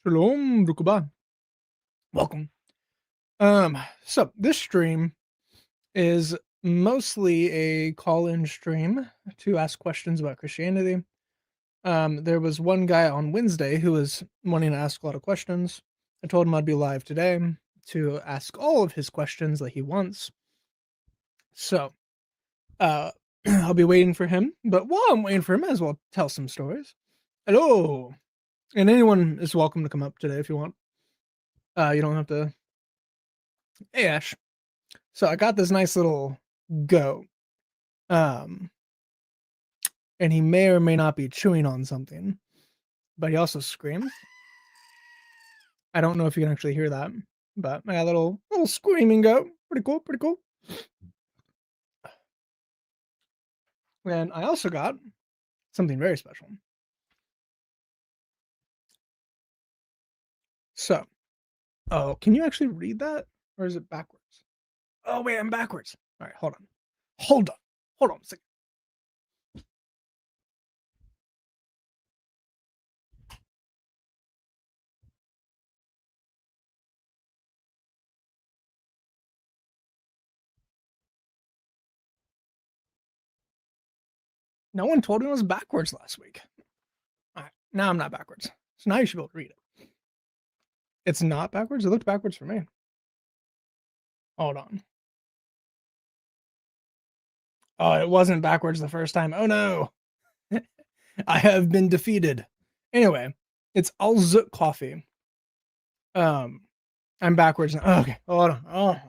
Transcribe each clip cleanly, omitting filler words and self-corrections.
Shalom, Rukuba. Welcome. So this stream is mostly a call-in stream to ask questions about Christianity. There was one guy on Wednesday who was wanting to ask a lot of questions. I told him I'd be live today to ask all of his questions that he wants. So, I'll be waiting for him. But while I'm waiting for him, I might as well tell some stories. Hello, and anyone is welcome to come up today if you want. You don't have to. Hey, Ash. So I got this nice little goat. Um, and he may or may not be chewing on something, but he also screams. I don't know if you can actually hear that, but I got a little screaming goat. Pretty cool, pretty cool. And I also got something very special. So, oh, can you actually read that? Or is it backwards? Oh, wait, I'm backwards. All right, hold on. Hold on a second. No one told me it was backwards last week. All right, now I'm not backwards. So now you should be able to read it. It's not backwards? It looked backwards for me. Hold on. Oh, it wasn't backwards the first time. Oh no. I have been defeated. Anyway, it's Alzuk coffee. Um, I'm backwards now. Okay, hold on. All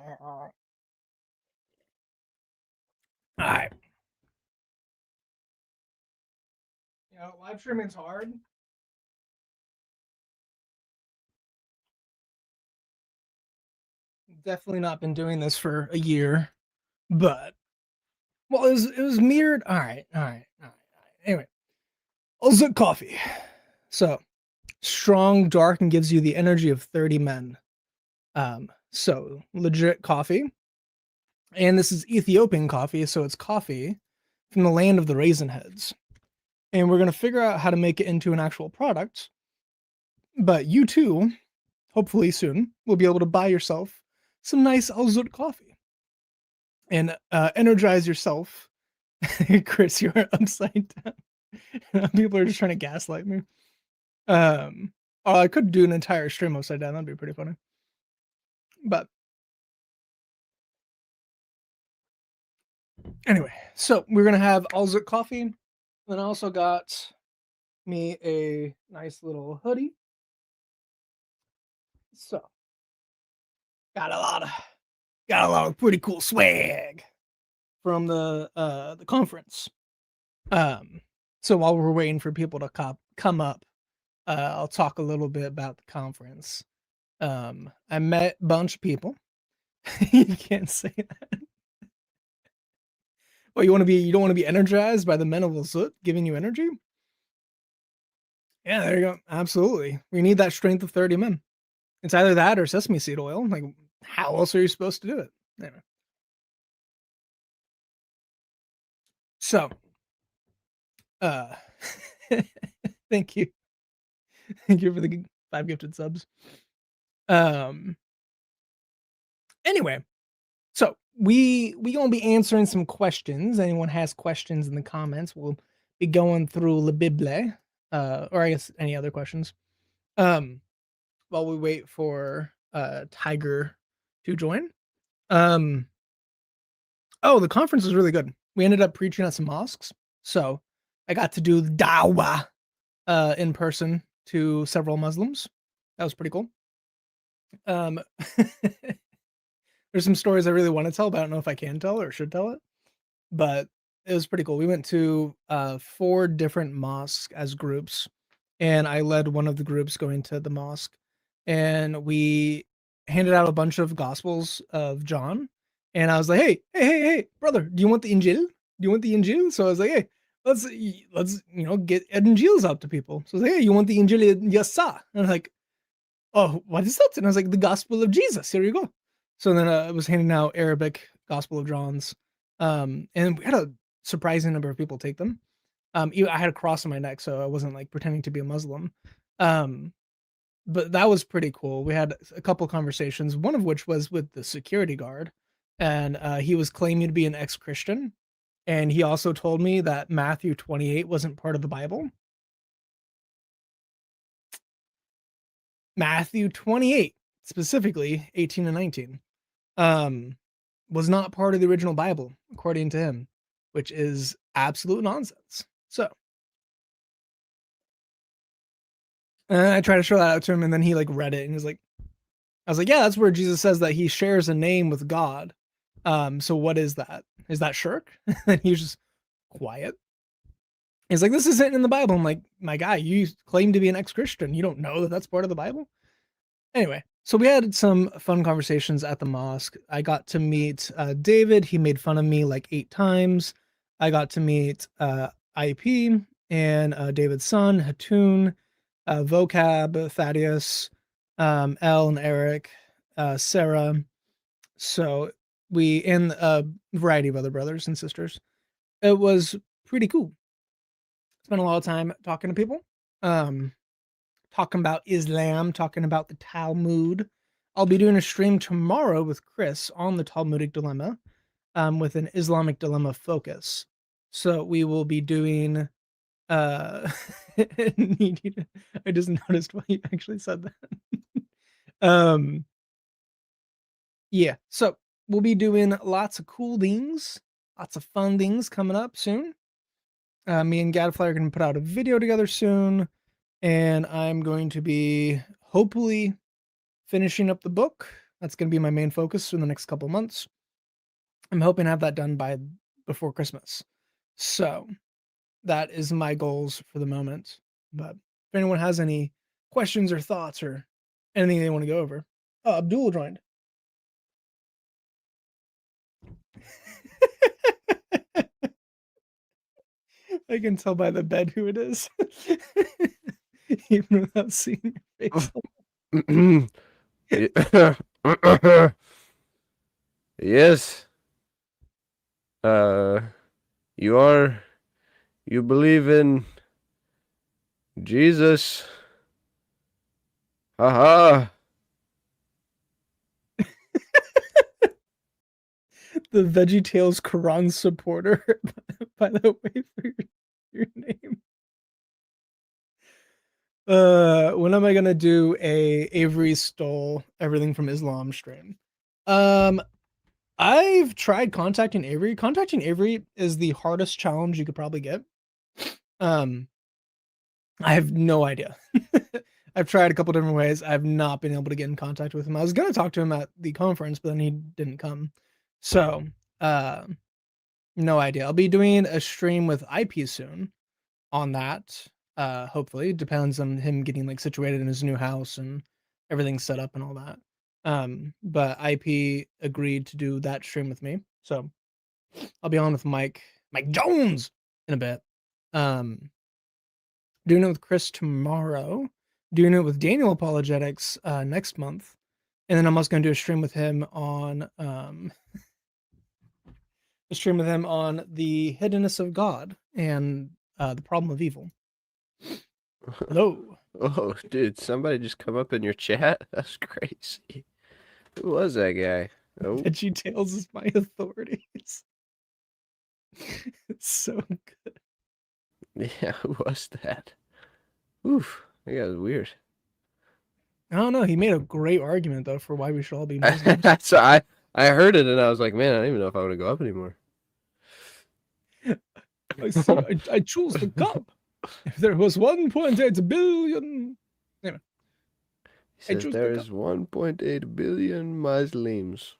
right. You know, live streaming's hard. Definitely not been doing this for a year, but well, it was mirrored. All right. Anyway, Alzuk coffee. So strong, dark, and gives you the energy of 30 men. So legit coffee. And this is Ethiopian coffee, so it's coffee from the land of the raisin heads. And we're going to figure out how to make it into an actual product. But you too, hopefully soon, will be able to buy yourself some nice Alzut coffee and energize yourself. Chris, you're upside down. People are just trying to gaslight me. I could do an entire stream upside down. That'd be pretty funny. But anyway, so we're gonna have Alzut coffee. Then I also got me a nice little hoodie. So got a lot of pretty cool swag from the conference. So while we're waiting for people to come up, I'll talk a little bit about the conference. I met a bunch of people. You can't say that. Well, you don't want to be energized by the men of Lasut giving you energy? Yeah, there you go. Absolutely. We need that strength of 30 men. It's either that or sesame seed oil. Like, how else are you supposed to do it? Anyway. So, uh, thank you. Thank you for the 5 gifted subs. Um, anyway, so we gonna be answering some questions. Anyone has questions in the comments, we'll be going through Le Bible, or I guess any other questions. Um, while we wait for Tiger to join. Um, oh, the conference was really good. We ended up preaching at some mosques, so I got to do dawah in person to several Muslims. That was pretty cool. There's some stories I really want to tell, but I don't know if I can tell or should tell it. But it was pretty cool. We went to 4 different mosques as groups, and I led one of the groups going to the mosque, and we handed out a bunch of gospels of John, and I was like, hey, brother, do you want the Injil? Do you want the Injil? So I was like, hey, let's get Injils out to people. So I was like, hey, you want the Injil? Yasa. And I'm like, oh, what is that? And I was like, the gospel of Jesus. Here you go. So then I was handing out Arabic Gospel of John's, and we had a surprising number of people take them. I had a cross on my neck, so I wasn't like pretending to be a Muslim. Um, but that was pretty cool. We had a couple conversations, one of which was with the security guard, and he was claiming to be an ex-Christian, and he also told me that Matthew 28 wasn't part of the Bible. Matthew 28, specifically 18 and 19, um, was not part of the original Bible, according to him, which is absolute nonsense. So I tried to show that out to him, and then he like read it, and he was like, I was like, yeah, that's where Jesus says that he shares a name with God. So what is that? Is that shirk? And he was just quiet. He's like, this isn't in the Bible. I'm like, my guy, you claim to be an ex-Christian. You don't know that that's part of the Bible? Anyway, so we had some fun conversations at the mosque. I got to meet David. He made fun of me like 8 times. I got to meet IP and David's son, Hatun, Vocab, Thaddeus, Elle and Eric, Sarah. So we and a variety of other brothers and sisters. It was pretty cool. Spent a lot of time talking to people, um, talking about Islam, talking about the Talmud. I'll be doing a stream tomorrow with Chris on the Talmudic dilemma, with an Islamic dilemma focus. So we will be doing. Uh, I just noticed why you actually said that. Yeah, so we'll be doing lots of cool things, lots of fun things coming up soon. Me and Gadfly are going to put out a video together soon, and I'm going to be hopefully finishing up the book. That's going to be my main focus in the next couple months. I'm hoping to have that done by before Christmas. So that is my goals for the moment. But if anyone has any questions or thoughts or anything they want to go over, Abdul joined. I can tell by the bed who it is, even without seeing your face. Yes. Uh, you are. You believe in Jesus. Haha. The VeggieTales Quran supporter, by the way, for your name. When am I gonna do a Avery stole everything from Islam stream? Um, I've tried contacting Avery. Contacting Avery is the hardest challenge you could probably get. Um, I have no idea. I've tried a couple different ways. I've not been able to get in contact with him. I was gonna talk to him at the conference, but then he didn't come. So, uh, no idea. I'll be doing a stream with IP soon on that. Hopefully, depends on him getting like situated in his new house and everything set up and all that. But IP agreed to do that stream with me, so I'll be on with Mike Jones in a bit. Doing it with Chris tomorrow. Doing it with Daniel Apologetics next month, and then I'm also going to do a stream with him on the hiddenness of God and the problem of evil. Hello. Oh, dude, somebody just come up in your chat? That's crazy. Who was that guy? Oh, VeggieTales is my authorities. It's so good. yeah, who was that? Oof, that guy was weird. I don't know. He made a great argument though for why we should all be Muslims. So I heard it and I was like, man, I don't even know if I want to go up anymore. I see. I choose the cup. If there was 1.8 billion, anyway, He I says choose the there cup is 1.8 billion Muslims.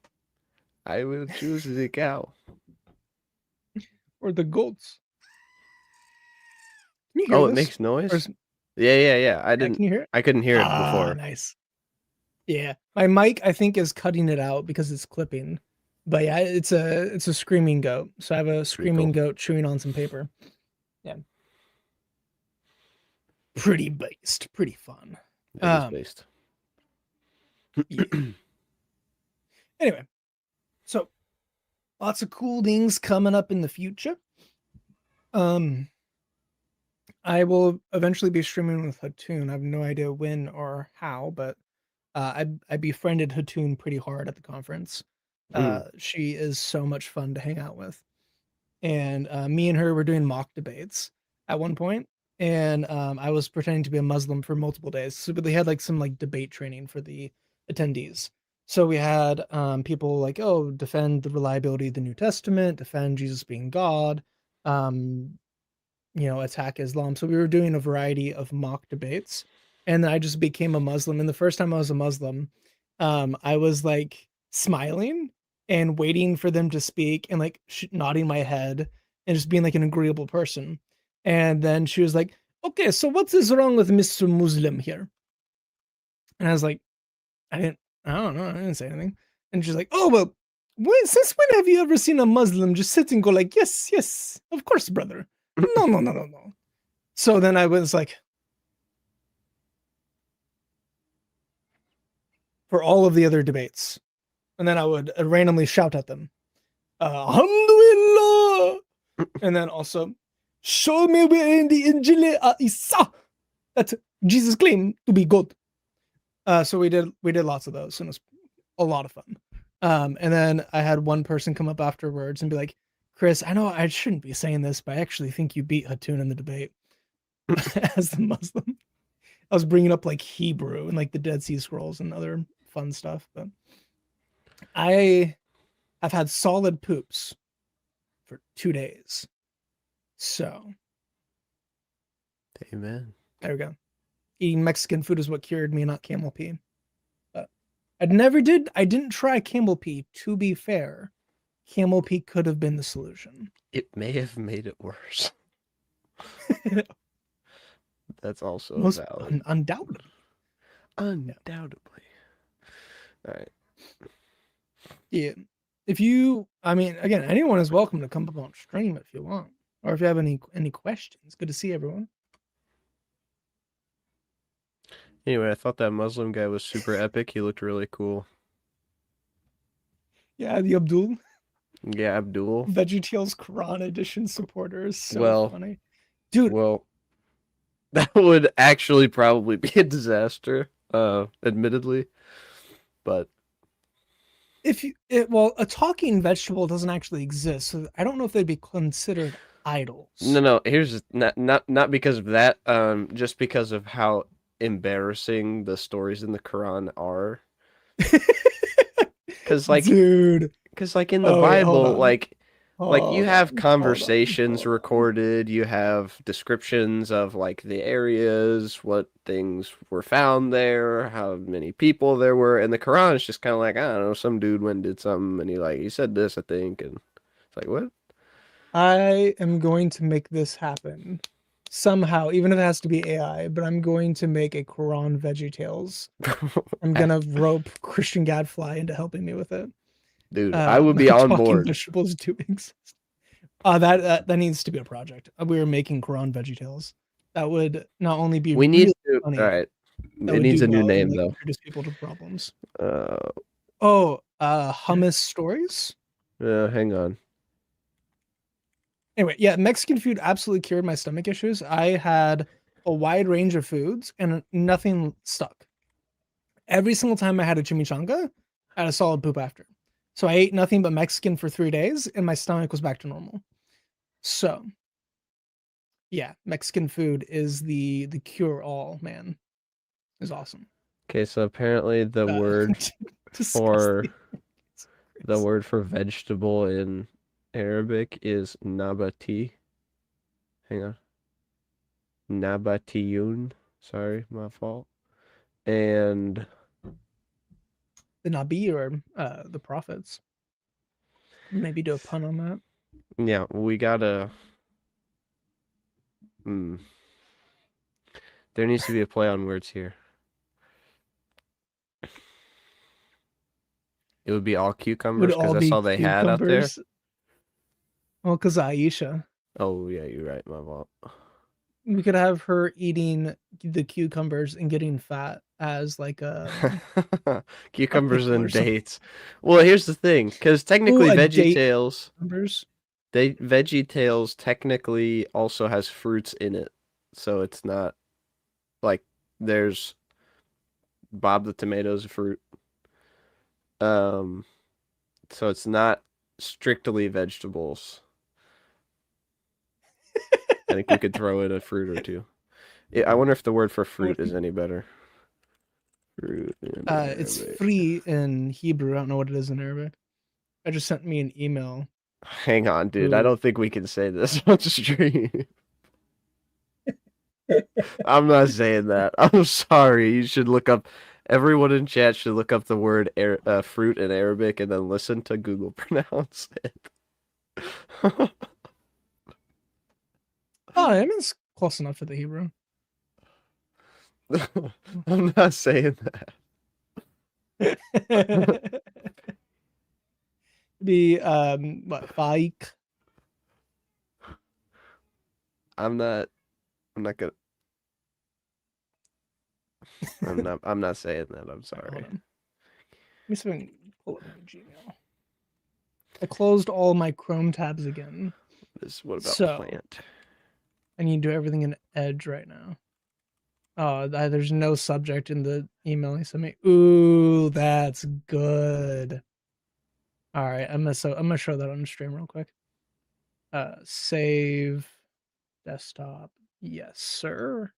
I will choose the cow. or the goats. Can you hear Oh, it this? makes Or noise? Yeah. yeah, can you hear it? I couldn't hear it Ah, before. nice. Yeah, my mic I think is cutting it out because it's clipping. But yeah, it's a screaming goat. So I have a Pretty screaming cool. goat chewing on some paper. Yeah, pretty based, pretty fun. It is Um, based. yeah. Anyway, so lots of cool things coming up in the future. Um, I will eventually be streaming with Hatoon. I have no idea when or how, but I befriended Hatoon pretty hard at the conference. Mm. She is so much fun to hang out with, and me and her were doing mock debates at one point, and I was pretending to be a Muslim for multiple days. So they had like some like debate training for the attendees. So we had people like, oh, defend the reliability of the New Testament, defend Jesus being God, um, attack Islam. So we were doing a variety of mock debates, and then I just became a Muslim. And the first time I was a Muslim, I was like smiling and waiting for them to speak and like nodding my head and just being like an agreeable person. And then she was like, "Okay, so what is wrong with Mr. Muslim here?" And I was like, I don't know, I didn't say anything." And she's like, "Oh well, since when have you ever seen a Muslim just sit and go like, yes, yes, of course, brother. No, no, no, no, no." So then I was like, for all of the other debates, and then I would randomly shout at them, Alhamdulillah, and then also, show me where in the Injil Isa that Jesus claimed to be God. So we did lots of those, and it was a lot of fun. And then I had one person come up afterwards and be like, "Chris, I know I shouldn't be saying this, but I actually think you beat Hatun in the debate as the Muslim." I was bringing up like Hebrew and like the Dead Sea Scrolls and other fun stuff, but I have had solid poops for 2 days. So Amen. there we go. Eating Mexican food is what cured me, not camel pee. But I didn't try camel pee, to be fair. Camel pee could have been the solution. It may have made it worse. That's also Most valid. undoubtedly. Undoubtedly. All right. Yeah. If you, I mean, again, anyone is welcome to come up on stream if you want, or if you have any questions. Good to see everyone. Anyway, I thought that Muslim guy was super epic. He looked really cool. Yeah, the Abdul Yeah, Abdul. VeggieTales Quran Edition supporter is so Well, funny, dude. Well, that would actually probably be a disaster, admittedly. But If you, well, a talking vegetable doesn't actually exist, so I don't know if they'd be considered idols. no, here's not because of that, just because of how embarrassing the stories in the Quran are. Because like, dude, in the wait, hold Bible, on. like you have Hold conversations on. recorded, you have descriptions of like the areas, what things were found there, how many people there were, and the Quran is just kind of like, I don't know, some dude went and did something, and he said this, I think, and it's like, what? I am going to make this happen somehow, even if it has to be AI, but I'm going to make a Quran VeggieTales. I'm gonna rope Christian Gadfly into helping me with it. Dude, I would be on Talking board. vegetables do exist. That needs to be a project. We are making Quran VeggieTales. That would not only be We need really to, funny, all right. that It would needs do a new well and name like though. introduce people to problems. Uh, Hummus stories. hang on. Anyway, yeah, Mexican food absolutely cured my stomach issues. I had a wide range of foods and nothing stuck. Every single time I had a chimichanga, I had a solid poop after. So I ate nothing but Mexican for 3 days and my stomach was back to normal. So yeah, Mexican food is the cure all, man. Is awesome. Okay, so apparently the word for Disgusting. the word for vegetable in Arabic is nabati. Hang on. Nabatiyun. Sorry, my fault. And The Nabi or the prophets. Maybe do a pun on that. yeah, we gotta. Hmm. There needs to be a play on words here. It would be all Would cucumbers because all that's be all they had out there. cucumbers. Well, because Aisha. Oh yeah, you're right, my fault. We could have her eating the cucumbers and getting fat as like a Cucumbers pickle or and something. dates. Well, here's the thing, because Ooh, technically a date VeggieTales, cucumbers. VeggieTales technically also has fruits in it. so it's not like there's Bob the tomato's a fruit. Um, so it's not strictly vegetables. I think we could throw in a fruit or two. I wonder if the word for fruit is any better. Fruit in It's Arabic. free in Hebrew. I don't know what it is in Arabic. I just sent me an email. Hang on, dude. I Ooh. don't think we can say this on stream. I'm not saying that. I'm sorry. You should look up. Everyone in chat should look up the word fruit in Arabic and then listen to Google pronounce it. Oh, I mean, it's close enough for the Hebrew. I'm not saying that. Be what, faik? I'm not. I'm not gonna. I'm not saying that. I'm sorry. Hold on. Let me see if I can pull up my Gmail. I closed all my Chrome tabs again. What about So plant? I need to do everything in Edge right now. Oh, there's no subject in the email he sent me. Ooh, that's good. All right, I'm gonna show that on the stream real quick. Save desktop. Yes, sir.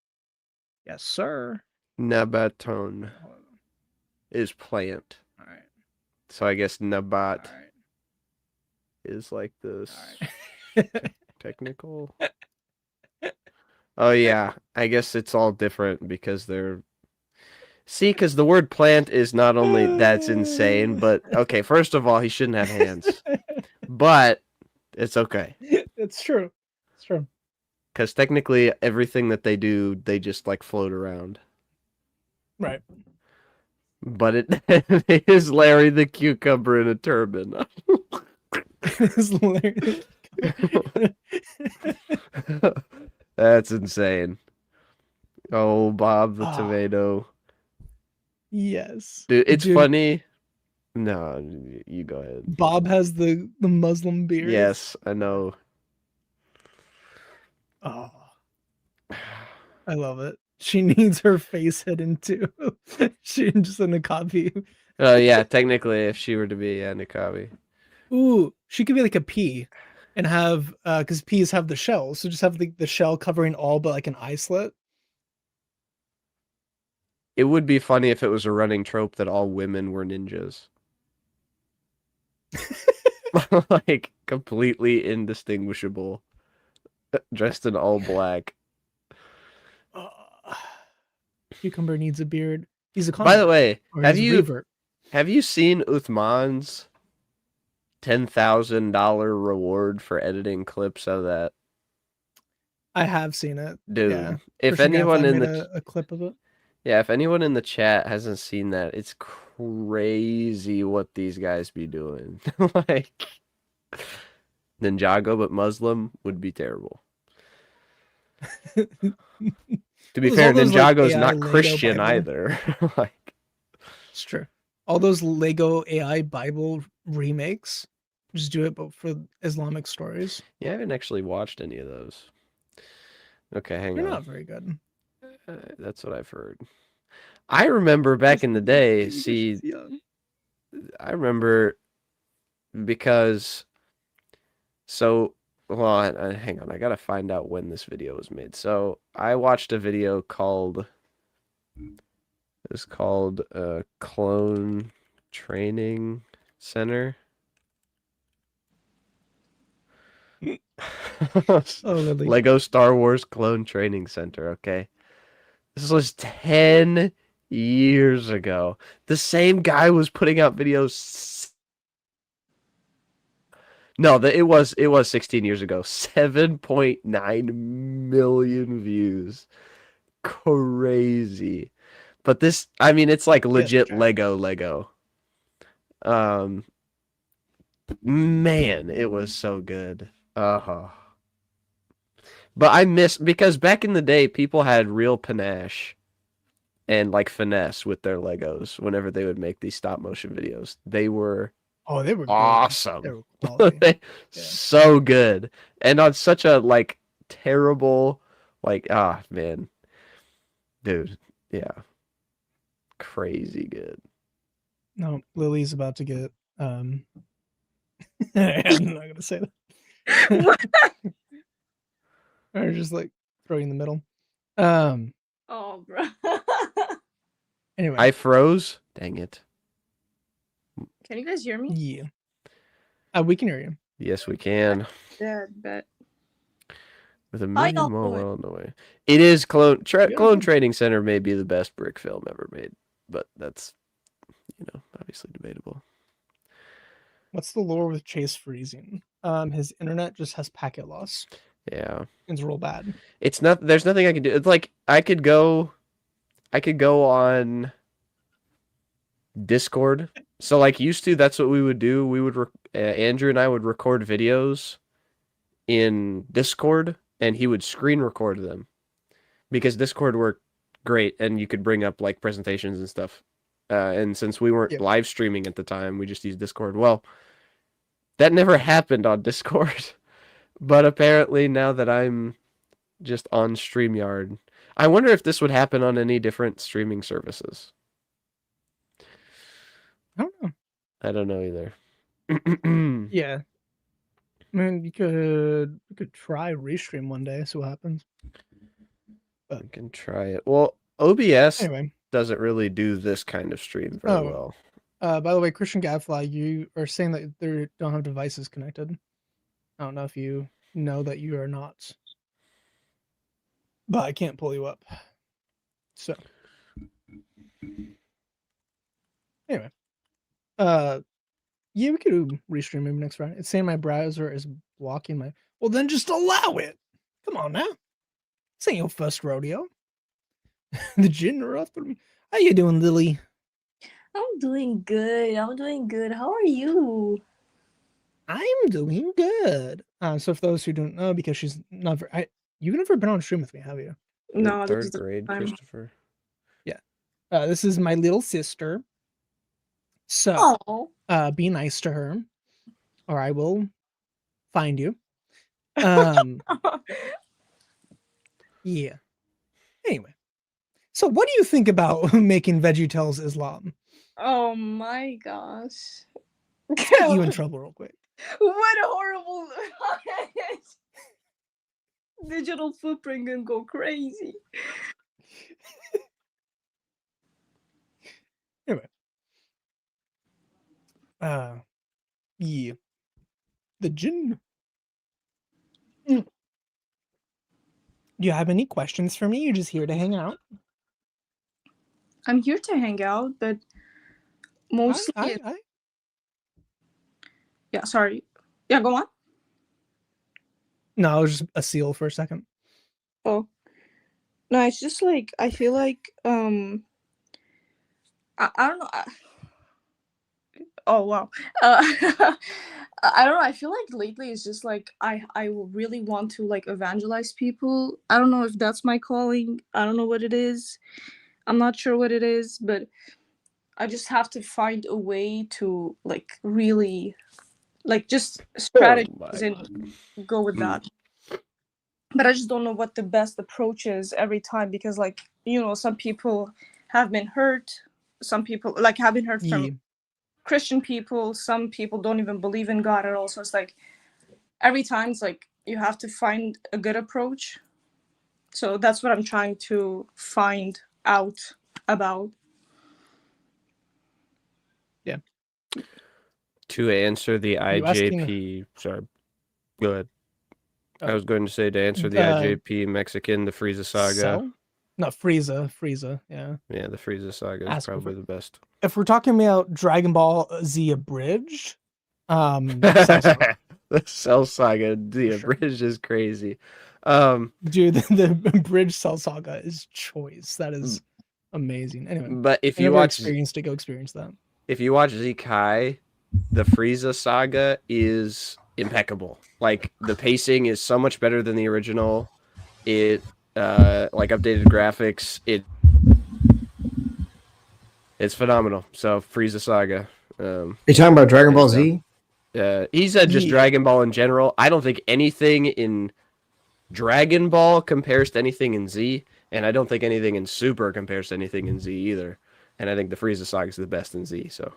Yes, sir. Nabaton Hold on. is plant. All right. So I guess All nabat right. is like the All right. technical. Oh yeah, I guess it's all different because they're see, because the word plant is not only that's insane, but okay, first of all, he shouldn't have hands. But it's okay. It's true. It's true. Because technically everything that they do, they just like float around. Right. But it is Larry the cucumber in a turban. It's hilarious. That's insane. Oh, Bob the Oh, tomato. yes. Dude, it's Dude, funny. No, you go ahead. Bob has the Muslim beard. Yes, I know. Oh, I love it. She needs her face hidden too. She just in a copy. Oh yeah, technically, if she were to be Anikabi, Ooh, she could be like a pea and have because peas have the shell, so just have the shell covering all but like an eye slit. it would be funny if it was a running trope that all women were ninjas. Like completely indistinguishable, dressed in all black. Uh, Cucumber needs a beard. He's a By the convert way, or he's a revert. have you seen Uthman's $10,000 reward for editing clips of that? I have seen it. Yeah. Dude, if Christian anyone Gadfly in made the a clip of it. yeah, if anyone in the chat hasn't seen that, it's crazy what these guys be doing. Like Ninjago but Muslim would be terrible. To be There's all fair, those like Ninjago's AI not Lego Christian Bible. either. Like It's true. All those Lego AI Bible remakes just do it, but for Islamic stories. yeah, I haven't actually watched any of those. Okay, hang They're on. not very good. That's what I've heard. I remember back in the day, see, I remember because so well, hang on, I gotta find out when this video was made. So I watched a video called Clone Training Center. Oh, really? Lego Star Wars Clone Training Center, okay? This was 10 years ago. The same guy was putting out videos. No, it was 16 years ago. 7.9 million views. Crazy. But this, I mean, it's like Yes, legit Jack. Lego. Um, man, it was so good. Uh-huh. But I miss because back in the day, people had real panache and like finesse with their Legos whenever they would make these stop motion videos. They were Oh, they were good. They awesome. were quality. Yeah. So good. And on such a like terrible Like, man, dude, yeah, crazy good. No, Lily's about to get I'm not gonna say that. What? Or just like throw you in the middle. Um Oh, bro. anyway. I froze. Dang it. Can you guys hear me? Yeah. We can hear you. Yes, we can. Dead, bet. With a How million y'all more doing? well on the way. It is Clone Good. Training Center may be the best brick film ever made, but that's obviously debatable. What's the lore with Chase freezing? His internet just has packet loss. Yeah. It's real bad. It's not there's nothing I can do. It's like I could go on Discord. So like used to that's what we would do. We would Andrew and I would record videos in Discord and he would screen record them because Discord worked great and you could bring up like presentations and stuff. And since we weren't Yep. live streaming at the time, we just used Discord. Well, that never happened on Discord. But apparently now that I'm just on StreamYard, I wonder if this would happen on any different streaming services. I don't know. I don't know either. Yeah. I mean, we could try restream one day, see what happens. I can try it. Well, OBS Anyway. doesn't really do this kind of stream very well. By the way, Christian Gadfly, you are saying that they don't have devices connected. I don't know if you know that you are not, but I can't pull you up. So, anyway, yeah, we could restream maybe next Friday. It's saying my browser is blocking my. Well, then just allow it. Come on now. This ain't your first rodeo. The gin are off me. How you doing, Lily? I'm doing good. I'm doing good. How are you? I'm doing good. So for those who don't know, because she's not, you've never been on stream with me, have you? No, this is Third the grade, time. Christopher. Yeah. This is my little sister. So, Oh, be nice to her, or I will find you. Yeah. Anyway, so what do you think about making VeggieTales Islam? oh my gosh. Let's get you in trouble real quick. What a horrible digital footprint can go crazy. Anyway. Yeah. The jinn. Do you have any questions for me? You're just here to hang out. I'm here to hang out, but mostly. Yeah, sorry. Yeah, go on. No, it was just a seal for a second. Oh. No, it's just like I feel like I don't know. Oh wow. I don't know. I feel like lately it's just like I really want to like evangelize people. I don't know if that's my calling. I don't know what it is. I'm not sure what it is, but I just have to find a way to like really like just strategies and go with that. But I just don't know what the best approach is every time because like, you know, some people have been hurt. Some people like have been hurt from Christian people. Some people don't even believe in God at all. So it's like every time it's like you have to find a good approach. So that's what I'm trying to find out about. Yeah. To answer the IJP, sorry, go ahead. I was going to say to answer the IJP Mexican, the Frieza saga. Cell? No, Frieza, yeah. Yeah, the Frieza saga is probably the best. If we're talking about Dragon Ball Z Abridged, Cell Saga. The Cell Saga, the Abridged is crazy. Dude, the Bridge Cell Saga is choice. That is amazing. Anyway, but if you watch experience to go experience that. If you watch Zekai, the Frieza saga is impeccable. Like the pacing is so much better than the original. It like updated graphics. It's phenomenal. So Frieza saga. Are you talking about Dragon Ball Z? He said just Dragon Ball in general. I don't think anything in Dragon Ball compares to anything in Z, and I don't think anything in Super compares to anything in Z either. And I think the Frieza saga is the best in Z. So.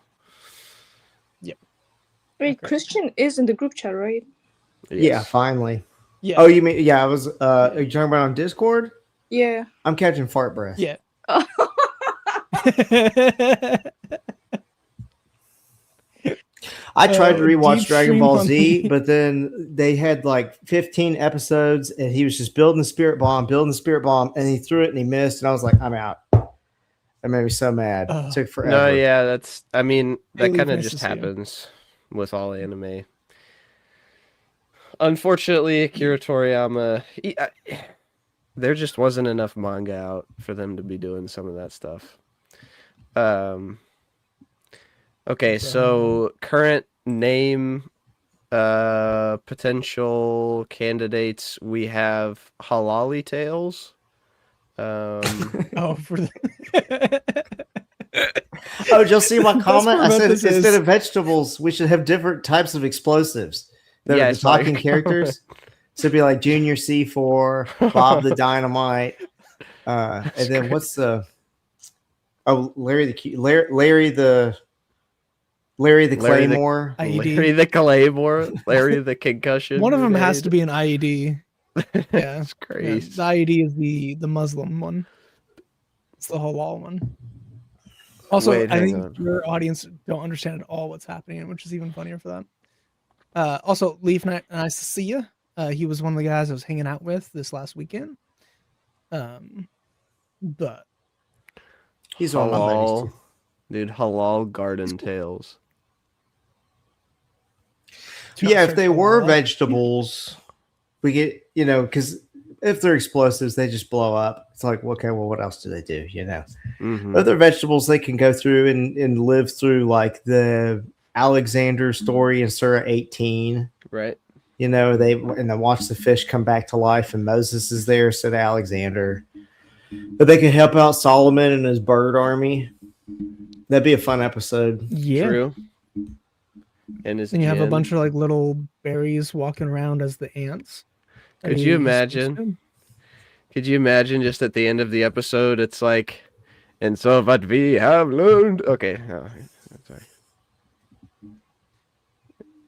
Wait, Okay. Christian is in the group chat, right? Yes. Yeah, finally. Yeah. Oh, you mean I was are you talking about on Discord? Yeah. I'm catching fart breath. Yeah. I tried to rewatch deep Dragon stream Ball on Z, the- but then they had like 15 episodes and he was just building the spirit bomb, and he threw it and he missed, and I was like, I'm out. That made me so mad. It took forever. No, yeah, that Hey, kind of nice to just see you. happens with all anime. Unfortunately, Akira Toriyama, there just wasn't enough manga out for them to be doing some of that stuff. Okay, so current name potential candidates, we have Halali Tales. Oh, for the Oh, did y'all see my Best comment? part I about said this instead is- of vegetables, we should have different types of explosives that Yeah, are I the saw your talking characters. So it'd be like Junior C4, Bob the Dynamite, and then what's the Larry the Claymore. IED. Larry the Claymore, Larry the Concussion. One of them has to Grenade. be an IED. Yeah, That's yeah, crazy. the IED is the Muslim one. It's the halal one. Also, Wait, I hang think on. your audience don't understand at all what's happening, which is even funnier for them. Also, Leaf, nice to see you. He was one of the guys I was hanging out with this last weekend. But He's on my buddies Halal, too. dude, Halal Garden Tales. Yeah, if they were halal. vegetables, we get, because if they're explosives, they just blow up. It's like, okay, well, what else do they do? Mhm. Other vegetables, they can go through and live through like the Alexander story in Surah 18. Right. They watch the fish come back to life, and Moses is there, said Alexander. But they can help out Solomon and his bird army. That'd be a fun episode. Yeah. True. And his And you have a gin. bunch of like little berries walking around as the ants. that Could he you speaks imagine? to. Could you imagine just at the end of the episode, it's like, and so what we have learned. Okay. Oh, sorry.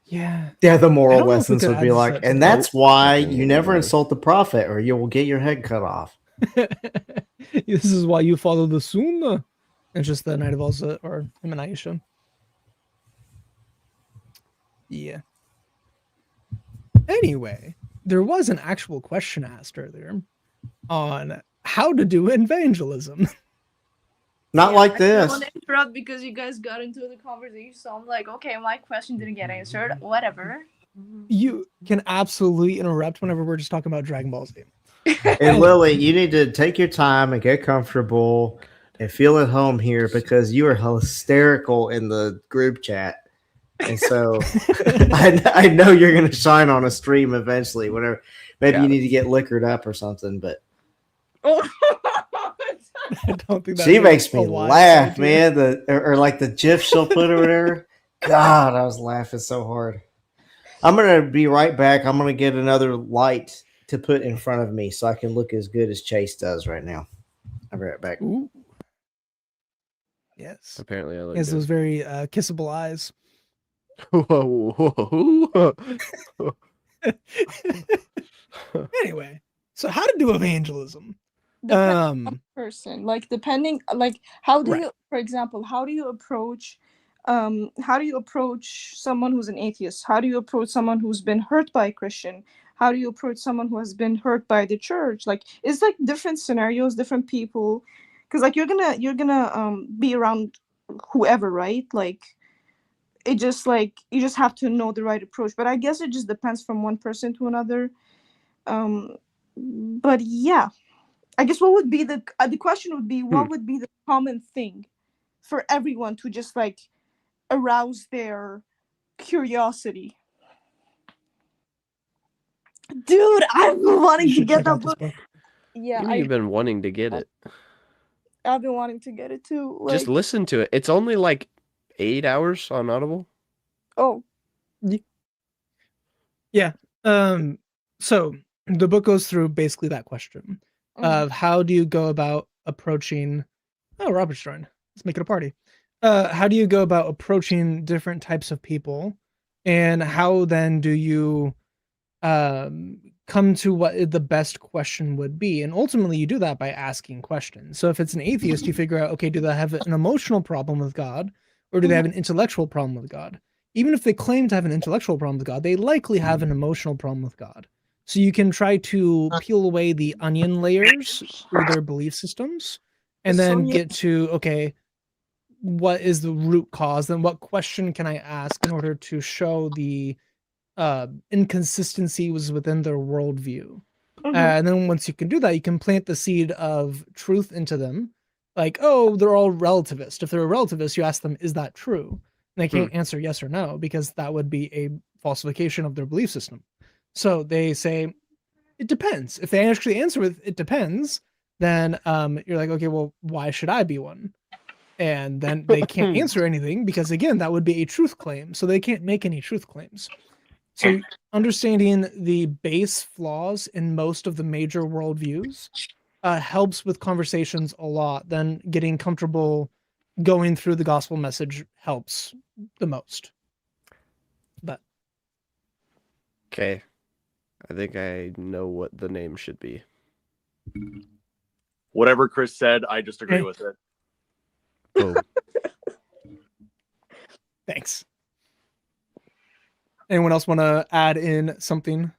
Yeah. Yeah, the I moral don't know if we lessons could would be add like, that to and the- that's why you never Right. insult the prophet, or you will get your head cut off. This is why you follow the Sunnah. It's just the Night of Elsa or him and Aisha. Yeah. Anyway, there was an actual question asked earlier on how to do evangelism. Not like I didn't this. want to interrupt because you guys got into the conversation, so I'm like, okay, my question didn't get answered. Whatever. You can absolutely interrupt whenever we're just talking about Dragon Ball Z. And Lily, you need to take your time and get comfortable and feel at home here because you are hysterical in the group chat. And so I know you're going to shine on a stream eventually. Whenever maybe Got you it. need to get liquored up or something. But Oh. I don't think she makes me a wise laugh, idea. man. Or like the GIF she'll put or whatever. God, I was laughing so hard. I'm going to be right back. I'm going to get another light to put in front of me so I can look as good as Chase does right now. I'll be right back. Ooh. Yes. Apparently, I look He has good. those very kissable eyes. Anyway, so how to do evangelism? Depending on the person, like depending, like how do Right. you, for example, how do you approach someone who's an atheist? How do you approach someone who's been hurt by a Christian? How do you approach someone who has been hurt by the church? Like it's like different scenarios, different people, because like you're gonna be around whoever, right? Like it just like you just have to know the right approach. But I guess it just depends from one person to another. But yeah, I guess what would be the question would be what would be the common thing for everyone to just like arouse their curiosity? Dude, I've been wanting You to should get check that out this book. book. Yeah, You've been wanting to get it. I've been wanting to get it too. Like, Just listen to it. It's only like 8 hours on Audible. oh, So the book goes through basically that question of how do you go about approaching. Oh, Robert's joined. Let's make it a party. How do you go about approaching different types of people, and how then do you come to what the best question would be? And ultimately, you do that by asking questions. So if it's an atheist, you figure out, okay, do they have an emotional problem with God, or do they have an intellectual problem with God? Even if they claim to have an intellectual problem with God, they likely have an emotional problem with God. So you can try to peel away the onion layers through their belief systems, and then get to, okay, what is the root cause? Then what question can I ask in order to show the inconsistencies within their worldview? And then once you can do that, you can plant the seed of truth into them. Like, oh, they're all relativist. If they're a relativist, you ask them, is that true? And they can't answer yes or no, because that would be a falsification of their belief system. So they say, it depends. If they actually answer with it depends, then you're like, okay, well, why should I be one? And then they can't answer anything, because again, that would be a truth claim. So they can't make any truth claims. So understanding the base flaws in most of the major worldviews helps with conversations a lot. Then getting comfortable going through the gospel message helps the most. But Okay. I think I know what the name should be. Whatever Chris said, I just agree Okay. with it. Oh, thanks. Anyone else want to add in something?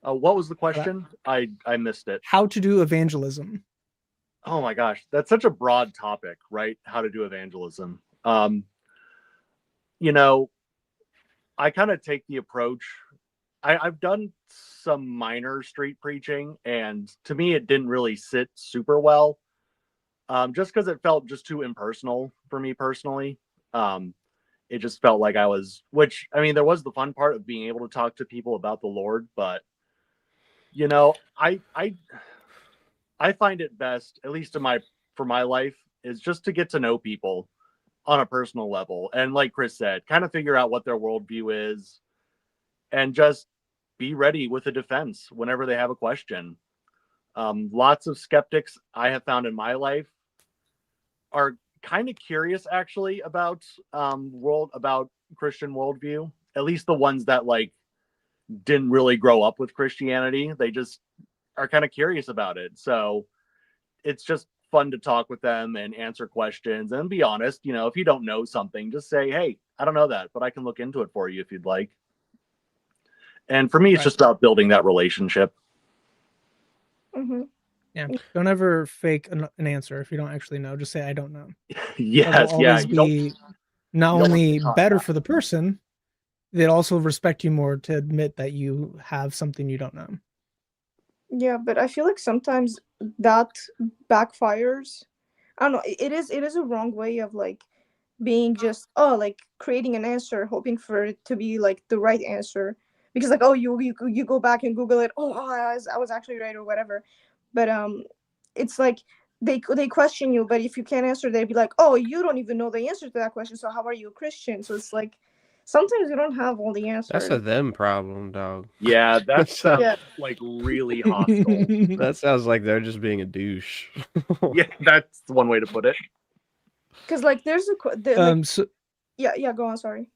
What was the question? I missed it. How to do evangelism. Oh my gosh, that's such a broad topic, right? How to do evangelism. You know, I kind of take the approach. I've done some minor street preaching, and to me, it didn't really sit super well. Just because it felt just too impersonal for me personally. It just felt like I was, which I mean, there was the fun part of being able to talk to people about the Lord, but you know, I find it best, at least for my life, is just to get to know people on a personal level, and like Chris said, kind of figure out what their worldview is, and just be ready with a defense whenever they have a question. Lots of skeptics I have found in my life are kind of curious actually about about Christian worldview. At least the ones that like didn't really grow up with Christianity. They just are kind of curious about it. So it's just fun to talk with them and answer questions and be honest. You know, if you don't know something, just say, hey, I don't know that, but I can look into it for you if you'd like. And for me, it's just about building that relationship. Yeah. Don't ever fake an answer if you don't actually know. Just say, I don't know. Yes. That will always be not only better for the person, they'd also respect you more to admit that you have something you don't know. Yeah, but I feel like sometimes that backfires. I don't know. It is a wrong way of like being just like creating an answer, hoping for it to be like the right answer. Because like you go back and Google it. I was actually right or whatever. But it's like they question you, but if you can't answer, they'd be like, oh, you don't even know the answer to that question. So how are you a Christian? So it's like sometimes you don't have all the answers. that's a them problem, dog. Yeah, that sounds like really hostile. That sounds like they're just being a douche. Yeah, that's one way to put it. Because like there's yeah, go on. Sorry.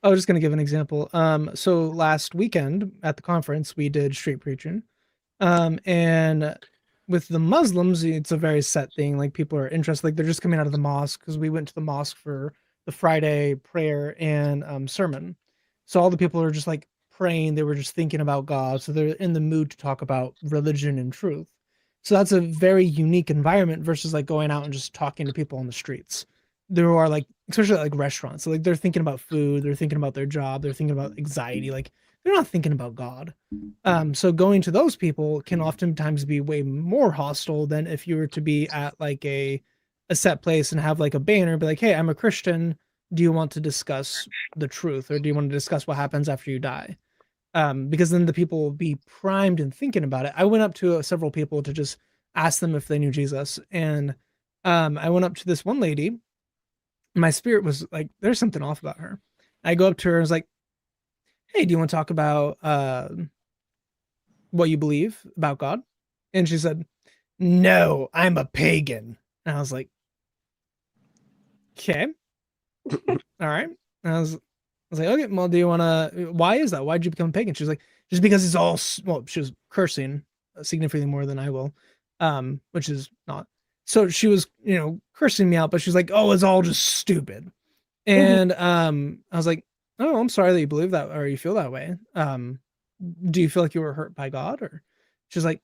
I was just gonna give an example. So last weekend at the conference, we did street preaching. And with the Muslims, it's a very set thing. Like people are interested, like they're just coming out of the mosque, because we went to the mosque for the Friday prayer and sermon. So all the people are just like praying. They were just thinking about God. So they're in the mood to talk about religion and truth. So that's a very unique environment versus like going out and just talking to people on the streets. There are like, especially like restaurants. So like they're thinking about food, they're thinking about their job, they're thinking about anxiety. Like they're not thinking about God. So going to those people can oftentimes be way more hostile than if you were to be at like a set place and have like a banner, be like, hey, I'm a Christian. Do you want to discuss the truth, or do you want to discuss what happens after you die? Because then the people will be primed and thinking about it. I went up to several people to just ask them if they knew Jesus. And I went up to this one lady. My spirit was like, there's something off about her. I go up to her and was like, hey, do you want to talk about what you believe about God?" And she said, "No, I'm a pagan." And I was like, "Okay, all right." And I was like, "Okay, well, do you want to? Why is that? Why'd you become a pagan?" She was like, "Just because it's all well." She was cursing significantly more than I will, which is not. So she was, cursing me out, but she's like, "Oh, it's all just stupid." And I was like, "Oh, I'm sorry that you believe that or you feel that way. Do you feel like you were hurt by God?" Or she's like,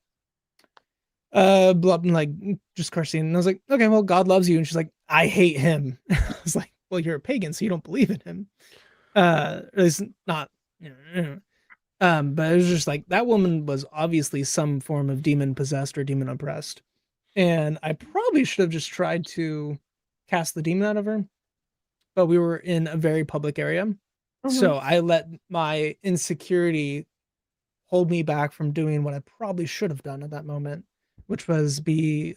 blah, like just cursing. And I was like, "Okay, well, God loves you." And she's like, "I hate him." I was like, "Well, you're a pagan, so you don't believe in him." At least not, but it was just like that woman was obviously some form of demon possessed or demon oppressed. And I probably should have just tried to cast the demon out of her, but we were in a very public area. So I let my insecurity hold me back from doing what I probably should have done at that moment, which was be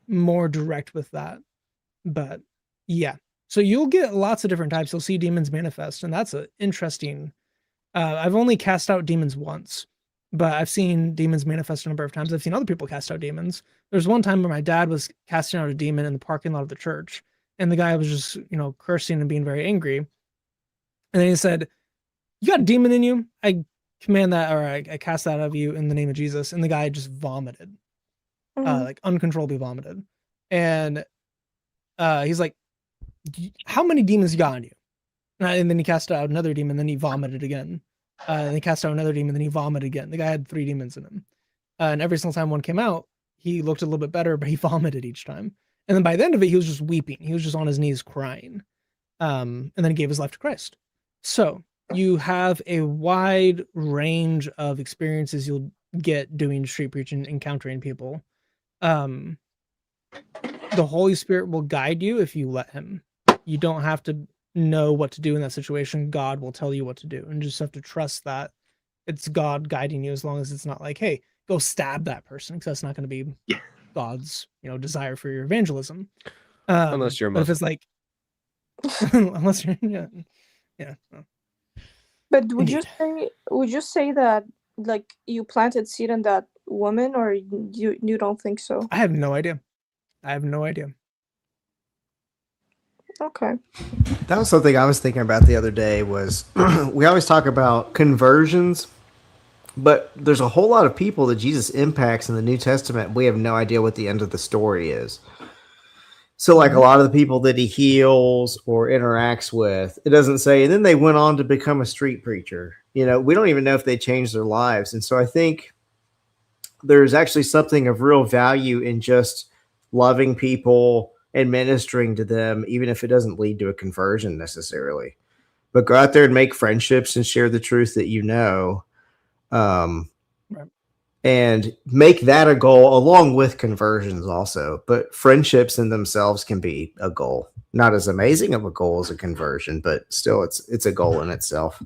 more direct with that. But yeah, so you'll get lots of different types. You'll see demons manifest, and that's an interesting. I've only cast out demons once, but I've seen demons manifest a number of times. I've seen other people cast out demons. There's one time where my dad was casting out a demon in the parking lot of the church, and the guy was just, cursing and being very angry. And then he said, "You got a demon in you. I command that, or I cast that out of you in the name of Jesus." And the guy just vomited, like uncontrollably vomited. And he's like, "How many demons you got on you?" And then he cast out another demon, then he vomited again. And he cast out another demon, then he vomited again. The guy had 3 demons in him. And every single time one came out, he looked a little bit better, but he vomited each time. And then by the end of it, he was just weeping. He was just on his knees crying. And then he gave his life to Christ. So you have a wide range of experiences you'll get doing street preaching, encountering people. The Holy Spirit will guide you if you let him. You don't have to know what to do in that situation. God will tell you what to do, and just have to trust that it's God guiding you, as long as it's not like, "Hey, go stab that person," because that's not going to be God's, desire for your evangelism. Unless you're but if Muslim. it's like, unless you're, yeah. But would Indeed. you say that like you planted seed in that woman, or you don't think so? I have no idea. Okay. That was something I was thinking about the other day. Was we always talk about conversions, but there's a whole lot of people that Jesus impacts in the New Testament. We have no idea what the end of the story is. So, like a lot of the people that he heals or interacts with, it doesn't say, and then they went on to become a street preacher. We don't even know if they changed their lives. And so I think there's actually something of real value in just loving people and ministering to them, even if it doesn't lead to a conversion necessarily. But go out there and make friendships and share the truth that you know. Right. And make that a goal along with conversions also. But friendships in themselves can be a goal. Not as amazing of a goal as a conversion, but still it's a goal in itself.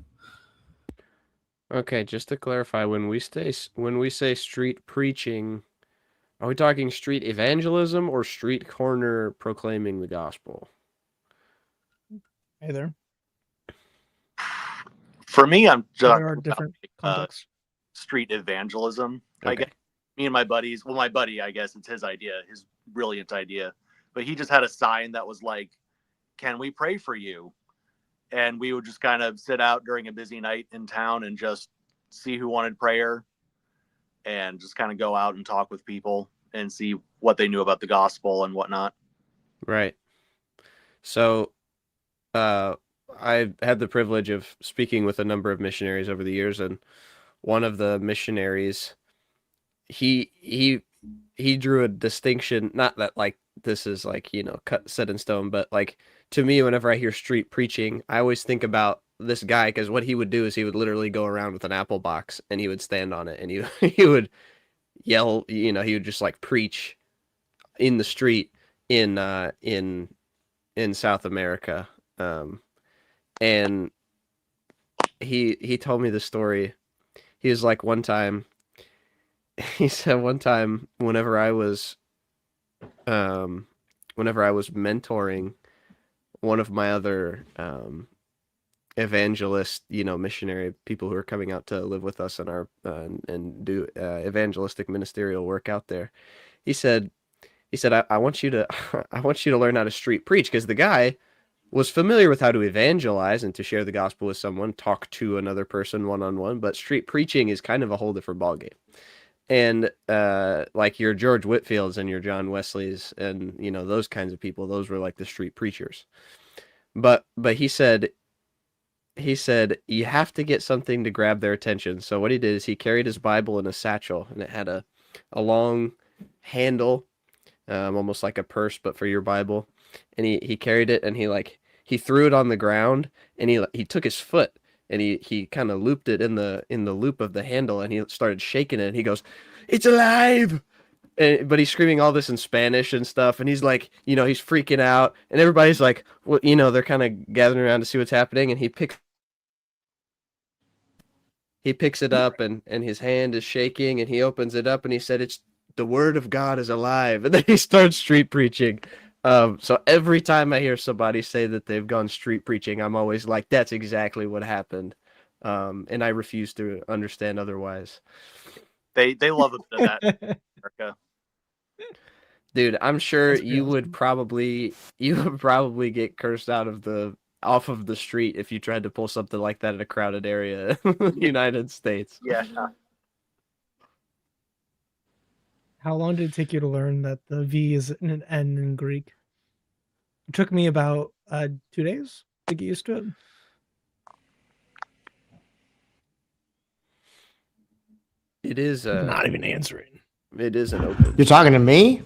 Okay, just to clarify, when we say street preaching, are we talking street evangelism or street corner proclaiming the gospel? Hey there. For me, I'm just There are different contexts. street evangelism. I Okay. guess me and my buddies. Well, my buddy, I guess it's his idea, his brilliant idea. But he just had a sign that was like, "Can we pray for you?" And we would just kind of sit out during a busy night in town and just see who wanted prayer, and just kind of go out and talk with people and see what they knew about the gospel and whatnot. Right. So, I had the privilege of speaking with a number of missionaries over the years, and one of the missionaries, he drew a distinction, not that like this is like, set in stone, but like to me, whenever I hear street preaching, I always think about this guy, because what he would do is he would literally go around with an apple box and he would stand on it and he would yell, he would just like preach in the street in South America. And he told me the story. He was like, he said one time whenever I was mentoring one of my other evangelist, missionary people who are coming out to live with us in our and do evangelistic ministerial work out there. He said, I want you to I want you to learn how to street preach, because the guy was familiar with how to evangelize and to share the gospel with someone, talk to another person one on one, but street preaching is kind of a whole different ballgame. And like your George Whitfields and your John Wesleys and those kinds of people, those were like the street preachers. But he said you have to get something to grab their attention. So what he did is he carried his Bible in a satchel, and it had a long handle, almost like a purse, but for your Bible. And he carried it, and he threw it on the ground, and he took his foot, and he kind of looped it in the loop of the handle, and he started shaking it, and he goes, "It's alive!" But he's screaming all this in Spanish and stuff, and he's like, he's freaking out, and everybody's like, well, they're kind of gathering around to see what's happening, and he picks it up, and his hand is shaking, and he opens it up, and he said, "It's the word of God is alive," and then he starts street preaching. So every time I hear somebody say that they've gone street preaching, I'm always like, that's exactly what happened, and I refuse to understand otherwise. They love a bit of that in America. Dude, I'm sure That's pretty you would awesome. probably get cursed off of the street if you tried to pull something like that in a crowded area in the United States. Yeah. How long did it take you to learn that the V is an N in Greek? It took me about 2 days to get used to it. It is Not even answering. it is an open. You're talking to me?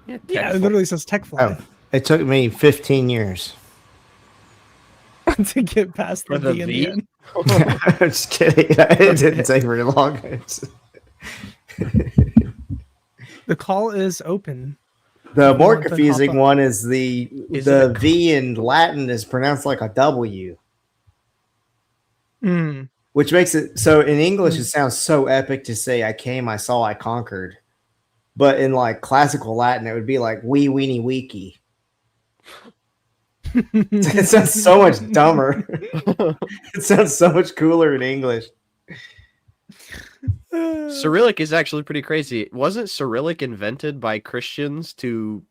Yeah, it Tech- literally says tech fly Oh, it took me 15 years. to get past For the the V in V? the end. I'm just kidding. It didn't take very long. The call is open. The If you more want to confusing hop up. one is the Is it a V in Latin is pronounced like a W, Mm. which makes it so in English Mm. it sounds so epic to say I came, I saw, I conquered. But in like classical Latin, it would be like wee weenie weeky. It sounds so much dumber. It sounds so much cooler in English. Cyrillic is actually pretty crazy. Wasn't Cyrillic invented by Christians to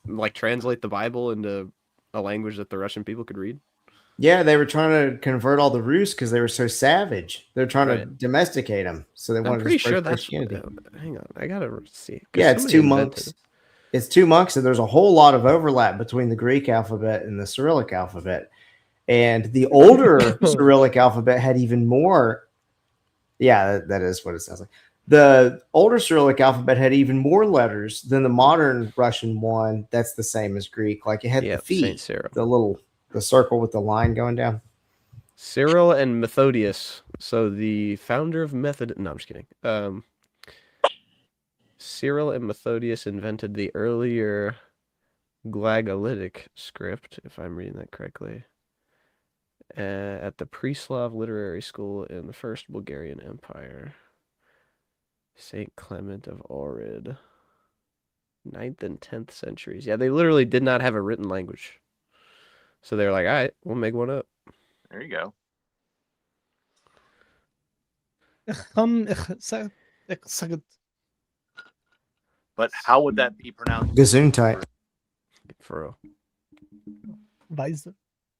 like translate the Bible into a language that the Russian people could read? Yeah, they were trying to convert all the Rus because they were so savage. They're trying to Right. domesticate them, so they I'm wanted pretty to spread sure that's. Christianity. Hang on, I gotta see. 'Cause Yeah, it's somebody two invented monks. it. It's two monks, and there's a whole lot of overlap between the Greek alphabet and the Cyrillic alphabet. And the older Cyrillic alphabet had even more. Yeah, that is what it sounds like. The older Cyrillic alphabet had even more letters than the modern Russian one. That's the same as Greek. Like it had Yep, the phi, Saint Cyril. the circle with the line going down. Cyril and Methodius. So the founder of Method. No, I'm just kidding. Cyril and Methodius invented the earlier Glagolitic script, if I'm reading that correctly, at the Preslav Literary School in the First Bulgarian Empire. Saint Clement of Ohrid. 9th and 10th centuries. Yeah, they literally did not have a written language. So they're like, all right, we'll make one up. There you go. But how would that be pronounced? Gesundheit. For real. Weise.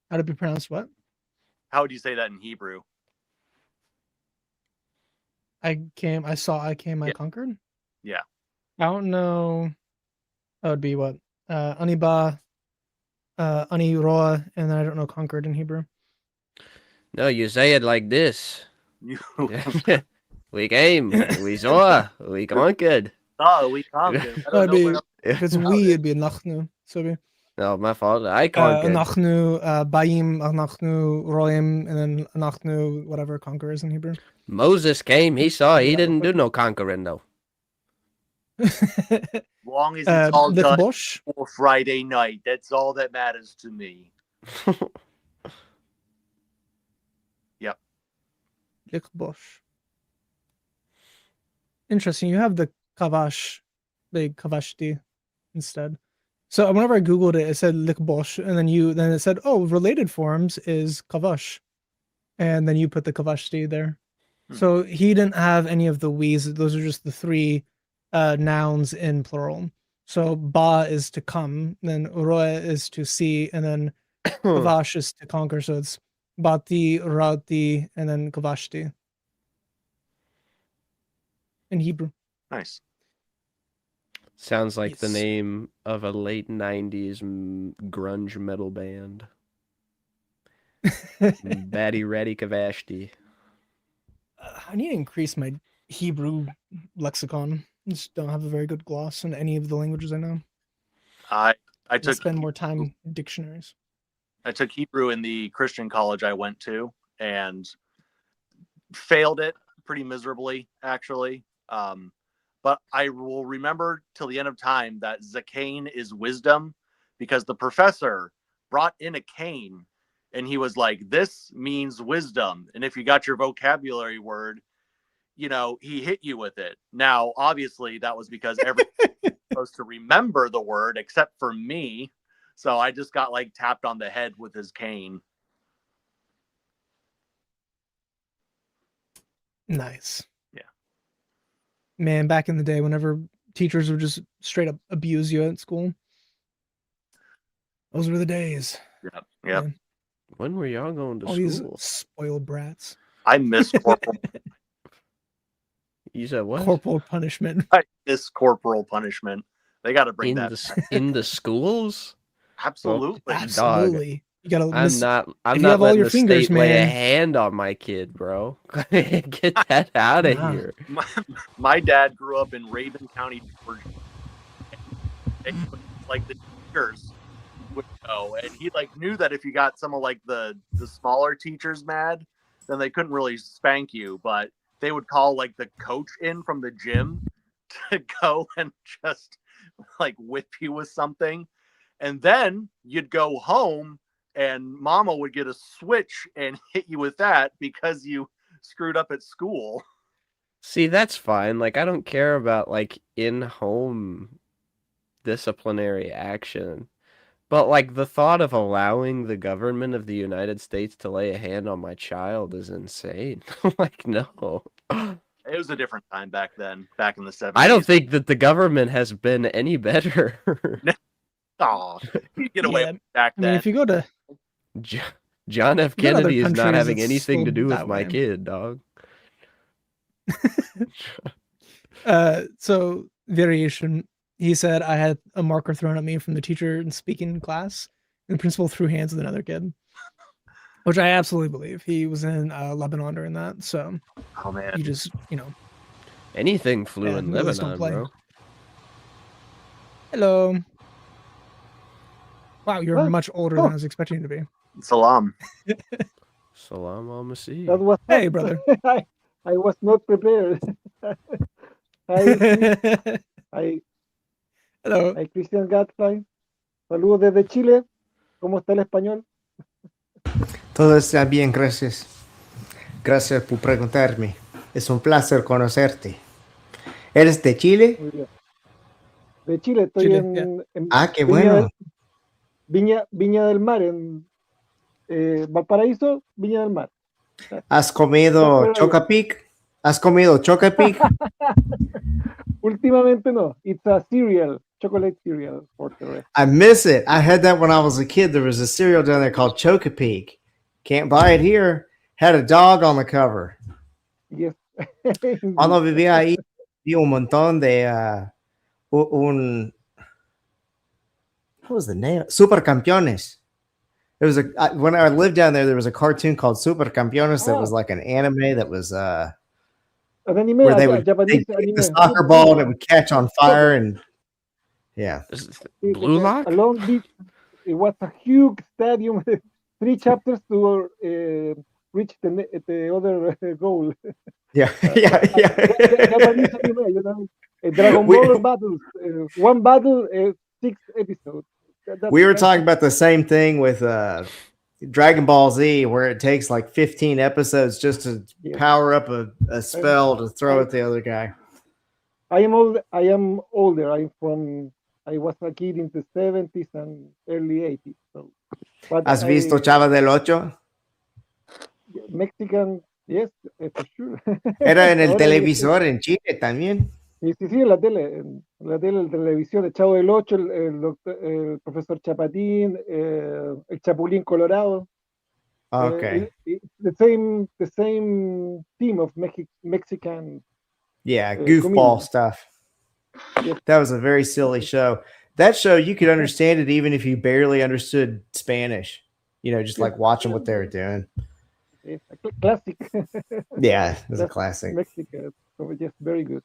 How to be pronounced what? How would you say that in Hebrew? I came, I saw, I came, I Yeah. conquered? Yeah. I don't know. That would be what? Aniba, Ani Roa, and then I don't know conquered in Hebrew. No, you say it like this. You We came, we saw, we conquered. oh, we conquered. I That'd don't know be, where if it's we, it'd be Nachnu. So it'd be No, my fault. I conquered. Nachnu, Bayim, Nachnu, Roim, and then Nachnu, whatever conquerors in Hebrew. Moses came, he saw, he Yeah, didn't real do no conquering though. long as it's all done Lichbosh. for Friday night. That's all that matters to me. Lichbosh. Interesting. You have the Kavash, the Kavashti instead. So whenever I googled it, it said Likbosh, and then it said, oh, related forms is Kavash, and then you put the Kavashti there. So he didn't have any of the we's. Those are just the three nouns in plural. So ba is to come, then uroe is to see, and then kavash is to conquer. So it's bati, rati, and then kavashti in Hebrew. Nice. Sounds like the Yes. name of a late 90s grunge metal band. Batty Ratty Kavashti. I need to increase my Hebrew lexicon. I just don't have a very good gloss in any of the languages I know. I I took spend more time in dictionaries. I took Hebrew in the Christian college I went to and failed it pretty miserably, actually. But I will remember till the end of time that Zakane is wisdom, because the professor brought in a cane and he was like, this means wisdom. And if you got your vocabulary word, you know, he hit you with it. Now, obviously, that was because everyone was supposed to remember the word except for me. So I just got like tapped on the head with his cane. Nice. Yeah. Man, back in the day, whenever teachers would just straight up abuse you at school, those were the days. Yep. Man. When were y'all going to All these school? spoiled brats. I miss corporal. You said what? Corporal punishment. I miss corporal punishment. They got to bring that back. In the schools? Absolutely. Absolutely. You gotta I'm miss. not if you not have all letting your the fingers, state lay a man. hand on my kid, bro. Get that out of Nah. here. My dad grew up in Raven County, Georgia. Like the teachers would go, and he like knew that if you got some of like the smaller teachers mad, then they couldn't really spank you, but they would call like the coach in from the gym to go and just like whip you with something. And then you'd go home and mama would get a switch and hit you with that because you screwed up at school. See, that's fine. Like, I don't care about like in-home disciplinary action. But like the thought of allowing the government of the United States to lay a hand on my child is insane. Like, no. It was a different time back then, back in the 70s. I don't think that the government has been any better. Oh, you get away Yeah, with it back I mean, then. if you go to John F. In other Kennedy is not countries, having it's anything to still do with that my way. kid, dog. So variation. He said I had a marker thrown at me from the teacher in speaking class, and the principal threw hands with another kid, which I absolutely believe. He was in Lebanon during that, so Oh man, you just Anything flew Yeah, in let's don't Lebanon, play. bro. Hello. Wow, you're What? much older than I was expecting you to be. salam. Salam al Masih. That was Hey, not- brother. I was not prepared. Hi, hi, Hello. hi, Christian Gatfly. Saludos desde Chile. ¿Cómo está el español? Todo está bien, gracias. Gracias por preguntarme. Es un placer conocerte. ¿Eres de Chile? Muy bien. De Chile, estoy Chile, en Ah, qué Viña, bueno. Viña del Mar, en Valparaíso, Viña del Mar. ¿Has comido Chocapic? ¿Has comido Chocapic? Últimamente no. It's a cereal, chocolate cereal for the rest. I miss it. I had that when I was a kid. There was a cereal down there called Chocapic. Can't buy it here. Had a dog on the cover. Yes. Cuando vivía ahí, vi un montón de what was the name? Super Campeones. It was when I lived down there was a cartoon called Super Campeones that was like an anime that was An anime, where they would Japanese take anime. the soccer ball and it would catch on fire and yeah. Blue Lock? A Long Beach. It was a huge stadium. 3 chapters to reach the other goal. Yeah. Japanese anime, you know. Dragon Ball battles. One battle, 6 episodes. We were talking about the same thing with Dragon Ball Z, where it takes like 15 episodes just to power up a spell to throw at the other guy. I am older. I'm I was a kid in the 70s and early 80s. So, but ¿Has visto Chava del Ocho? Mexican, yes, for sure. Era en el Ahora ya televisor en Chile también. sí, sí, sí, en la tele, en televisión, el Chavo del Ocho, el profesor Chapatín, el Chapulín Colorado. Okay. The same team of Mexican Yeah, goofball comedians. stuff. Yes, That was a very silly show. That show, you could understand it even if you barely understood Spanish. You know, just yes, like watching what they were doing. yes, classic. Yeah, it was a Classic classic. Mexican. So yes, very good.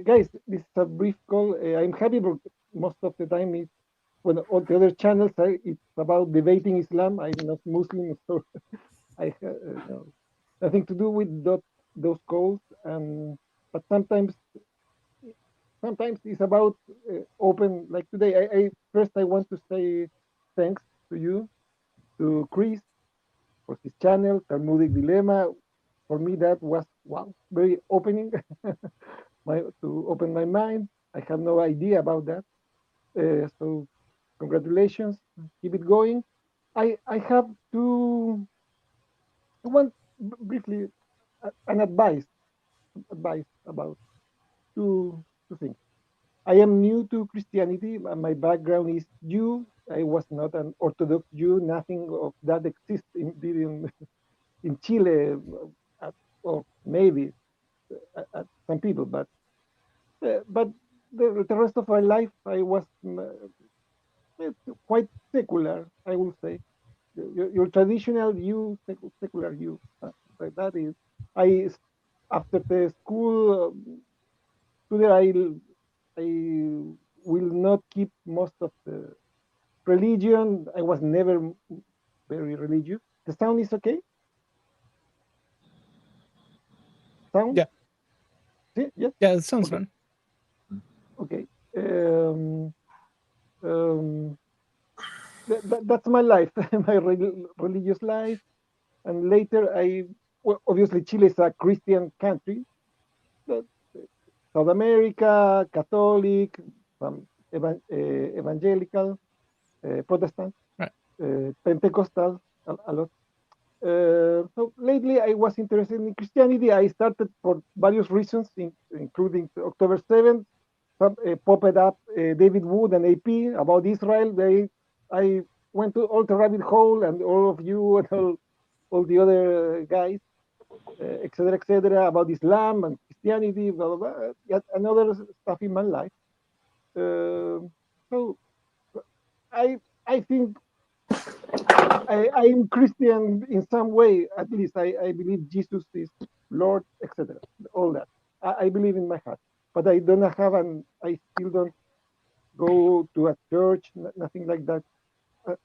Guys, this is a brief call. I'm happy, but most of the time it's when on the other channels it's about debating Islam. I'm not Muslim, so I have nothing to do with those calls. But sometimes it's about open. Like today, I want to say thanks to you, to Chris for his channel, Talmudic Dilemma. For me, that was wow, very opening. To open my mind. I had no idea about that. So congratulations, keep it going. I have to want briefly an advice about two things. I am new to Christianity. My background is Jew. I was not an Orthodox Jew. Nothing of that exists in Chile, or maybe some people, but the rest of my life I was quite secular, I will say. Your traditional you, secular you. Like that is, I after the school, today I will not keep most of the religion. I was never very religious. The sound is okay. Sound? Yeah. Yes. Yeah, it sounds Okay. fun. Okay. That's my life, my religious life. And later, obviously Chile is a Christian country. But South America, Catholic, some evangelical, Protestant, Right. Pentecostal, a lot. So lately, I was interested in Christianity. I started for various reasons, including October 7th. Some popped up David Wood and AP about Israel. I went to all the rabbit hole, and all of you and all the other guys, etc., about Islam and Christianity, blah, blah, blah, yet another stuff in my life. So I think I'm Christian in some way. At least I believe Jesus is Lord, etc. All that I believe in my heart, but I don't have I still don't go to a church, nothing like that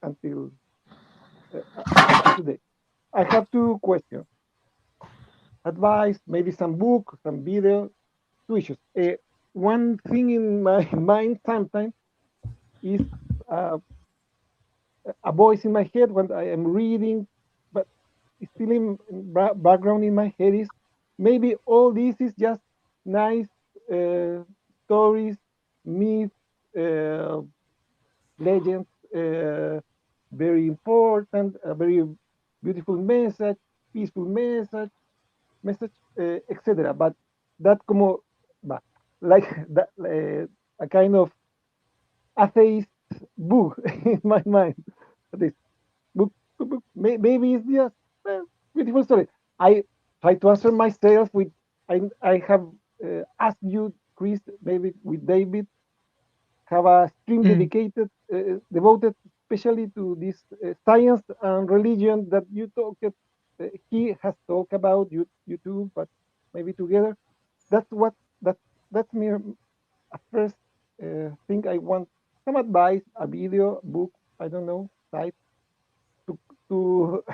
until today. I have two questions: advice, maybe some book, some video, two issues. One thing in my mind sometimes is uh, a voice in my head when I am reading, but still in background in my head is maybe all this is just nice uh, stories, myths, legends, very important, a very beautiful message, peaceful message, etc. But that como, like that, a kind of atheist book in my mind. This book, maybe it's just beautiful story. I try to answer myself with I have asked you, Chris, maybe with David, have a stream Mm. devoted especially to this science and religion that you talked. He has talked about you two, but maybe together. That's what that that's me a first thing I want some advice, a video, book, I don't know, site to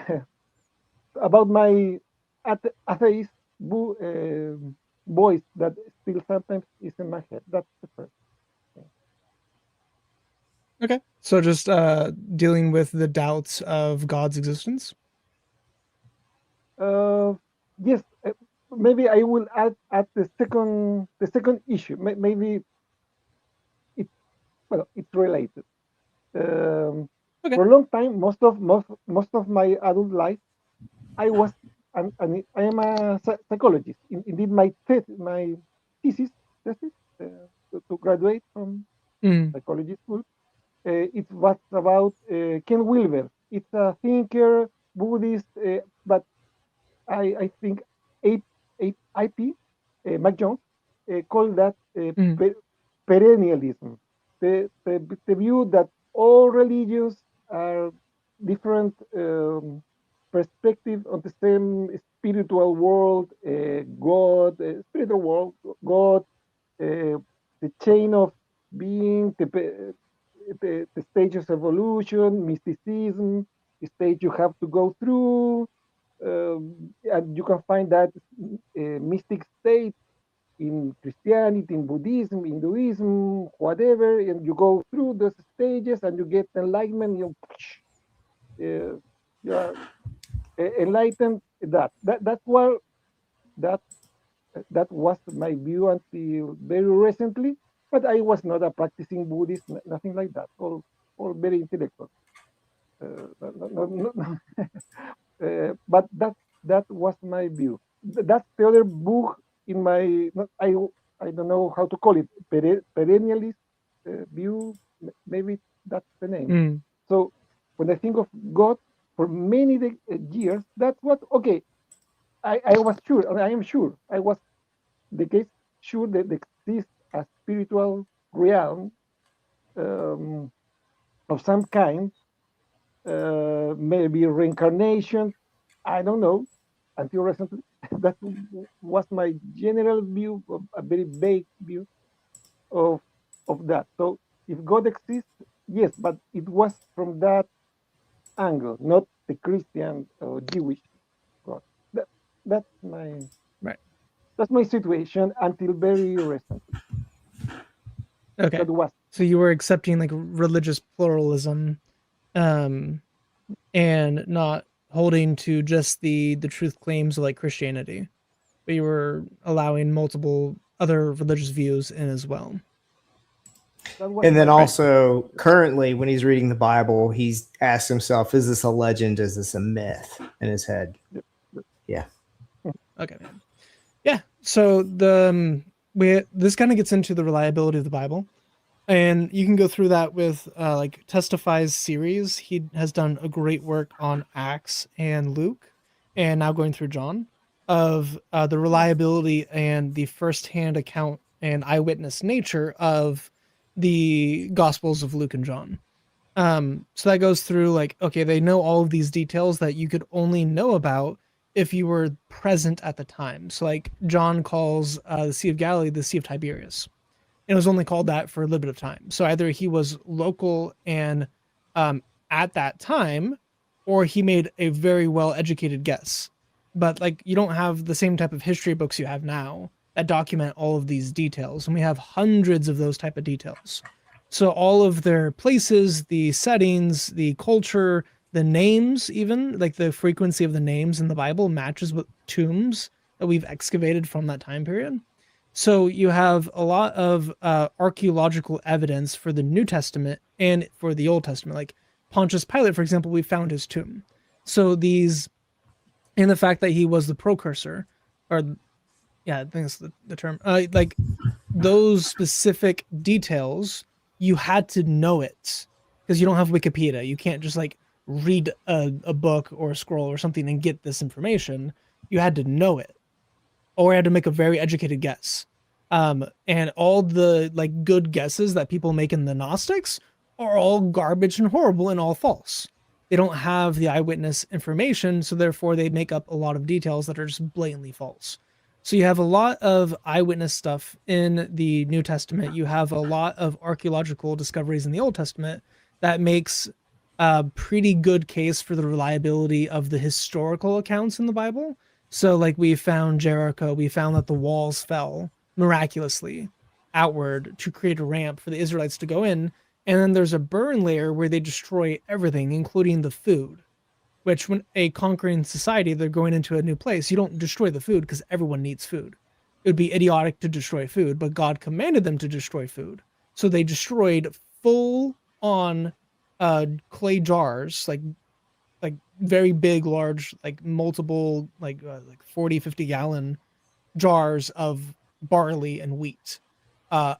about my atheist voice that still sometimes is in my head. That's the first thing. Okay. So just dealing with the doubts of God's existence. Yes, maybe I will add the second issue. Maybe it well, it's related. Okay. For a long time, most of my adult life, I was I am a psychologist. Indeed, my thesis to graduate from Mm, psychology school, it was about Ken Wilber. It's a thinker, Buddhist, but I think A, IP, Mac Jones, called that mm, perennialism. The view that all religions are different perspectives on the same spiritual world, God, spiritual world, God, the chain of being, the stages of evolution, mysticism, the stage you have to go through, and you can find that mystic state in Christianity, in Buddhism, Hinduism, whatever, and you go through those stages and you get enlightenment. You are enlightened. That's what that that was my view until very recently. But I was not a practicing Buddhist, nothing like that. All very intellectual. But that was my view. That's the other book in my. I don't know how to call it, perennialist view. Maybe that's the name. mm. So when I think of God, for many years, that's what. Okay, I was sure. I am sure. I was the case sure that exists a spiritual realm um, of some kind, maybe reincarnation. I don't know. Until recently, that was my general view, a very vague view of that. So if God exists, yes, but it was from that angle, not the Christian or Jewish God. That, that's my Right. that's my situation until very recently. Okay. That was So you were accepting like religious pluralism, um, and not holding to just the truth claims of like Christianity, but you were allowing multiple other religious views in as well. that was And then my also, currently, when he's reading the Bible, he's asked himself, is this a legend? Is this a myth in his head? Yeah. Okay, man. Yeah. So the we this kind of gets into the reliability of the Bible, and you can go through that with like Testify's series. He has done a great work on Acts and Luke, and now going through John of the reliability and the firsthand account and eyewitness nature of the Gospels of Luke and John. So that goes through like, okay, they know all of these details that you could only know about if you were present at the time. So like John calls the Sea of Galilee the Sea of Tiberias. It was only called that for a little bit of time. So either he was local and um, at that time, or he made a very well educated guess. But like you don't have the same type of history books you have now that document all of these details, and we have hundreds of those type of details. So all of their places, the settings, the culture, the names, even like the frequency of the names in the Bible matches with tombs that we've excavated from that time period. So you have a lot of archaeological evidence for the New Testament and for the Old Testament. Like Pontius Pilate, for example, we found his tomb. So these, and the fact that he was the precursor, or yeah, I think that's the term. Like those specific details, you had to know it because you don't have Wikipedia. You can't just like read a book or a scroll or something and get this information. You had to know it, or I had to make a very educated guess. And all the like good guesses that people make in the Gnostics are all garbage and horrible and all false. They don't have the eyewitness information, so therefore they make up a lot of details that are just blatantly false. So you have a lot of eyewitness stuff in the New Testament. You have a lot of archaeological discoveries in the Old Testament that makes a pretty good case for the reliability of the historical accounts in the Bible. So, like, we found Jericho, we found that the walls fell miraculously outward to create a ramp for the Israelites to go in. And then there's a burn layer where they destroy everything, including the food, which, when a conquering society, they're going into a new place, you don't destroy the food because everyone needs food. It would be idiotic to destroy food, but God commanded them to destroy food. So they destroyed full on clay jars, like very big, large, like multiple, like 40, 50 gallon jars of barley and wheat,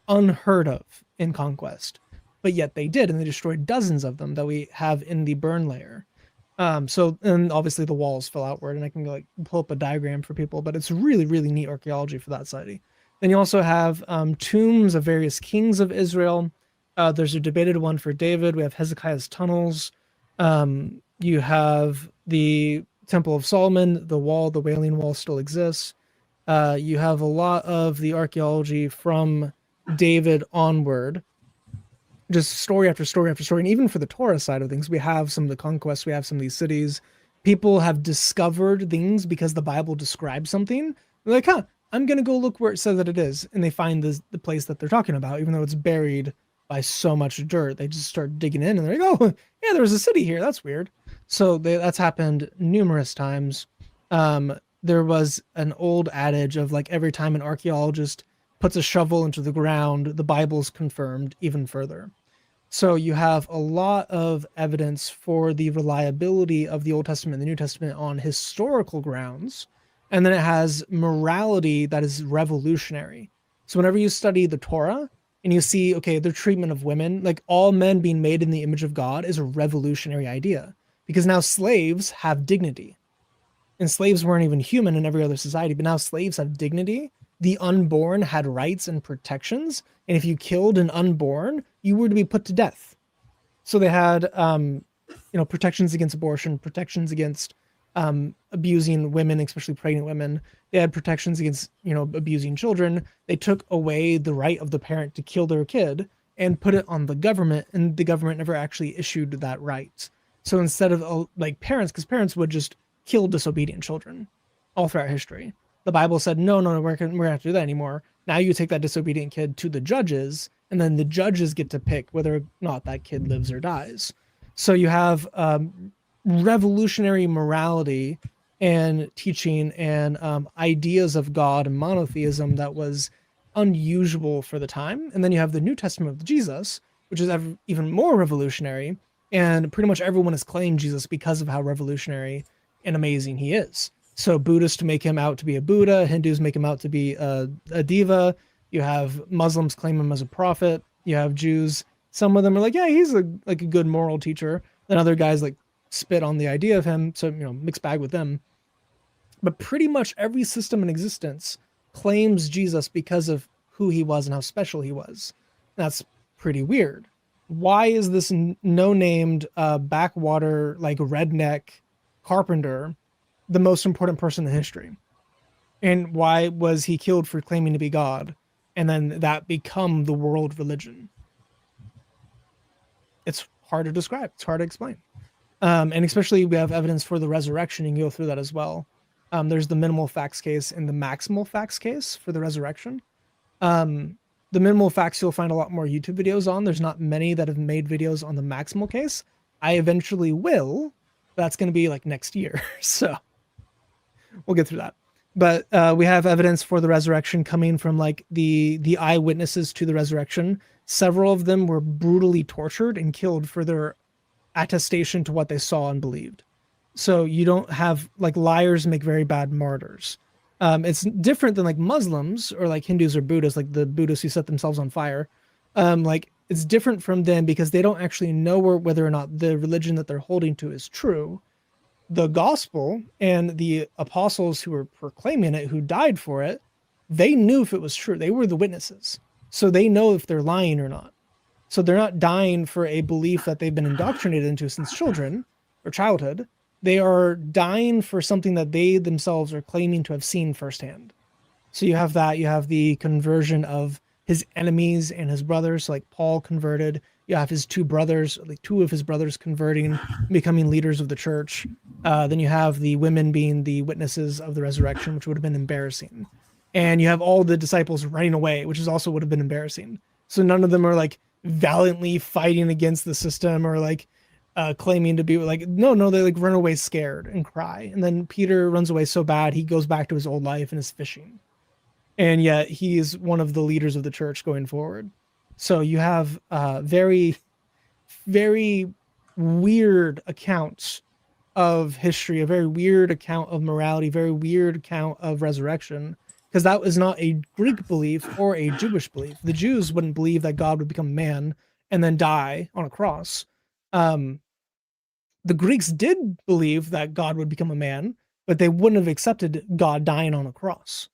unheard of in Conquest. But yet they did, and they destroyed dozens of them that we have in the burn layer. So, and obviously the walls fell outward, and I can like pull up a diagram for people, but it's really, really neat archaeology for that site. Then you also have tombs of various kings of Israel. There's a debated one for David. We have Hezekiah's tunnels. You have the Temple of Solomon. The wall, the Wailing Wall, still exists. You have a lot of the archaeology from David onward, just story after story after story. And even for the Torah side of things, we have some of the conquests, we have some of these cities. People have discovered things because the Bible describes something. They're like, I'm going to go look where it says that it is. And they find the place that they're talking about, even though it's buried by so much dirt. They just start digging in and they're like, oh, yeah, there was a city here. That's weird. So that's happened numerous times. There was an old adage of like every time an archaeologist puts a shovel into the ground, the Bible's confirmed even further. So you have a lot of evidence for the reliability of the Old Testament and the New Testament on historical grounds. And then it has morality that is revolutionary. So whenever you study the Torah and you see, okay, their treatment of women, like all men being made in the image of God is a revolutionary idea, because now slaves have dignity. And slaves weren't even human in every other society, but now slaves have dignity. The unborn had rights and protections, and if you killed an unborn, you were to be put to death. So they had, protections against abortion, protections against abusing women, especially pregnant women. They had protections against, abusing children. They took away the right of the parent to kill their kid and put it on the government, and the government never actually issued that right. So instead of like parents, because parents would just kill disobedient children all throughout history. The Bible said, no, we're going to have to do that anymore. Now you take that disobedient kid to the judges, and then the judges get to pick whether or not that kid lives or dies. So you have revolutionary morality and teaching and ideas of God and monotheism that was unusual for the time. And then you have the New Testament of Jesus, which is even more revolutionary. And pretty much everyone has claimed Jesus because of how revolutionary and amazing he is. So Buddhists make him out to be a Buddha, Hindus make him out to be a diva. You have Muslims claim him as a prophet. You have Jews. Some of them are like, yeah, he's a good moral teacher. Then other guys like spit on the idea of him. So, mixed bag with them. But pretty much every system in existence claims Jesus because of who he was and how special he was. That's pretty weird. Why is this no-named backwater, like redneck carpenter the most important person in history? And why was he killed for claiming to be God? And then that become the world religion? It's hard to describe. It's hard to explain. And especially we have evidence for the resurrection. You can go through that as well. There's the minimal facts case and the maximal facts case for the resurrection. The minimal facts you'll find a lot more YouTube videos on. There's not many that have made videos on the maximal case. I eventually will. That's going to be like next year. So we'll get through that. But we have evidence for the resurrection coming from like the eyewitnesses to the resurrection. Several of them were brutally tortured and killed for their attestation to what they saw and believed. So you don't have like liars make very bad martyrs. It's different than like Muslims or like Hindus or Buddhists, like the Buddhists who set themselves on fire. Like it's different from them because they don't actually know whether or not the religion that they're holding to is true. The gospel and the apostles who were proclaiming it, who died for it, they knew if it was true. They were the witnesses. So they know if they're lying or not. So they're not dying for a belief that they've been indoctrinated into since children or childhood. They are dying for something that they themselves are claiming to have seen firsthand. So you have that. You have the conversion of his enemies and his brothers, like Paul converted. You have his two brothers, like two of his brothers converting, becoming leaders of the church. Then you have the women being the witnesses of the resurrection, which would have been embarrassing. And you have all the disciples running away, which is also would have been embarrassing. So none of them are like valiantly fighting against the system or like claiming to be like, no, they like run away scared and cry. And then Peter runs away so bad, he goes back to his old life and is fishing. And yet he is one of the leaders of the church going forward. So you have very, very weird accounts of history, a very weird account of morality, very weird account of resurrection, because that was not a Greek belief or a Jewish belief. The Jews wouldn't believe that God would become man and then die on a cross. Um, the Greeks did believe that God would become a man, but they wouldn't have accepted God dying on a cross.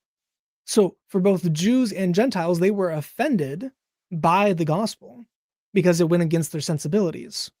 So for both the Jews and Gentiles, they were offended by the gospel because it went against their sensibilities.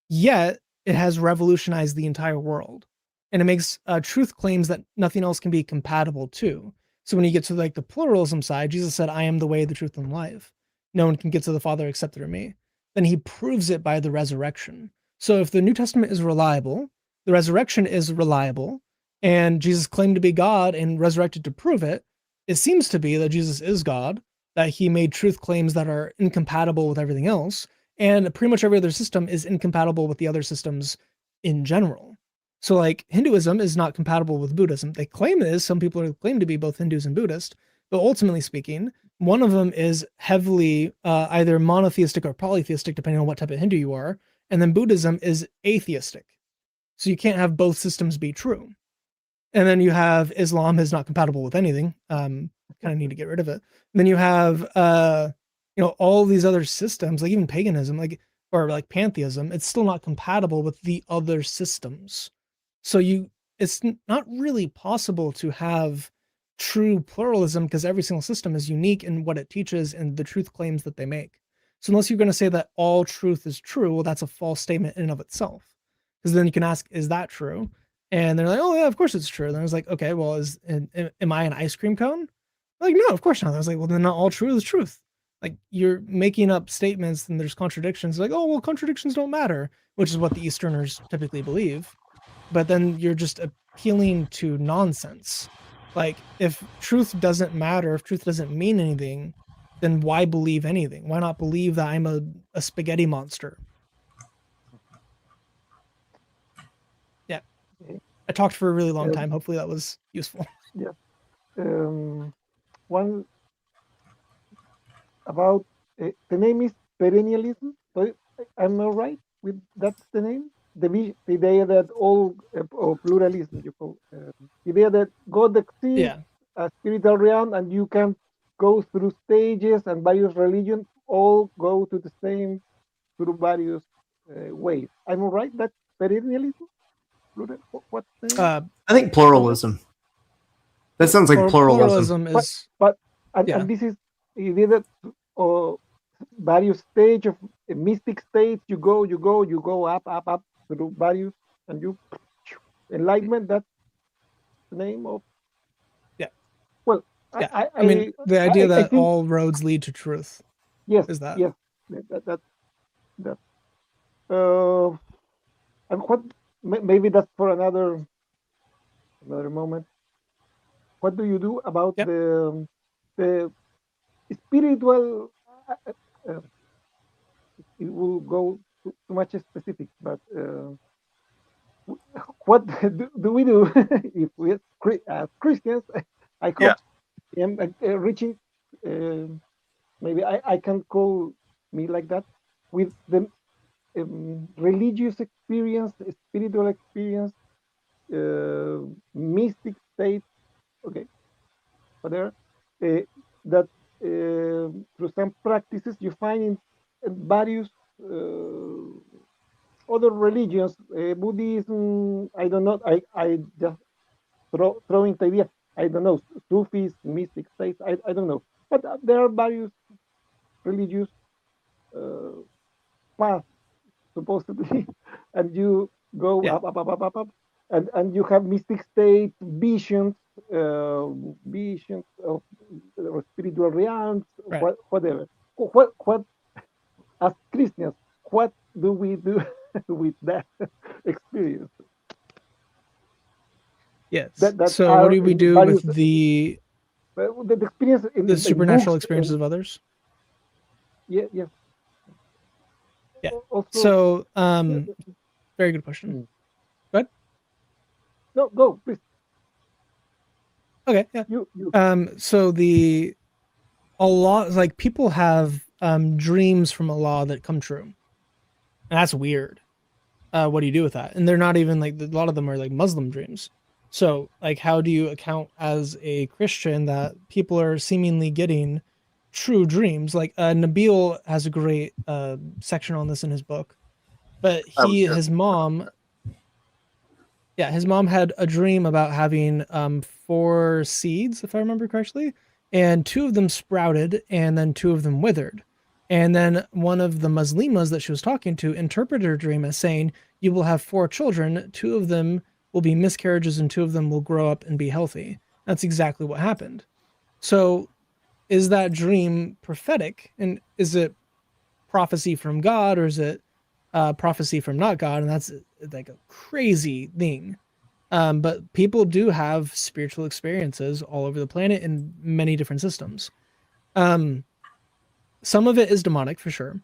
Yet it has revolutionized the entire world, and it makes truth claims that nothing else can be compatible to. So when you get to like the pluralism side, Jesus said, "I am the way, the truth, and life. No one can get to the Father except through me." Then he proves it by the resurrection. So if the New Testament is reliable, the resurrection is reliable, and Jesus claimed to be God and resurrected to prove it, it seems to be that Jesus is God, that he made truth claims that are incompatible with everything else, and pretty much every other system is incompatible with the other systems in general. So like Hinduism is not compatible with Buddhism. They claim it is. Some people claim to be both Hindus and Buddhist, but ultimately speaking, one of them is heavily either monotheistic or polytheistic, depending on what type of Hindu you are, and then Buddhism is atheistic. So you can't have both systems be true. And then you have Islam is not compatible with anything. Kind of need to get rid of it. And then you have all these other systems, like even paganism, like or like pantheism, it's still not compatible with the other systems. So it's not really possible to have true pluralism because every single system is unique in what it teaches and the truth claims that they make. So unless you're going to say that all truth is true, well, that's a false statement in and of itself. Because then you can ask, is that true? And they're like, oh yeah, of course it's true. And I was like, okay, well, am I an ice cream cone? Like, no, of course not. I was like, well, then not all truth is truth. Like you're making up statements and there's contradictions. Like, oh well, contradictions don't matter, which is what the Easterners typically believe. But then you're just appealing to nonsense. Like if truth doesn't matter, if truth doesn't mean anything, then why believe anything? Why not believe that I'm a spaghetti monster? Yeah. I talked for a really long time. Hopefully that was useful. Yeah. One about the name is perennialism. So I'm not right with that's the name. The idea that all or pluralism you call the idea that God exists Yeah. a spiritual realm and you can go through stages and various religions all go to the same through various ways. I'm right. That's perennialism. What's the name? I think pluralism. That sounds like pluralism. Pluralism is But yeah. and this is he did it various stage of mystic states. You go up through various and you enlightenment. That's the name of Yeah. well. Yeah. I mean, the idea I that think all roads lead to truth yes, is that. yes, that. And what maybe that's for another moment. What do you do about Yep. the spiritual? Uh, it will go too much specific, but what do we do if we as Christians? I Yeah. hope am reaching. Maybe I can call me like that with the religious experience, spiritual experience, mystic state. Okay, whatever. That through some practices you find in various other religions, Buddhism. I don't know. I just throwing the idea. I don't know. Sufis, mystic states. I don't know. But there are various religious uh, paths supposedly, and you go Yeah. up, and you have mystic states, visions, visions of spiritual realms, Right. whatever. What as Christians, what do we do with that experience? Yes. That So what are do we in do with various the experience the in supernatural books experiences and of others? yeah. Yeah. Also, So very good question. mm, Go ahead. no, go please. Okay, yeah. You So a lot like people have dreams from Allah that come true. And that's weird. What do you do with that? And they're not even like, a lot of them are like Muslim dreams. So like, how do you account as a Christian that people are seemingly getting true dreams? Like Nabil has a great section on this in his book, but his mom had a dream about having 4 seeds, if I remember correctly, and 2 of them sprouted and then 2 of them withered. And then one of the Muslimas that she was talking to interpreted her dream as saying, you will have 4 children, 2 of them will be miscarriages and 2 of them will grow up and be healthy. That's exactly what happened. So is that dream prophetic? And is it prophecy from God, or is it prophecy from not God? And that's like a crazy thing. But people do have spiritual experiences all over the planet in many different systems. Some of it is demonic for sure.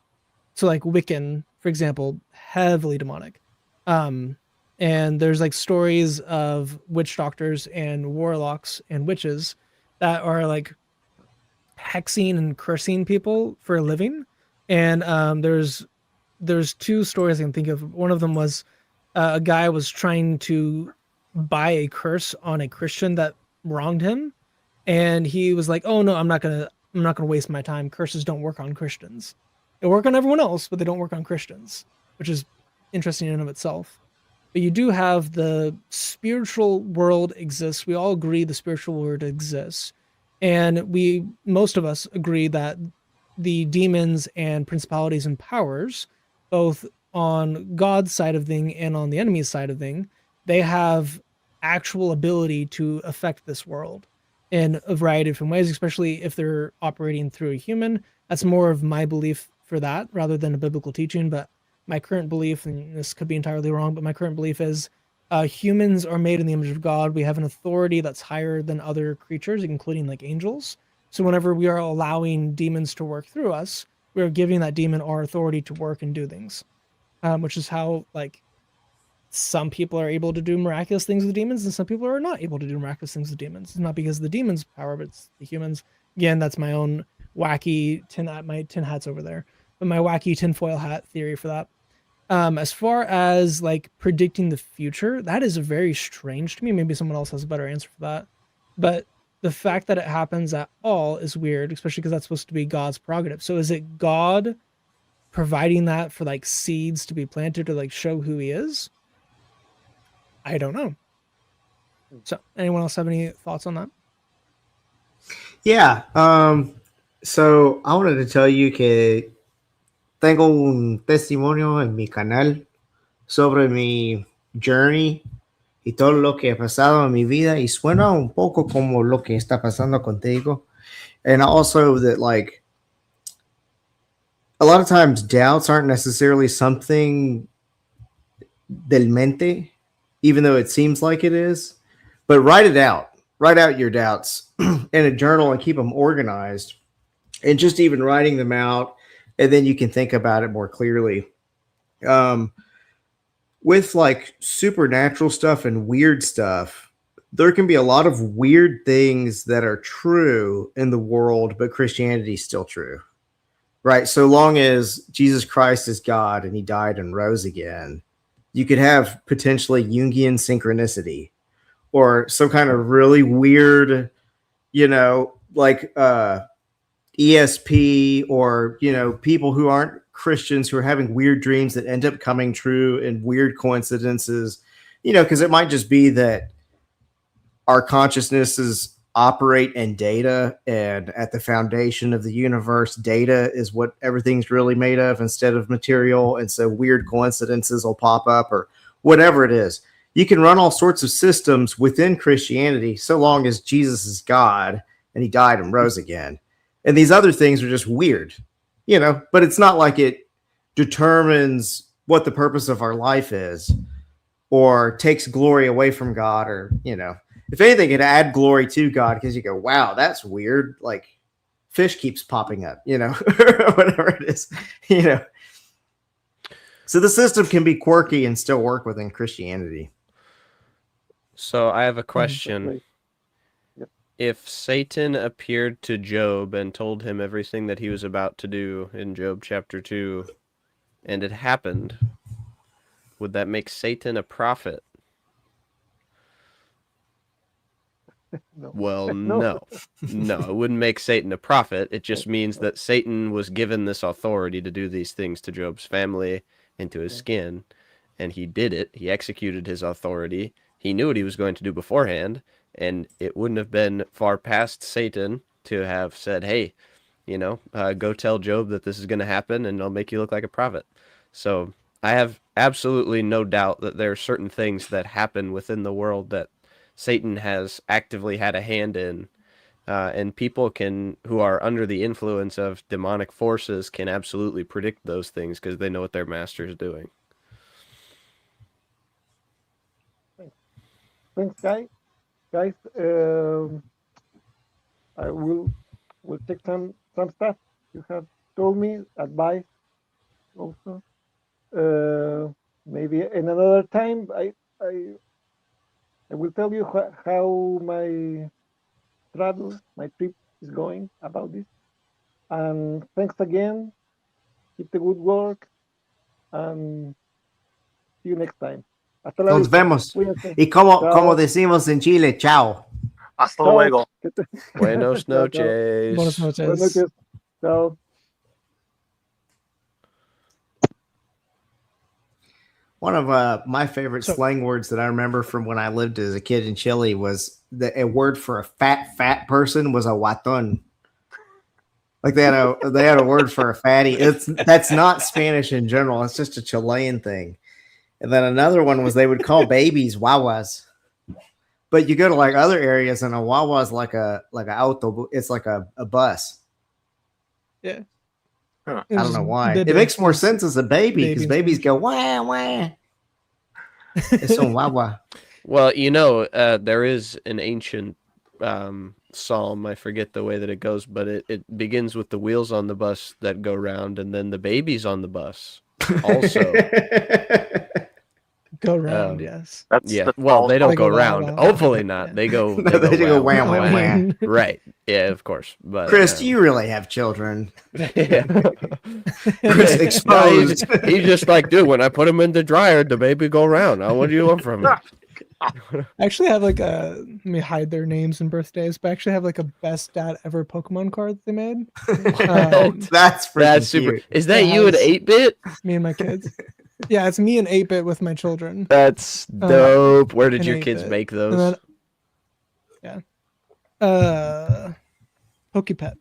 So like Wiccan, for example, heavily demonic. And there's like stories of witch doctors and warlocks and witches that are like hexing and cursing people for a living. And there's 2 stories I can think of. One of them was a guy was trying to buy a curse on a Christian that wronged him, and he was like, "Oh no, I'm not gonna waste my time. Curses don't work on Christians. They work on everyone else, but they don't work on Christians," which is interesting in and of itself. But you do have the spiritual world exists. We all agree the spiritual world exists, and most of us agree that the demons and principalities and powers, both on God's side of thing and on the enemy's side of thing, they have actual ability to affect this world in a variety of different ways, especially if they're operating through a human. That's more of my belief for that rather than a biblical teaching. But my current belief, and this could be entirely wrong, but my current belief is humans are made in the image of God. We have an authority that's higher than other creatures, including like angels. So whenever we are allowing demons to work through us, we are giving that demon our authority to work and do things, which is how like some people are able to do miraculous things with demons and some people are not able to do miraculous things with demons. It's not because of the demons' power, but it's the humans. Again, that's my own wacky my tin hats over there, but my wacky tinfoil hat theory for that. As far as like predicting the future, that is very strange to me. Maybe someone else has a better answer for that. But the fact that it happens at all is weird, especially because that's supposed to be God's prerogative. So is it God providing that for like seeds to be planted to like show who he is? I don't know. So anyone else have any thoughts on that? Yeah. So I wanted to tell you que tengo un testimonio en mi canal sobre mi journey y todo lo que ha pasado en mi vida y suena un poco como lo que está pasando contigo. And also that like a lot of times doubts aren't necessarily something del mente, even though it seems like it is. But write it out. Write out your doubts in a journal and keep them organized. And just even writing them out, and then you can think about it more clearly. With like supernatural stuff and weird stuff, there can be a lot of weird things that are true in the world, but Christianity is still true, right? So long as Jesus Christ is God and he died and rose again, you could have potentially Jungian synchronicity or some kind of really weird, like ESP or, people who aren't Christians who are having weird dreams that end up coming true and weird coincidences, because it might just be that our consciousnesses operate in data, and at the foundation of the universe, data is what everything's really made of instead of material. And so weird coincidences will pop up or whatever it is. You can run all sorts of systems within Christianity so long as Jesus is God and he died and rose again. And these other things are just weird, but it's not like it determines what the purpose of our life is or takes glory away from God or, if anything, it add glory to God because you go, wow, that's weird. Like fish keeps popping up, whatever it is, So the system can be quirky and still work within Christianity. So I have a question. If Satan appeared to Job and told him everything that he was about to do in Job chapter 2, and it happened, would that make Satan a prophet? No. Well, No. no. No, it wouldn't make Satan a prophet. It just means that Satan was given this authority to do these things to Job's family and to his skin, and he did it. He executed his authority. He knew what he was going to do beforehand, and it wouldn't have been far past Satan to have said, hey, go tell Job that this is going to happen, and I'll make you look like a prophet. So I have absolutely no doubt that there are certain things that happen within the world that Satan has actively had a hand in, and people who are under the influence of demonic forces can absolutely predict those things because they know what their master is doing. Thanks, guys. I will take some stuff you have told me, advice also. Maybe in another time, I will tell you how my my trip is going about this. And thanks again. Keep the good work. And see you next time. Hasta la Nos vista. vemos. Cuídense. Y como Chao. decimos en Chile, chao. Hasta Chao. luego. Buenos Chao, chao. noches. Buenas noches. Buenas noches. Chao. One of my favorite slang words that I remember from when I lived as a kid in Chile was a word for a fat person was a guatón. Like they had a word for a fatty. That's not Spanish in general. It's just a Chilean thing. And then another one was they would call babies guaguas. But you go to like other areas and a guagua is like a auto. It's like a bus. Yeah. Huh. I don't know why. It makes more sense as a baby because babies go wah wah. It's on wah. Well, there is an ancient psalm. I forget the way that it goes, but it begins with the wheels on the bus that go round, and then the babies on the bus also. Go round, yes. That's Yeah. the Well, they don't They go go round. wow, wow. Hopefully not. Yeah. They go. No, they go wah, wah, I wah. mean, Right. Yeah, of course. But Chris, do you really have children? Yeah. Chris exposed. He's just like, dude, when I put him in the dryer, the baby go round. What do you want from me? I actually have like let me hide their names and birthdays, but I actually have like a best dad ever Pokemon card that they made. That's freaking That's super. cute. Is that It you at has- 8-bit? Me and my kids. Yeah, it's me and 8-bit with my children. That's dope. Where did and your 8-bit. kids make And those? then, yeah. Pokepet.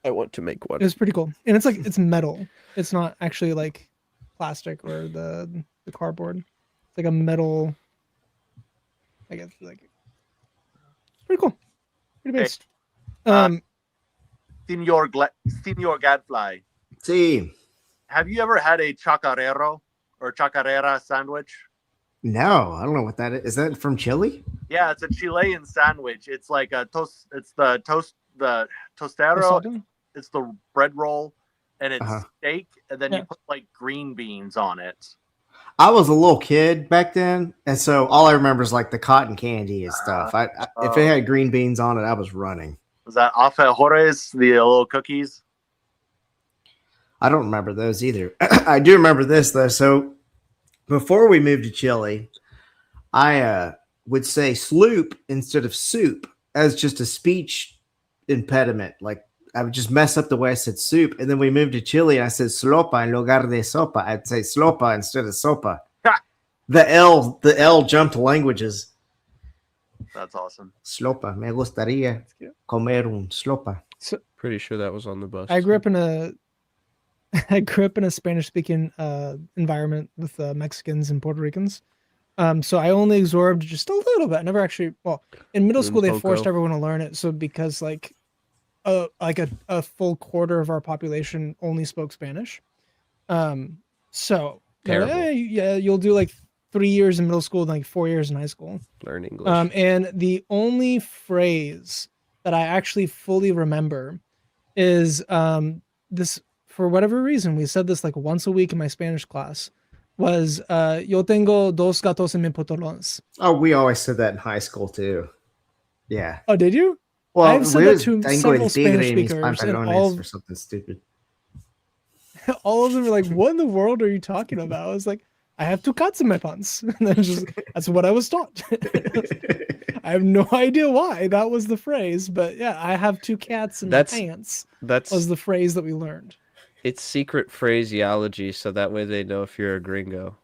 I want to make one. It was pretty cool. And it's metal. It's not actually like plastic or the cardboard. It's like a metal, I guess, like pretty cool. Pretty based. Senor Gadfly. See, Have you ever had a chacarero or chacarera sandwich? no, I don't know what that is. Is that from Chile? Yeah, it's a Chilean sandwich. It's like a toast. It's the tostero. Asado? It's the bread roll, and it's Uh-huh. steak, and then Yeah. you put like green beans on it. I was a little kid back then, and so all I remember is like the cotton candy and stuff. If it had green beans on it, I was running. Was that alfajores, the little cookies? I don't remember those either. I do remember this though. So before we moved to Chile, I would say sloop instead of soup as just a speech impediment. Like I would just mess up the way I said soup. And then we moved to Chile and I said slopa en lugar de sopa. I'd say slopa instead of sopa. Ha! The L jumped languages. That's awesome. Slopa. Me gustaría comer un slopa. Pretty sure that was on the bus. I grew up in a Spanish speaking environment with Mexicans and Puerto Ricans. So I only absorbed just a little bit. I never actually, in middle school they forced poco. everyone to learn it. So because like a full quarter of our population only spoke Spanish. So they're like, Terrible. "Hey, yeah, you'll do like 3 years in middle school and like 4 years in high school. Learn English. And the only phrase that I actually fully remember is this, for whatever reason, we said this like once a week in my Spanish class, was yo tengo dos gatos en mi pantalones. Oh, we always said that in high school too. Yeah. Oh, did you? Well, I've said we that was to tengo several el tigre Spanish en mis speakers, and pantalones or something stupid. all of them are like, "What in the world are you talking about?" I was like, "I have two cats in my pants." And then that's what I was taught. I have no idea why that was the phrase, but yeah, I have two cats in my That's pants that's was the phrase that we learned. it's secret phraseology, so that way they know if you're a gringo.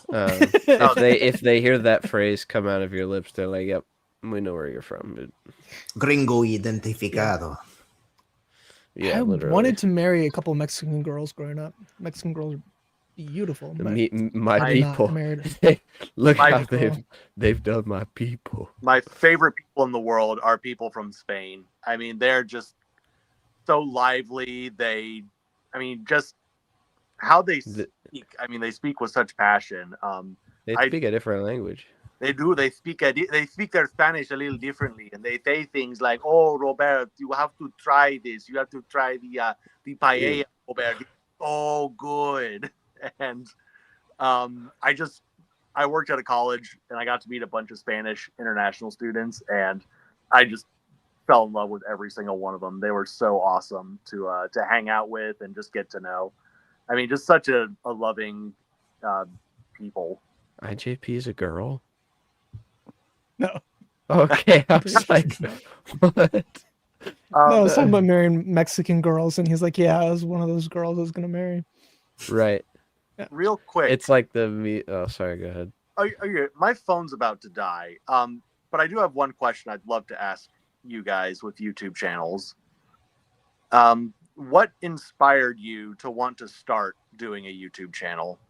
If they hear that phrase come out of your lips, they're like, "Yep, we know where you're from." Gringo identificado. Yeah, I literally. wanted to marry a couple Mexican girls growing up. Mexican girls are beautiful. But My I did not. I people. married Look My how people. they've done my people. My favorite people in the world are people from Spain. I mean, they're just so lively. Just how they speak. I mean, they speak with such passion. They I speak a different language. They do. They speak their Spanish a little differently, and they say things like, "Oh, Robert, you have to try this. You have to try the paella, Robert. It's so good." And I worked at a college, and I got to meet a bunch of Spanish international students, and I just fell in love with every single one of them. They were so awesome to hang out with and just get to know. I mean, just such a loving people. IJP is a girl? No. Okay, I was like, what? No, I was talking about marrying Mexican girls, and he's like, "Yeah, I was one of those girls I was gonna marry." Right. Real quick. It's like oh, sorry, go ahead. My phone's about to die. But I do have one question I'd love to ask you guys with YouTube channels. What inspired you to want to start doing a YouTube channel?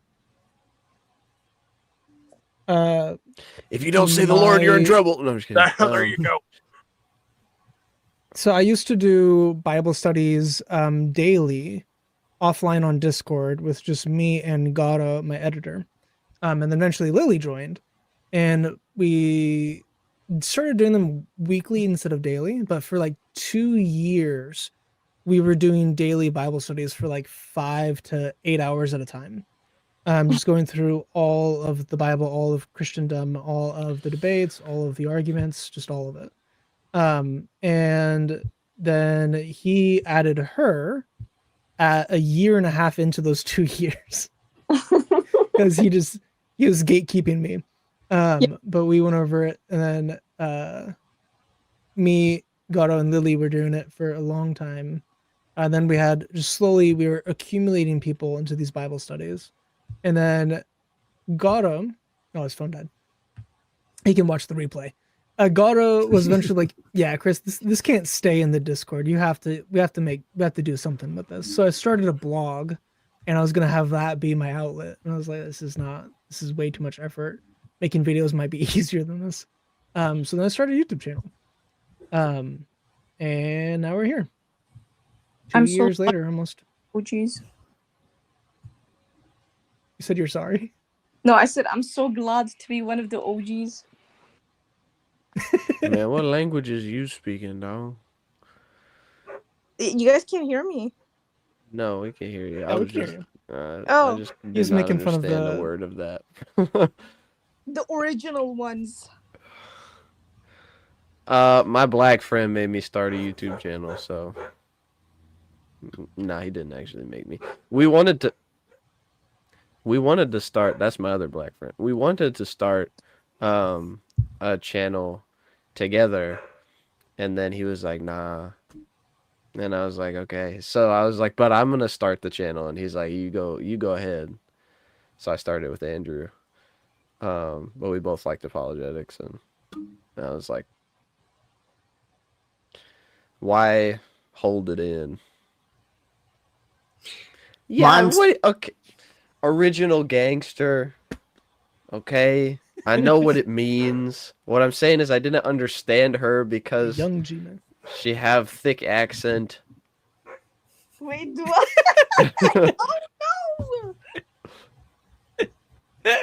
If you don't say the Lord, you're in trouble. No, I'm just kidding. There you go. So I used to do Bible studies daily, offline on Discord with just me and Gara, my editor. And then eventually Lily joined, and we started doing them weekly instead of daily. But for like 2 years, we were doing daily Bible studies for like 5 to 8 hours at a time. Just going through all of the Bible, all of Christendom, all of the debates, all of the arguments, just all of it. And then he added her at a year and a half into those 2 years because he was gatekeeping me. But we went over it, and then me, Gato, and Lily were doing it for a long time. And then we were accumulating people into these Bible studies. And then Gato, his phone died. He can watch the replay. Gato was eventually like, "Yeah, Chris, this can't stay in the Discord. We have to do something with this." So I started a blog, and I was gonna have that be my outlet. And I was like, this is way too much effort. Making videos might be easier than this. So then I started a YouTube channel. And now we're here. 2 years later, almost. Oh, jeez. You said you're sorry? No, I said I'm so glad to be one of the OGs. Man, what languages you speaking, dog? You guys can't hear me. No, we can hear you. Yeah, we can hear you. I just He's did not making fun of understand the word of that. The original ones. My black friend made me start a YouTube channel, so nah, he didn't actually make me. We wanted to start, that's my other black friend. We wanted to start a channel together, and then he was like, "Nah." And I was like, "Okay." So I was like, "But I'm gonna start the channel," and he's like, you go ahead." So I started with Andrew. But we both liked apologetics, and I was like, why hold it in? Yeah, wait, okay. Original gangster. Okay. I know what it means. What I'm saying is I didn't understand her because young G-Man. she have thick accent. Wait, do I? Oh no!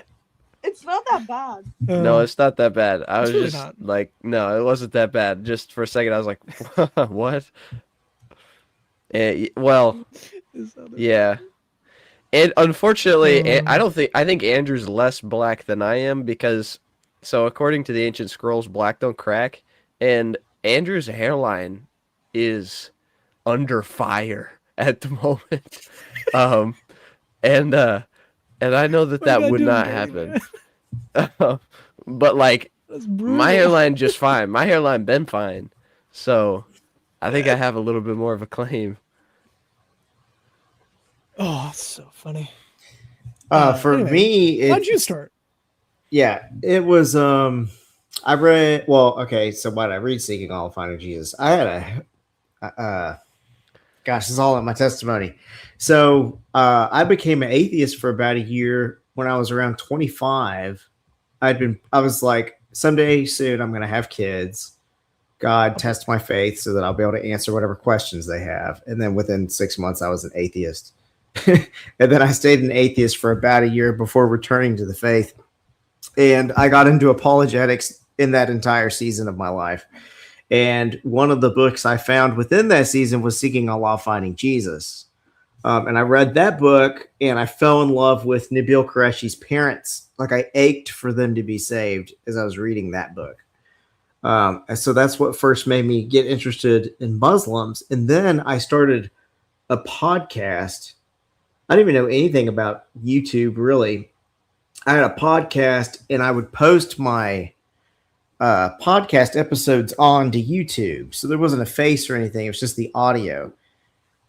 It's not that bad. No, it's not that bad. I was really just not. like, no, it wasn't that bad. Just for a second, I was like, what? Well, yeah. And unfortunately, I think Andrew's less black than I am because, so according to the ancient scrolls, black don't crack, and Andrew's hairline is under fire at the moment. And I know that What you that gotta would do not today, happen. man? But like That's brutal. my hairline just fine. My hairline been fine. So I think I have a little bit more of a claim. Oh, it's so funny. For Anyway, me, how'd you start? Yeah, it was. I read. Well, okay. So what I read, Seeking All Finding Jesus. I had gosh, this is all in my testimony. So I became an atheist for about a year when I was around 25. I was like, someday soon I'm going to have kids. God, test my faith so that I'll be able to answer whatever questions they have. And then within 6 months, I was an atheist. And then I stayed an atheist for about a year before returning to the faith. And I got into apologetics in that entire season of my life. And one of the books I found within that season was Seeking Allah, Finding Jesus. And I read that book and I fell in love with Nabil Qureshi's parents. Like I ached for them to be saved as I was reading that book. And so that's what first made me get interested in Muslims. And then I started a podcast. I didn't even know anything about YouTube, really. I had a podcast and I would post my podcast episodes onto YouTube. So there wasn't a face or anything. It was just the audio.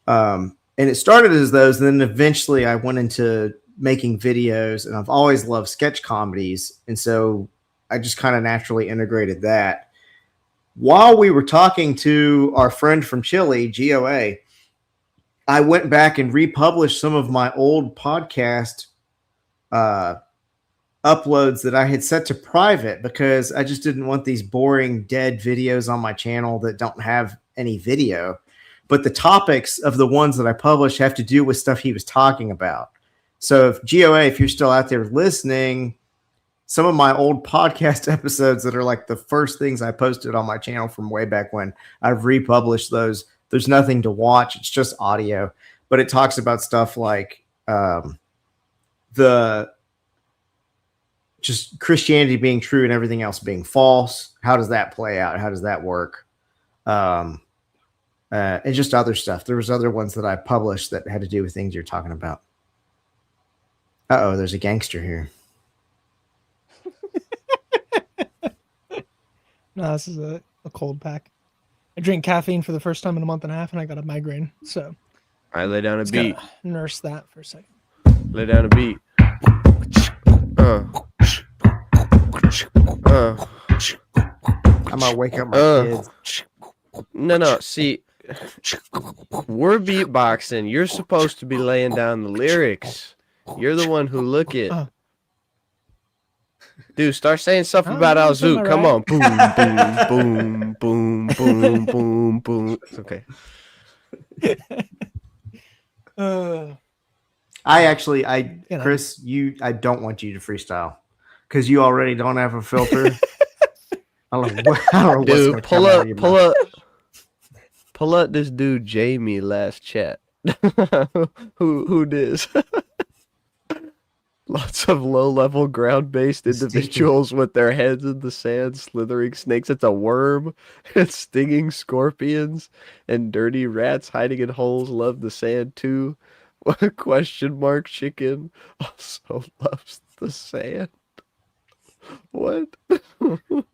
And it started as those. And then eventually I went into making videos, and I've always loved sketch comedies. And so I just kind of naturally integrated that. While we were talking to our friend from Chile, GOA, I went back and republished some of my old podcast uploads that I had set to private because I just didn't want these boring dead videos on my channel that don't have any video. But the topics of the ones that I published have to do with stuff he was talking about. So if GOA, if you're still out there listening, some of my old podcast episodes that are like the first things I posted on my channel from way back when, I've republished those. There's nothing to watch. It's just audio, but it talks about stuff like just Christianity being true and everything else being false. How does that play out? How does that work? And just other stuff. There was other ones that I published that had to do with things you're talking about. Uh-oh, there's a gangster here. No, this is a cold pack. I drink caffeine for the first time in a month and a half, and I got a migraine. So I lay down a just beat. gotta nurse that for a second. Lay down a beat. I'm gonna wake up my kids. No. See, we're beatboxing. You're supposed to be laying down the lyrics. You're the one who look it. Dude, start saying stuff about Al Zook. Come on. Boom, boom, boom, boom, boom, boom, boom. It's okay. Chris, I don't want you to freestyle because you already don't have a filter. I don't know dude, pull up this dude Jamie last chat. who dis? Lots of low-level ground-based individuals with their heads in the sand, slithering snakes. It's a worm. It's stinging scorpions and dirty rats hiding in holes. Love the sand too. Question mark chicken also loves the sand. What?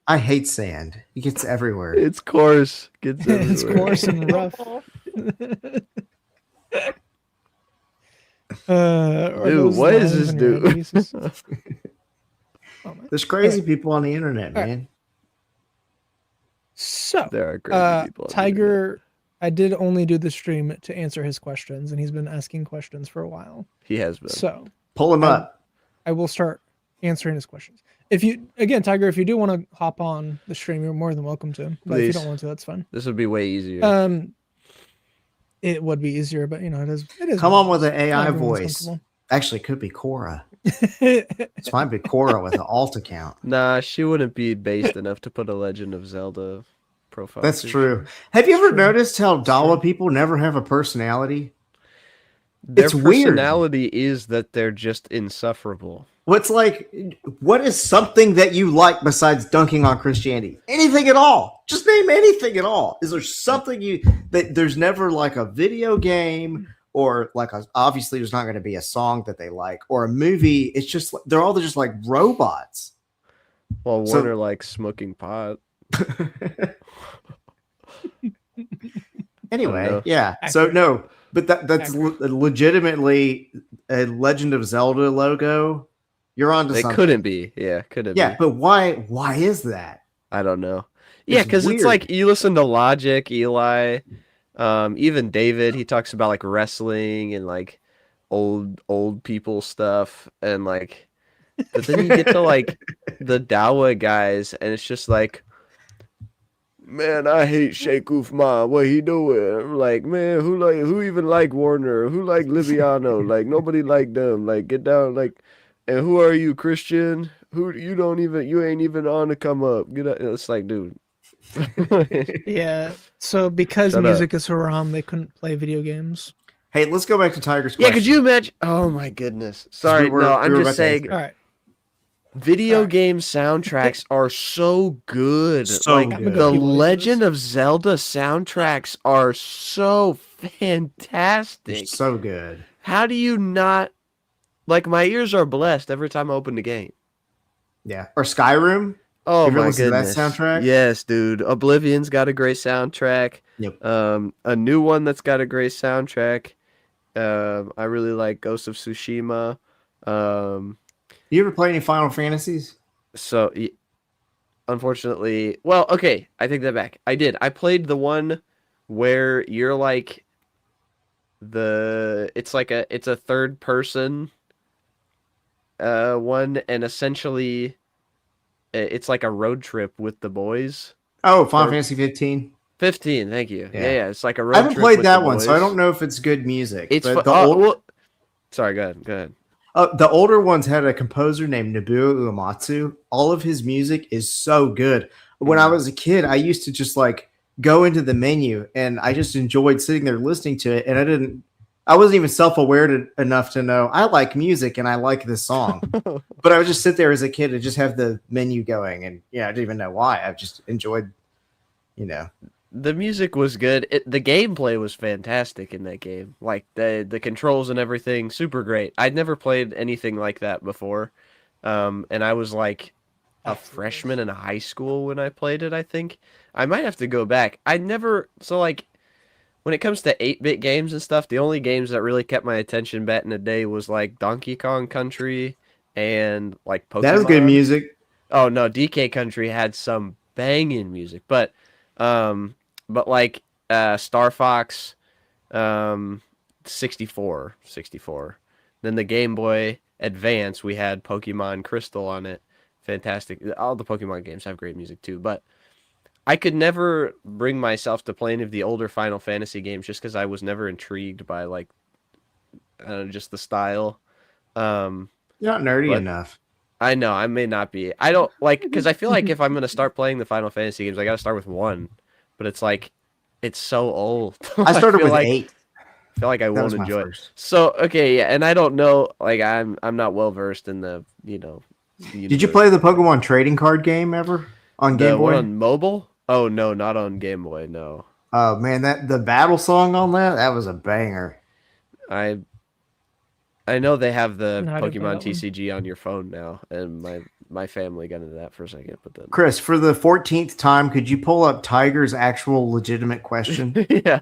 I hate sand. It gets everywhere. It's coarse. Gets everywhere. It's coarse and rough. Dude, what is this dude? There's crazy people on the internet, man. So there are crazy people. Tiger, I did only do the stream to answer his questions, and he's been asking questions for a while. He has been. So pull him up. I will start answering his questions. Tiger, if you do want to hop on the stream, you're more than welcome to. But if you don't want to, that's fine. This would be way easier. It would be easier, but it is. Come on with an AI voice. Actually, it could be Cora. This might be Cora with an alt account. Nah, she wouldn't be based enough to put a Legend of Zelda profile. That's true. Have you ever noticed how Dawa people never have a personality? Their personality is that they're just insufferable. what is something that you like besides dunking on Christianity? Anything at all? Just name anything at all. Is there something that there's never like a video game or obviously there's not going to be a song that they like or a movie. It's just they're all just like robots. Well, So- Warner likes smoking pot. Anyway, know. yeah. So Accurate. no, but that's Accurate. legitimately a Legend of Zelda logo. You're onto It something. couldn't be. Yeah, couldn't Yeah, be. but why? Why is that? I don't know. Yeah, It's because it's weird. like you listen to Logic, Eli, even David. He talks about like wrestling and like old people stuff, and like, but then you get to like the Dawa guys, and it's just like, man, I hate Sheikh Ufma. What he doing? I'm like, man, who even like Warner? Who like Liviano? Like nobody like them. Like get down. Like, and who are you, Christian? Who you ain't even on to come up. Get up. It's like, dude. Yeah. So because Shut up. music is haram, they couldn't play video games. Hey, let's go back to Tiger's Yeah, question. could you imagine? Oh my goodness. Sorry, were- no, we I'm were just about to saying. answer. All right. Video Alright. game soundtracks are so good. So like good. the People into Legend this. of Zelda soundtracks are so They're fantastic. so good. How do you not like my ears are blessed every time I open the game? Yeah. Or Skyrim. Oh You ever my listen to that goodness. soundtrack? Yes, dude. Oblivion's got a great soundtrack. Yep. A new one that's got a great soundtrack. I really like Ghost of Tsushima. You ever play any Final Fantasies? So unfortunately, well, okay, I take that back. I did. I played the one where you're like it's a third person one, and essentially it's like a road trip with the boys. Oh, Final Or- Fantasy 15. 15, thank you. Yeah. Yeah, it's like a road I haven't trip played with that the one, so I boys. don't know if it's good music. It's but sorry, go ahead. the older ones had a composer named Nobuo Uematsu. All of his music is so good. When I was a kid, I used to just like go into the menu and I just enjoyed sitting there listening to it. And I wasn't even self-aware enough to know I like music and I like this song. But I would just sit there as a kid and just have the menu going. And yeah, I didn't even know why. I just enjoyed, The music was good. The gameplay was fantastic in that game. Like the controls and everything, super great. I'd never played anything like that before. And I was like a freshman in high school when I played it, I think. I might have to go back. When it comes to 8-bit games and stuff, the only games that really kept my attention back in the day was like Donkey Kong Country and like Pokemon. that was good music. Oh no, DK Country had some banging music, but like Star Fox 64. Then the Game Boy Advance, we had Pokemon Crystal on it. Fantastic. All the Pokemon games have great music too, but I could never bring myself to play any of the older Final Fantasy games just because I was never intrigued by like just the style. You're not nerdy But- enough. I know I may not be. I don't like because I feel like if I'm gonna start playing the Final Fantasy games, I gotta start with 1. But it's like it's so old. I started feel with like, 8. I feel like I That won't was my enjoy it. first. So okay, yeah, and I don't know. Like I'm not well versed in the Did you play the Pokemon trading card game ever on the Game one Boy? on mobile? Oh no, not on Game Boy. No, Oh man, the battle song on that was a banger. I know they have the No, I didn't play Pokemon that one. TCG on your phone now, and my family got into that for a second, but then Chris, for the 14th time, could you pull up Tiger's actual legitimate question? yeah,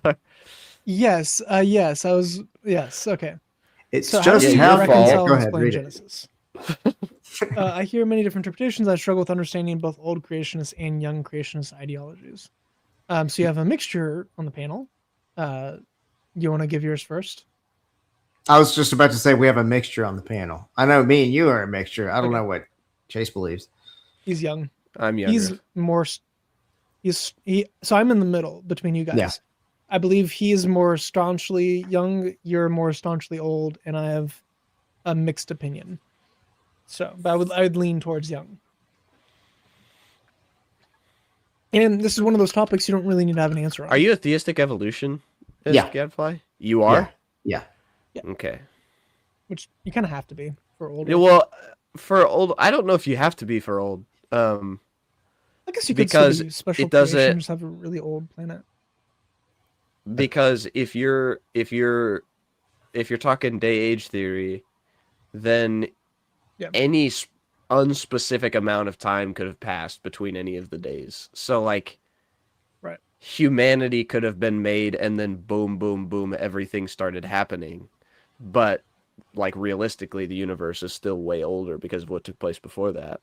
Yes. Yes. I was. Yes. Okay. It's So just do you how reconcile Go and ahead, explain read it. Genesis? I hear many different interpretations. I struggle with understanding both old creationist and young creationist ideologies. So you have a mixture on the panel. You want to give yours first? I was just about to say we have a mixture on the panel. I know me and you are a mixture. I don't Okay. know what Chase believes. He's young. I'm younger. He's more. So I'm in the middle between you guys. Yeah. I believe he's more staunchly young. You're more staunchly old, and I have a mixed opinion. So, but I would lean towards young. And this is one of those topics you don't really need to have an answer on. Are you a theistic evolution? Yeah. Gadfly? You are. Yeah. Okay. Which you kind of have to be for older. Yeah, well, for old, I don't know if you have to be for old. I guess you could still Because be special it doesn't. creation, just have a really old planet. Because if you're talking day age theory, then Yeah. any unspecific amount of time could have passed between any of the days. So like, Right. humanity could have been made, and then boom, boom, boom, everything started happening. But like realistically, the universe is still way older because of what took place before that.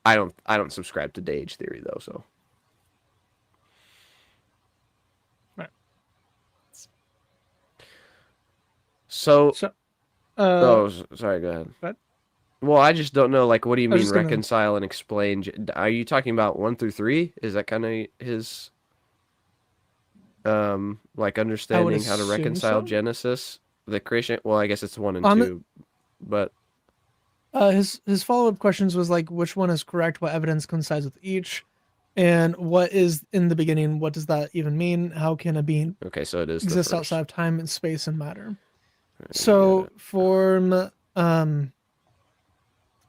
I don't subscribe to day age theory though, so. Right. So, So, sorry, go ahead. What? Well, I just don't know, like, what do you I was mean just gonna- reconcile and explain? Are you talking about 1 through 3? Is that kind of his, like, understanding how to assume reconcile so. Genesis, the creation? Well, I guess it's 1 and Um, 2, but his follow-up questions was like, which one is correct? What evidence coincides with each? And what is in the beginning? What does that even mean? How can a being okay, so it is the exist first. outside of time and space and matter? Alright, you So got it. for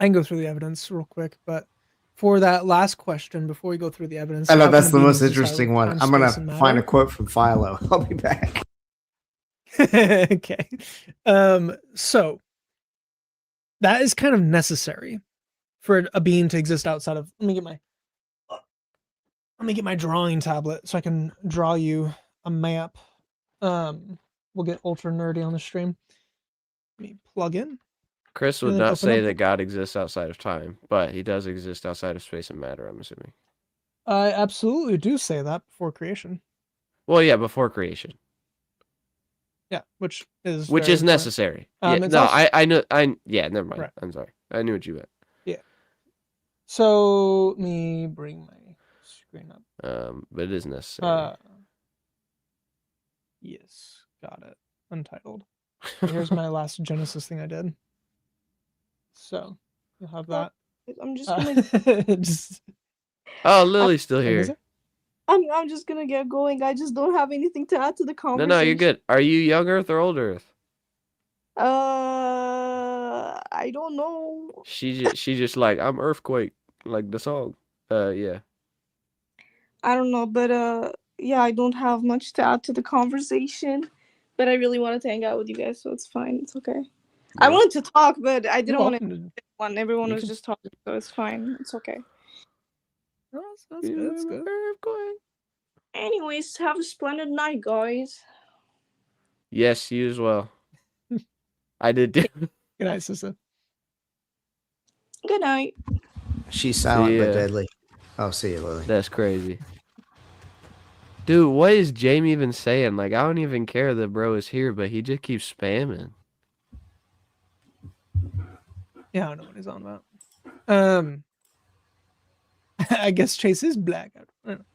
I can go through the evidence real quick, but for that last question, before we go through the evidence, I know how that's can a the being most exist outside interesting of one. time, I'm space, and gonna find a matter? quote from Philo. I'll be back. Okay. So that is kind of necessary for a being to exist outside of. Let me get my drawing tablet so I can draw you a map. We'll get ultra nerdy on the stream. Let me plug in. Chris and would then not open say up- that God exists outside of time, but he does exist outside of space and matter, I'm assuming. I absolutely do say that before creation. Well, yeah, before creation, Yeah, which is which very is important. necessary. Yeah, It's no, also- I know, yeah, never mind. Right. I'm sorry. I knew what you meant. So let me bring my screen up. But it is necessary. Yes, got it. Untitled. Here's my last Genesis thing I did. So you'll have that. I'm just gonna Just Oh, Lily's still what is here. it? I'm just gonna get going. I just don't have anything to add to the No, conversation. no, you're good. Are you young Earth or old Earth? I don't know. She just like, I'm Earthquake, like the song. Yeah. I don't know, but yeah, I don't have much to add to the conversation. But I really wanted to hang out with you guys, so it's fine. It's okay. I Yeah. wanted to talk, but I You're didn't want to welcome to. one. Everyone You was can- just talking, so it's fine. It's okay. Oh, that's good. That's good. Earthquake. Anyways, have a splendid night, guys. Yes, you as well. I did too. Good night, sister. Good night. She's silent ya. but deadly. Oh, see you, Lily. That's crazy. Dude, what is Jamie even saying? Like, I don't even care that bro is here, but he just keeps spamming. Yeah, I don't know what he's on about. I guess Chase is black. I don't know.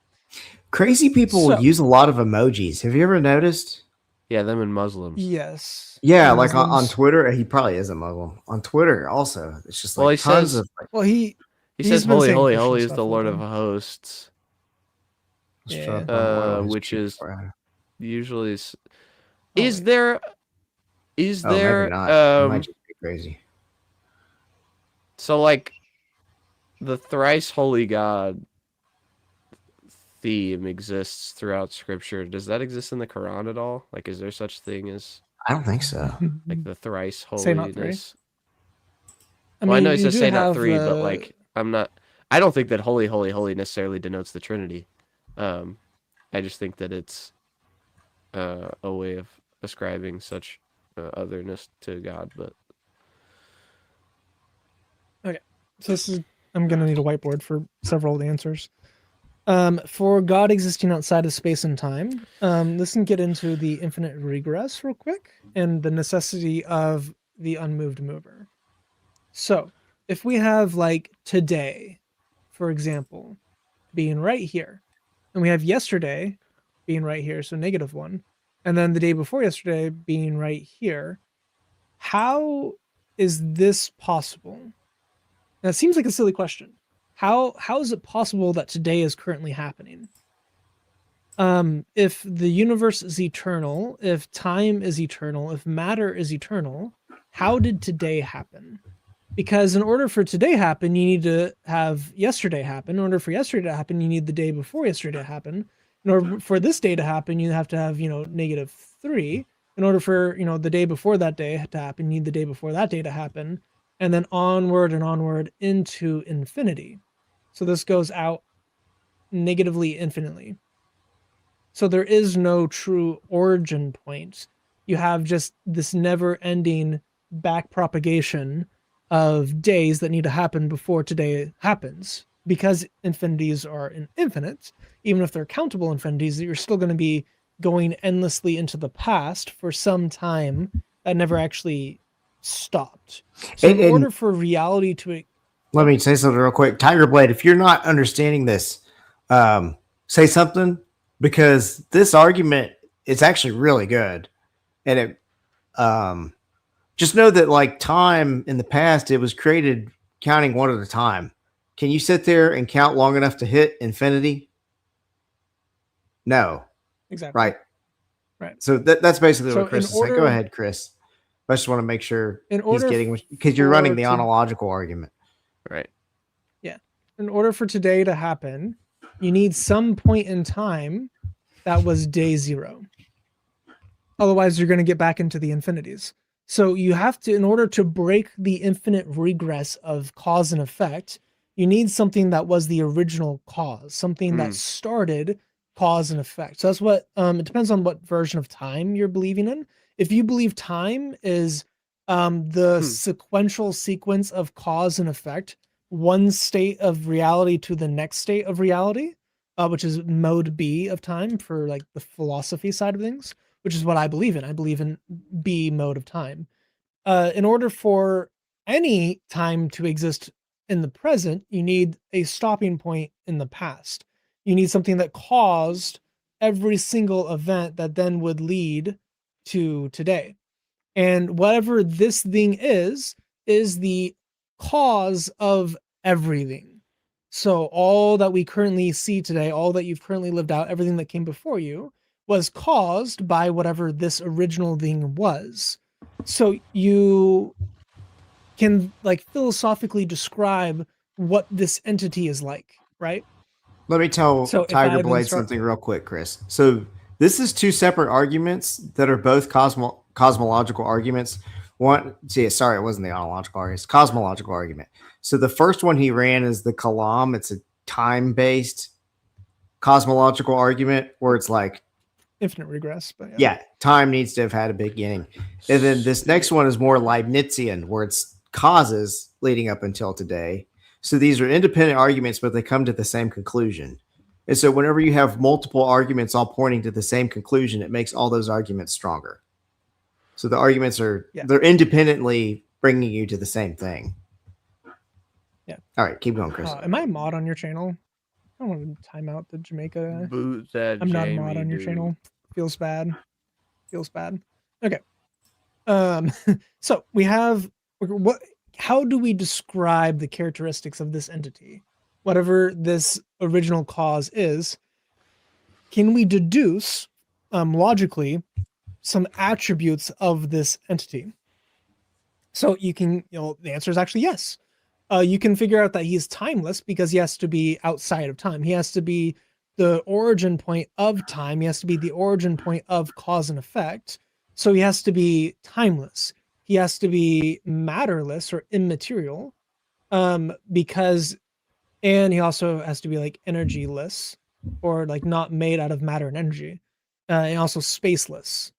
Crazy people So- use a lot of emojis. Have you ever noticed? Yeah, them and Muslims. Yes. Yeah, And like on Muslims- Twitter. He probably is a Muslim. On Twitter, also, it's just like Well, he tons says- of. Like, Well, he He He's says, been "Holy, saying holy, Christian holy is stuff the all Lord the of time. hosts." Yeah. Which is usually is wait. there is Oh, there maybe not. It might um just be crazy. so like the thrice holy God theme exists throughout Scripture. Does that exist in the Quran at all? Like, is there such thing as I don't think so. like the thrice Say not three. holiness? I Well, I know he you says do say not have three, but the- like I'm not. I don't think that holy, holy, holy necessarily denotes the Trinity. I just think that it's a way of ascribing such otherness to God. But So this is I'm gonna need a whiteboard for several of the answers. For God existing outside of space and time, this can get into the infinite regress real quick and the necessity of the unmoved mover. So if we have like today, for example, being right here, and we have yesterday being right here, so -1, and then the day before yesterday being right here, how is this possible? Now, it seems like a silly question. How is it possible that today is currently happening? If the universe is eternal, if time is eternal, if matter is eternal, how did today happen? Because in order for today to happen, you need to have yesterday happen. In order for yesterday to happen, you need the day before yesterday to happen. In order for this day to happen, you have to have, -3. In order for, the day before that day to happen, you need the day before that day to happen. And then onward and onward into infinity. So this goes out negatively infinitely. So there is no true origin point. You have just this never ending back propagation of days that need to happen before today happens. Because infinities are infinite, even if they're countable infinities, you're still going to be going endlessly into the past for some time that never actually stopped. So in And order for reality to let me say something real quick. Tiger Blade, if you're not understanding this, say something, because this argument is actually really good. And it just know that like time in the past, it was created counting one at a time. Can you sit there and count long enough to hit infinity? No. exactly Right. Right. So that's basically So what Chris in is saying. Go order- ahead, Chris. I just want to make sure in he's order getting, because you're running for the to- ontological argument. Right. in order for today to happen, you need some point in time that was day 0. Otherwise, you're going to get back into the infinities. So you have to, in order to break the infinite regress of cause and effect, you need something that was the original cause, something that started cause and effect. So that's what it depends on what version of time you're believing in. If you believe time is the sequential sequence of cause and effect, one state of reality to the next state of reality, which is mode B of time for like the philosophy side of things, which is what I believe in. I believe in B mode of time. In order for any time to exist in the present, you need a stopping point in the past. You need something that caused every single event that then would lead to today. And whatever this thing is the cause of everything. So all that we currently see today, all that you've currently lived out, everything that came before you was caused by whatever this original thing was. So you can like philosophically describe what this entity is like, right? Let me tell So if Tiger I then Blade start something real quick, Chris. So this is two separate arguments that are both cosmological arguments. One, sorry, it wasn't the ontological argument, it's cosmological argument. So the first one he ran is the Kalam. It's a time-based cosmological argument where it's like, infinite regress, but yeah, time needs to have had a beginning. And then this next one is more Leibnizian, where it's causes leading up until today. So these are independent arguments, but they come to the same conclusion. And so whenever you have multiple arguments all pointing to the same conclusion, it makes all those arguments stronger. So the arguments are, they're independently bringing you to the same thing. Yeah. All right, keep going, Chris. Am I a mod on your channel? I don't want to time out the Jamaica. Boot that I'm not a Jamie, mod on your dude. channel. Feels bad. Okay. So we have what? How do we describe the characteristics of this entity? Whatever this original cause is, can we deduce logically some attributes of this entity? So you can, the answer is actually yes. You can figure out that he's timeless because he has to be outside of time. He has to be the origin point of time. He has to be the origin point of cause and effect. So he has to be timeless. He has to be matterless or immaterial, because, and he also has to be like energyless or like not made out of matter and energy, and also spaceless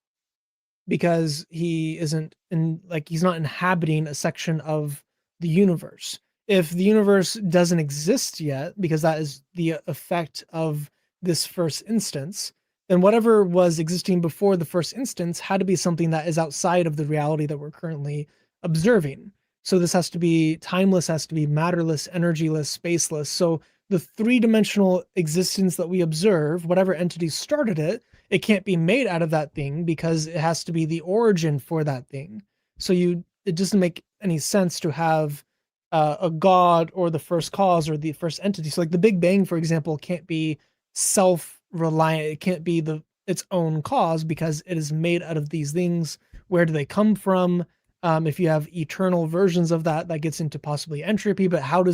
because he isn't in like he's not inhabiting a section of the universe. If the universe doesn't exist yet, because that is the effect of this first instance, then whatever was existing before the first instance had to be something that is outside of the reality that we're currently observing. So this has to be timeless, has to be matterless, energyless, spaceless. So the three-dimensional existence that we observe, whatever entity started it, it can't be made out of that thing because it has to be the origin for that thing. So it doesn't make any sense to have a god or the first cause or the first entity. So like the Big Bang, for example, can't be self-reliant. It can't be its own cause because it is made out of these things. Where do they come from? If you have eternal versions of that, that gets into possibly entropy, but how do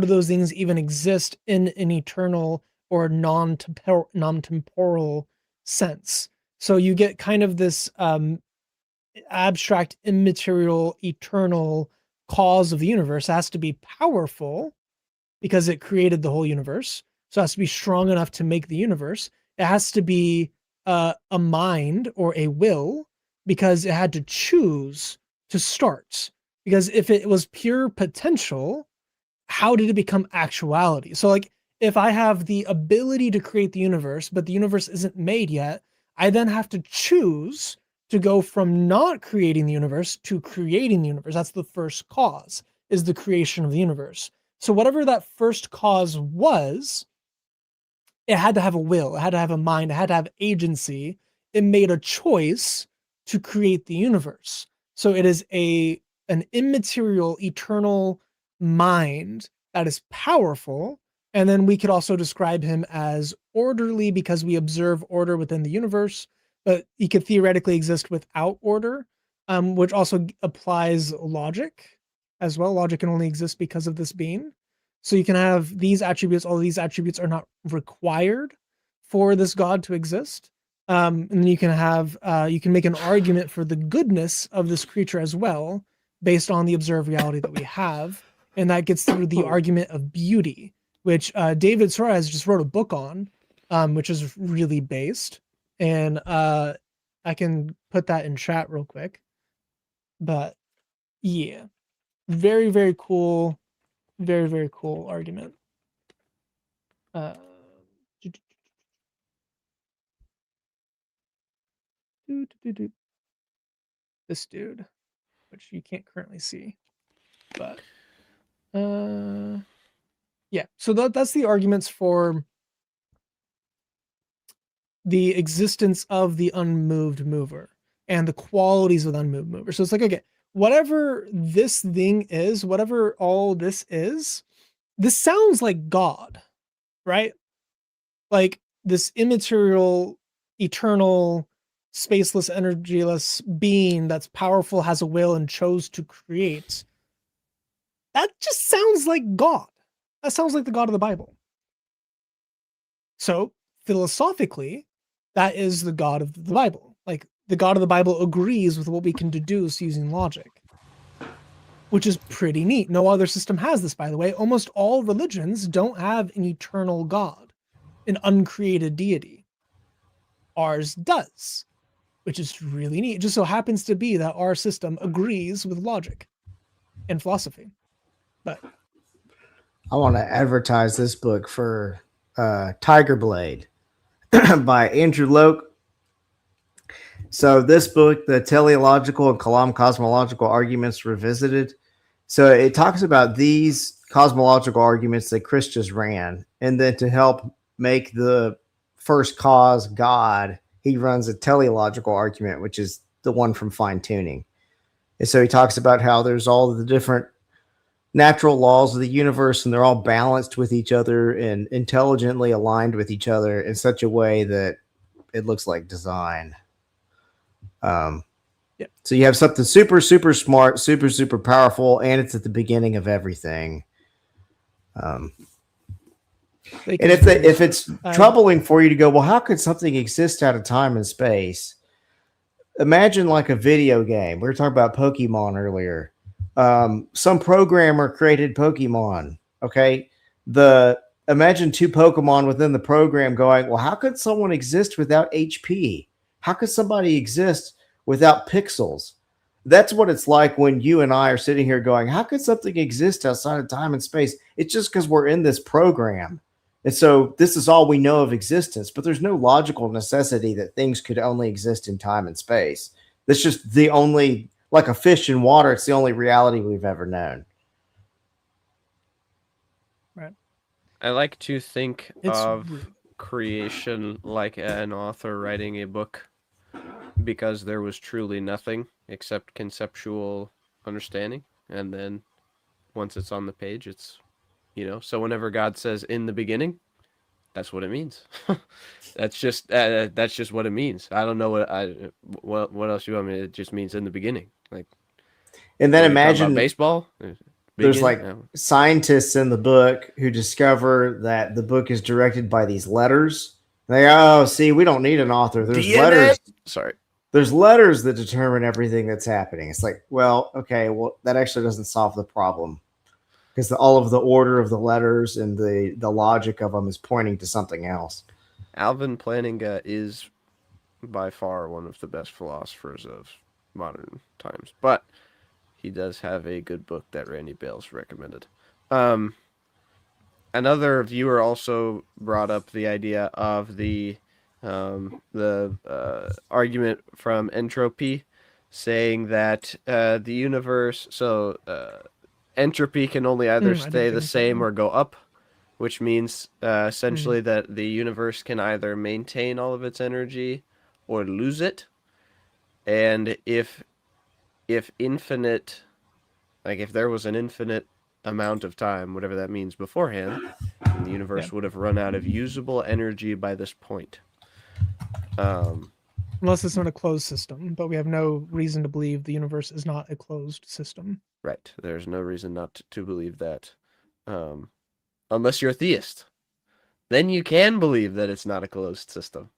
those things even exist in an eternal or non-temporal sense? So you get kind of this abstract, immaterial, eternal cause of the universe. It has to be powerful because it created the whole universe. So it has to be strong enough to make the universe. It has to be a mind or a will because it had to choose to start. Because if it was pure potential, how did it become actuality? So, like, if I have the ability to create the universe, but the universe isn't made yet, I then have to choose to go from not creating the universe to creating the universe. That's the first cause, is the creation of the universe. So, whatever that first cause was, it had to have a will, it had to have a mind, it had to have agency. It made a choice to create the universe. So it is an immaterial, eternal mind that is powerful. And then we could also describe him as orderly because we observe order within the universe, but he could theoretically exist without order, which also applies logic as well. Logic can only exist because of this being. So you can have these attributes, all these attributes are not required for this God to exist. And then you can make an argument for the goodness of this creature as well, based on the observed reality that we have. And that gets through the argument of beauty, which David Suarez just wrote a book on, which is really based. And I can put that in chat real quick. But yeah, very, very cool. Very, very cool argument. Uh, this dude, which you can't currently see, but yeah. So that's the arguments for the existence of the unmoved mover and the qualities of the unmoved mover. So it's like, okay, whatever this thing is, whatever all this is, this sounds like God, right? Like this immaterial, eternal, spaceless, energyless being that's powerful, has a will, and chose to create. That just sounds like God. That sounds like the God of the Bible. So, philosophically, that is the God of the Bible. Like, the God of the Bible agrees with what we can deduce using logic, which is pretty neat. No other system has this, by the way. Almost all religions don't have an eternal God, an uncreated deity. Ours does, which is really neat. It just so happens to be that our system agrees with logic and philosophy. But I want to advertise this book for Tiger Blade by Andrew Loke. So this book, the teleological and Kalam cosmological arguments revisited. So it talks about these cosmological arguments that Chris just ran, and then to help make the first cause God, he runs a teleological argument, which is the one from fine tuning. And so he talks about how there's all the different natural laws of the universe, and they're all balanced with each other and intelligently aligned with each other in such a way that it looks like design. So you have something super, super smart, super, super powerful, and it's at the beginning of everything. And if it's troubling for you to go, well, how could something exist out of time and space? Imagine like a video game. We were talking about Pokemon earlier. Some programmer created Pokemon. Okay, imagine two Pokemon within the program going, well, how could someone exist without HP? How could somebody exist without pixels? That's what it's like when you and I are sitting here going, how could something exist outside of time and space? It's just because we're in this program. And so this is all we know of existence, but there's no logical necessity that things could only exist in time and space. That's just the only, like a fish in water, it's the only reality we've ever known. Right. I like to think of creation like an author writing a book, because there was truly nothing except conceptual understanding. And then once it's on the page, it's, so whenever God says in the beginning, That's what it means. That's just what it means. I don't know what else you want me. It just means in the beginning. Like, And then what are you talking about? imagine Baseball? there's Beginning? like No. scientists in the book who discover that the book is directed by these letters. They go, oh, see, we don't need an author. There's DNA? letters. Sorry. There's letters that determine everything that's happening. It's like, well, okay, well, that actually doesn't solve the problem because all of the order of the letters and the logic of them is pointing to something else. Alvin Plantinga is by far one of the best philosophers of modern times, but he does have a good book that Randy Bales recommended. Another viewer also brought up the idea of the argument from entropy, saying that the universe, entropy can only either I didn't stay the think same so. or go up, which means essentially that the universe can either maintain all of its energy or lose it. And if infinite, like if there was an infinite amount of time, whatever that means beforehand, then the universe would have run out of usable energy by this point. Unless it's not a closed system, but we have no reason to believe the universe is not a closed system. Right. There's no reason not to believe that. Unless you're a theist. Then you can believe that it's not a closed system.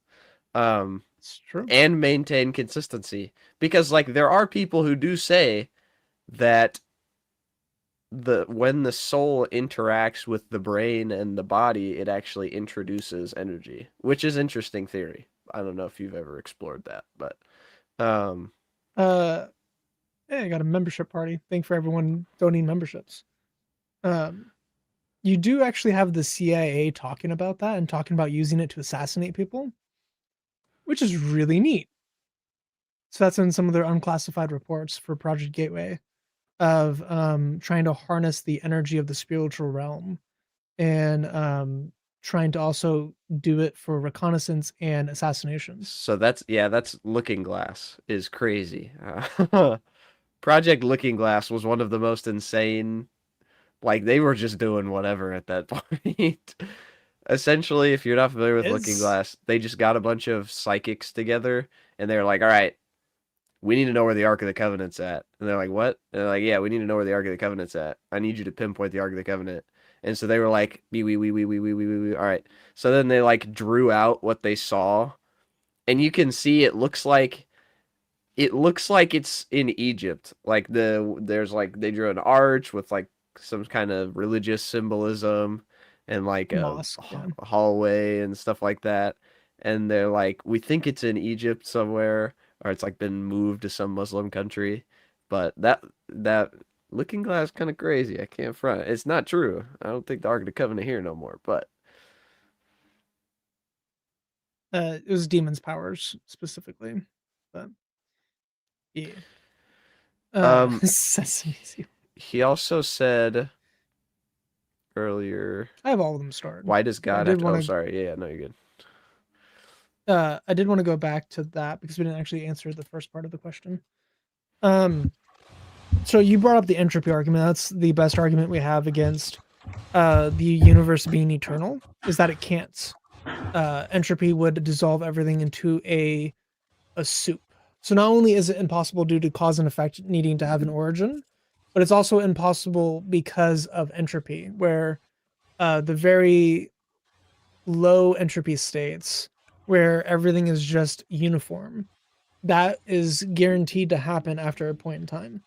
It's true. And maintain consistency. Because like there are people who do say that when the soul interacts with the brain and the body, it actually introduces energy, which is interesting theory. I don't know if you've ever explored that, but I got a membership party. Thank for everyone donating memberships. You do actually have the CIA talking about that and talking about using it to assassinate people, which is really neat. So that's in some of their unclassified reports for Project Gateway of trying to harness the energy of the spiritual realm and trying to also do it for reconnaissance and assassinations. So that's Looking Glass is crazy. Project Looking Glass was one of the most insane. Like they were just doing whatever at that point. Essentially, if you're not familiar with Looking Glass, they just got a bunch of psychics together and they're like, all right, we need to know where the Ark of the Covenant's at. And they're like, what? And they're like, yeah, we need to know where the Ark of the Covenant's at. I need you to pinpoint the Ark of the Covenant. And so they were like, all right. So then they like drew out what they saw. And you can see it looks like it's in Egypt. Like there's like they drew an arch with like some kind of religious symbolism and like a Mosque, yeah. hallway and stuff like that. And they're like, we think it's in Egypt somewhere, or it's like been moved to some Muslim country. But that Looking Glass kind of crazy. I can't front. It's not true. I don't think the Ark of the Covenant here no more. But it was demons' powers specifically, but yeah. Sesame Seed. He also said earlier, I have all of them started. why does God I have did to... Oh, wanna- sorry. Yeah, no, you're good. I did want to go back to that because we didn't actually answer the first part of the question. So you brought up the entropy argument. That's the best argument we have against the universe being eternal, is that it can't. Entropy would dissolve everything into a soup. So not only is it impossible due to cause and effect needing to have an origin, but it's also impossible because of entropy, where the very low entropy states where everything is just uniform, that is guaranteed to happen after a point in time,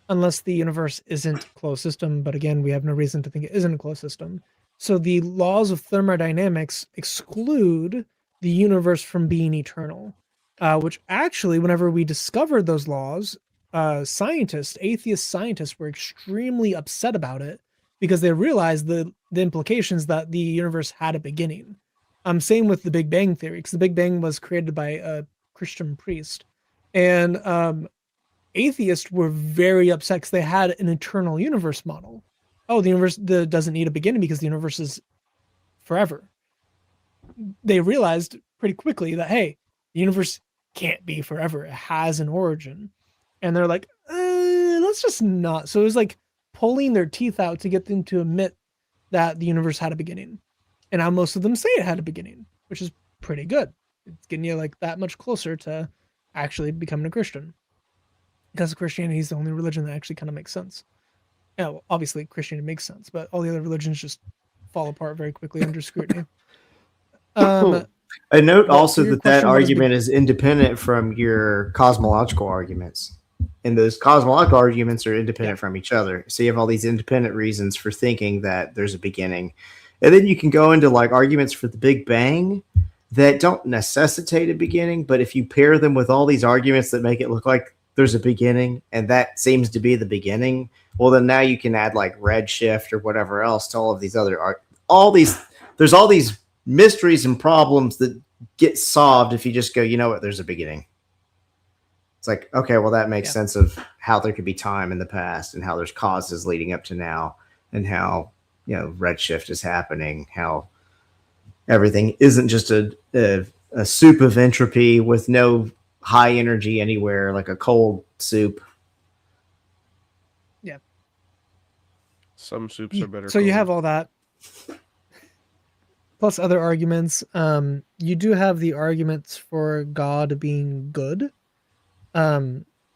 unless the universe isn't a closed system. But again, we have no reason to think it isn't a closed system. So the laws of thermodynamics exclude the universe from being eternal, which actually, whenever we discovered those laws, atheist scientists were extremely upset about it because they realized the implications that the universe had a beginning. Same with the Big Bang theory, because the Big Bang was created by a Christian priest, and atheists were very upset because they had an eternal universe model. Oh, the universe doesn't need a beginning because the universe is forever. They realized pretty quickly that, hey, the universe can't be forever. It has an origin. And they're like, let's just not. So it was like pulling their teeth out to get them to admit that the universe had a beginning. and now most of them say it had a beginning, which is pretty good. It's getting you like that much closer to actually becoming a Christian, because Christianity is the only religion that actually kind of makes sense. Yeah, well, obviously Christianity makes sense, but all the other religions just fall apart very quickly under scrutiny. A note but also to your that that question, what is argument is independent from your cosmological arguments. And those cosmological arguments are independent from each other. So you have all these independent reasons for thinking that there's a beginning. And then you can go into like arguments for the Big Bang that don't necessitate a beginning, but if you pair them with all these arguments that make it look like there's a beginning and that seems to be the beginning, well then now you can add like redshift or whatever else to all of these other all these there's all these mysteries and problems that get solved if you just go, you know what, there's a beginning. It's like, okay, well, that makes sense of how there could be time in the past and how there's causes leading up to now and how, you know, redshift is happening, how everything isn't just a soup of entropy with no high energy anywhere, like a cold soup. Yeah. Some soups are better. So you have all that. Plus other arguments. You do have the arguments for God being good.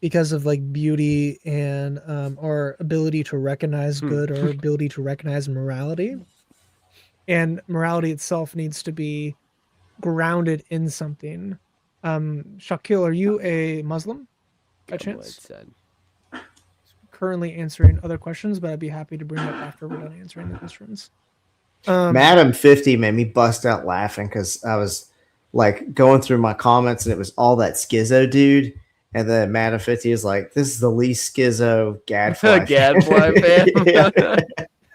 Because of like beauty and or ability to recognize good or ability to recognize morality. And morality itself needs to be grounded in something. Shakil, are you a Muslim by chance? Currently answering other questions, but I'd be happy to bring it up after we're done answering the questions. Madam 50 made me bust out laughing because I was like going through my comments and it was all that schizo dude. And then Madam 50 is like, this is the least schizo gadfly. Gadfly fan.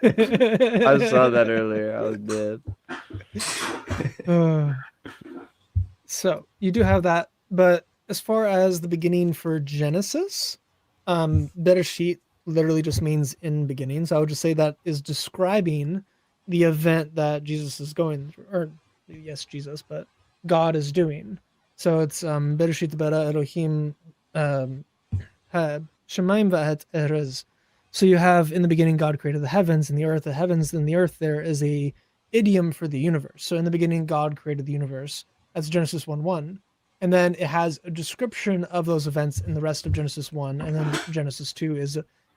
I saw that earlier. I was dead. So you do have that, but as far as the beginning for Genesis, Bereshit literally just means in beginning. So I would just say that is describing the event that Jesus is going through, or yes, Jesus, but God is doing. So it's Bereshit bara Elohim Shemaim va'et erez. So you have in the beginning God created the heavens and the earth. The heavens and the earth, there is a idiom for the universe. So in the beginning God created the universe. That's Genesis 1:1. And then it has a description of those events in the rest of Genesis 1, and then Genesis 2 is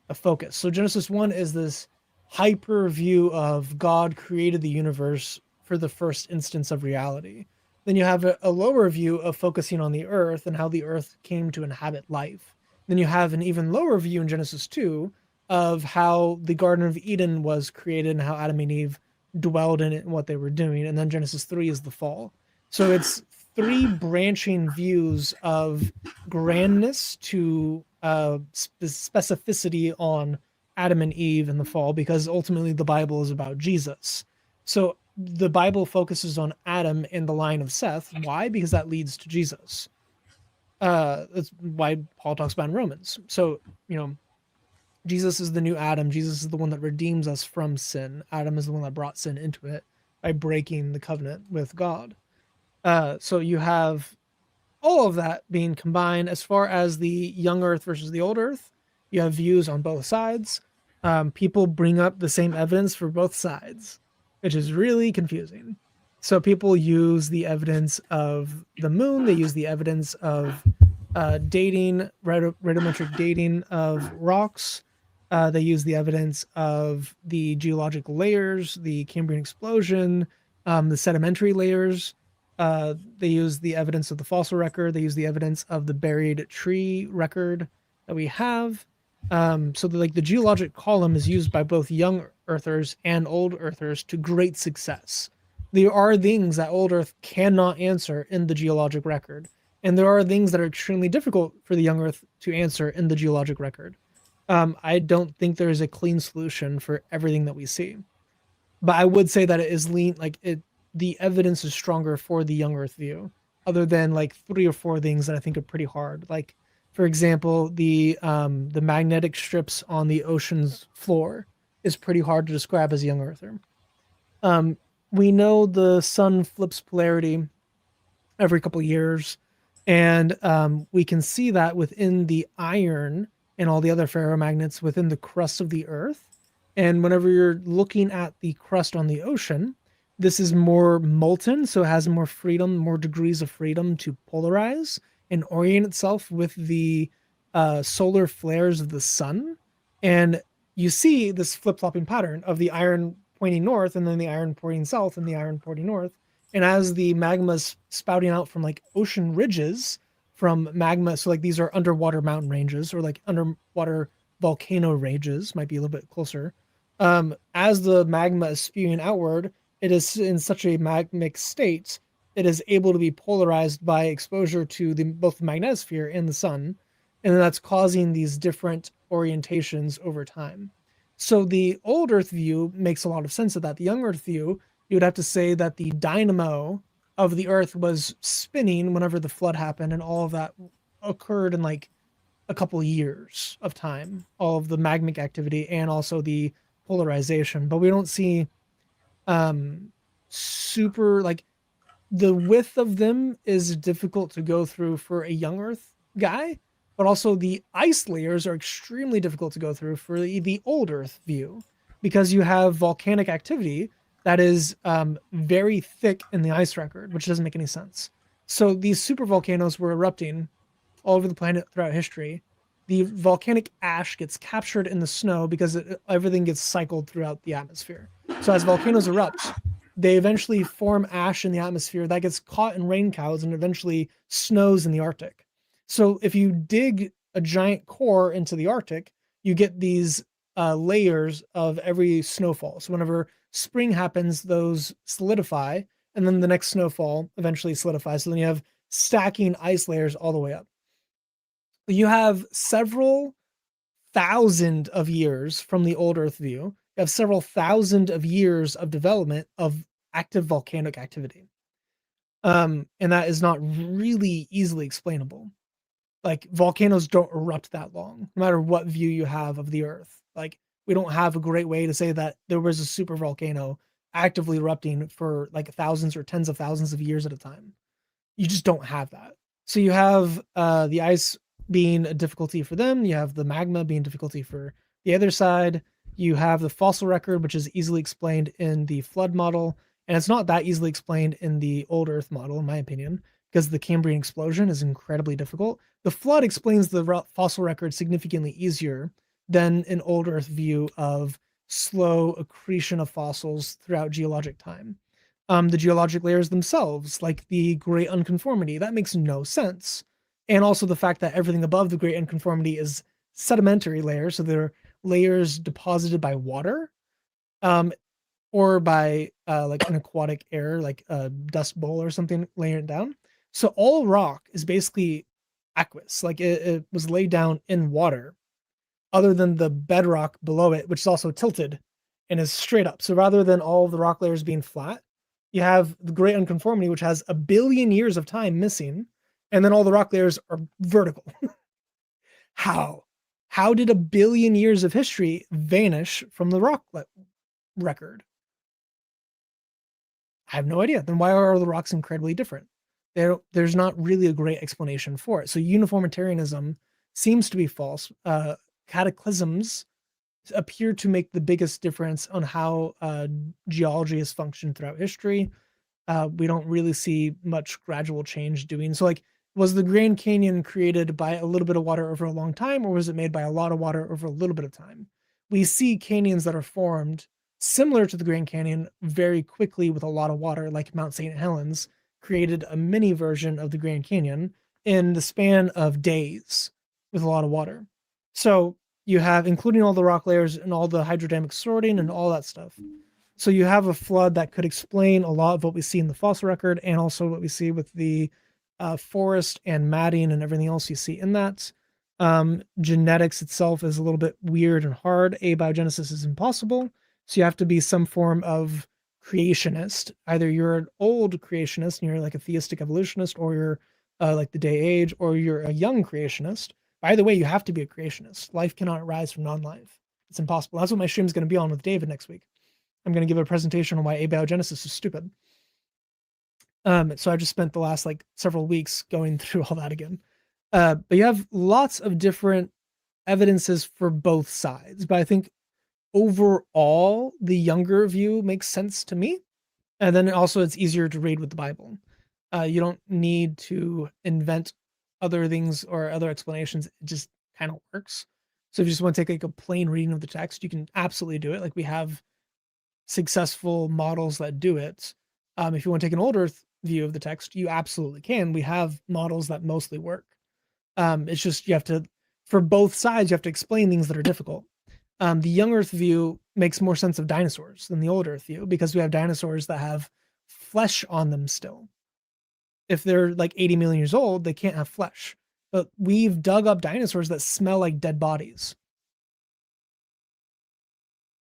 a focus. So Genesis 1 is this hyper view of God created the universe for the first instance of reality. Then you have a lower view of focusing on the earth and how the earth came to inhabit life. Then you have an even lower view in Genesis 2 of how the Garden of Eden was created and how Adam and Eve dwelled in it and what they were doing. And then Genesis 3 is the fall. So it's three branching views of grandness to specificity on Adam and Eve and the fall, because ultimately the Bible is about Jesus. So the Bible focuses on Adam and the line of Seth. Why? Because that leads to Jesus. That's why Paul talks about in Romans. So, you know, Jesus is the new Adam. Jesus is the one that redeems us from sin. Adam is the one that brought sin into it by breaking the covenant with God. So you have all of that being combined. As far as the young earth versus the old earth, you have views on both sides. People bring up the same evidence for both sides, which is really confusing. So people use the evidence of the moon. They use the evidence of dating, radiometric dating of rocks. They use the evidence of the geologic layers, the Cambrian explosion, the sedimentary layers. They use the evidence of the fossil record. They use the evidence of the buried tree record that we have. So the geologic column is used by both young earthers and old earthers to great success. There are things that old earth cannot answer in the geologic record. And there are things that are extremely difficult for the young earth to answer in the geologic record. I don't think there is a clean solution for everything that we see. But I would say that it is the evidence is stronger for the young earth view, other than like 3 or 4 things that I think are pretty hard. Like, for example, the magnetic strips on the ocean's floor is pretty hard to describe as a young earther. We know the sun flips polarity every couple of years, and we can see that within the iron and all the other ferromagnets within the crust of the earth. And whenever you're looking at the crust on the ocean, this is more molten, so it has more freedom, more degrees of freedom to polarize and orient itself with the solar flares of the sun. And you see this flip-flopping pattern of the iron pointing north and then the iron pointing south and the iron pointing north. And as the magma's spouting out from like ocean ridges from magma, so like these are underwater mountain ranges or like underwater volcano ranges, might be a little bit closer. As the magma is spewing outward, it is in such a magmic state, it is able to be polarized by exposure to both the magnetosphere and the sun, and that's causing these different orientations over time. So the old Earth view makes a lot of sense of that. The young Earth view, you would have to say that the dynamo of the Earth was spinning whenever the flood happened, and all of that occurred in like a couple years of time, all of the magmic activity and also the polarization. But we don't see super like the width of them is difficult to go through for a young Earth guy, but also the ice layers are extremely difficult to go through for the old Earth view because you have volcanic activity that is very thick in the ice record, which doesn't make any sense. So these super volcanoes were erupting all over the planet throughout history. The volcanic ash gets captured in the snow because everything gets cycled throughout the atmosphere. So as volcanoes erupt, they eventually form ash in the atmosphere that gets caught in rain clouds and eventually snows in the Arctic. So if you dig a giant core into the Arctic, you get these layers of every snowfall. So whenever spring happens, those solidify, and then the next snowfall eventually solidifies. So then you have stacking ice layers all the way up. You have several thousand of years from the old Earth view. You have several thousand of years of development of active volcanic activity. And that is not really easily explainable. Like volcanoes don't erupt that long, no matter what view you have of the Earth. Like we don't have a great way to say that there was a super volcano actively erupting for like thousands or tens of thousands of years at a time. You just don't have that. So you have the ice being a difficulty for them. You have the magma being difficulty for the other side. You have the fossil record, which is easily explained in the flood model. And it's not that easily explained in the old Earth model, in my opinion, because the Cambrian explosion is incredibly difficult. The flood explains the fossil record significantly easier than an old Earth view of slow accretion of fossils throughout geologic time. The geologic layers themselves, like the Great Unconformity, that makes no sense. And also the fact that everything above the Great Unconformity is sedimentary layers, so they're layers deposited by water, or by like an aquatic air, like a dust bowl or something laying it down. So all rock is basically aqueous, like it was laid down in water, other than the bedrock below it, which is also tilted and is straight up. So rather than all of the rock layers being flat, you have the Great Unconformity, which has 1 billion years of time missing, and then all the rock layers are vertical. How? How did 1 billion years of history vanish from the rock record? I have no idea. Then why are the rocks incredibly different? There's not really a great explanation for it. So uniformitarianism seems to be false. Cataclysms appear to make the biggest difference on how geology has functioned throughout history. We don't really see much gradual change doing. So like, was the Grand Canyon created by a little bit of water over a long time, or was it made by a lot of water over a little bit of time? We see canyons that are formed similar to the Grand Canyon very quickly with a lot of water, like Mount St. Helens created a mini version of the Grand Canyon in the span of days with a lot of water. So you have, including all the rock layers and all the hydrodynamic sorting and all that stuff. So you have a flood that could explain a lot of what we see in the fossil record and also what we see with the forest and matting and everything else you see in that. Genetics itself is a little bit weird and hard. Abiogenesis is impossible. So you have to be some form of creationist. Either you're an old creationist and you're like a theistic evolutionist, or you're like the day age, or you're a young creationist. By the way, you have to be a creationist. Life cannot arise from non-life. It's impossible. That's what my stream is going to be on with David next week. I'm going to give a presentation on why abiogenesis is stupid. So I just spent the last like several weeks going through all that again. But you have lots of different evidences for both sides. But I think overall, the younger view makes sense to me. And then also it's easier to read with the Bible. You don't need to invent other things or other explanations. It just kind of works. So if you just want to take like a plain reading of the text, you can absolutely do it. Like we have successful models that do it. If you want to take an older view of the text, you absolutely can. We have models that mostly work. It's just you have to, for both sides, you have to explain things that are difficult. The young Earth view makes more sense of dinosaurs than the old Earth view because we have dinosaurs that have flesh on them still. If they're like 80 million years old, they can't have flesh. But we've dug up dinosaurs that smell like dead bodies.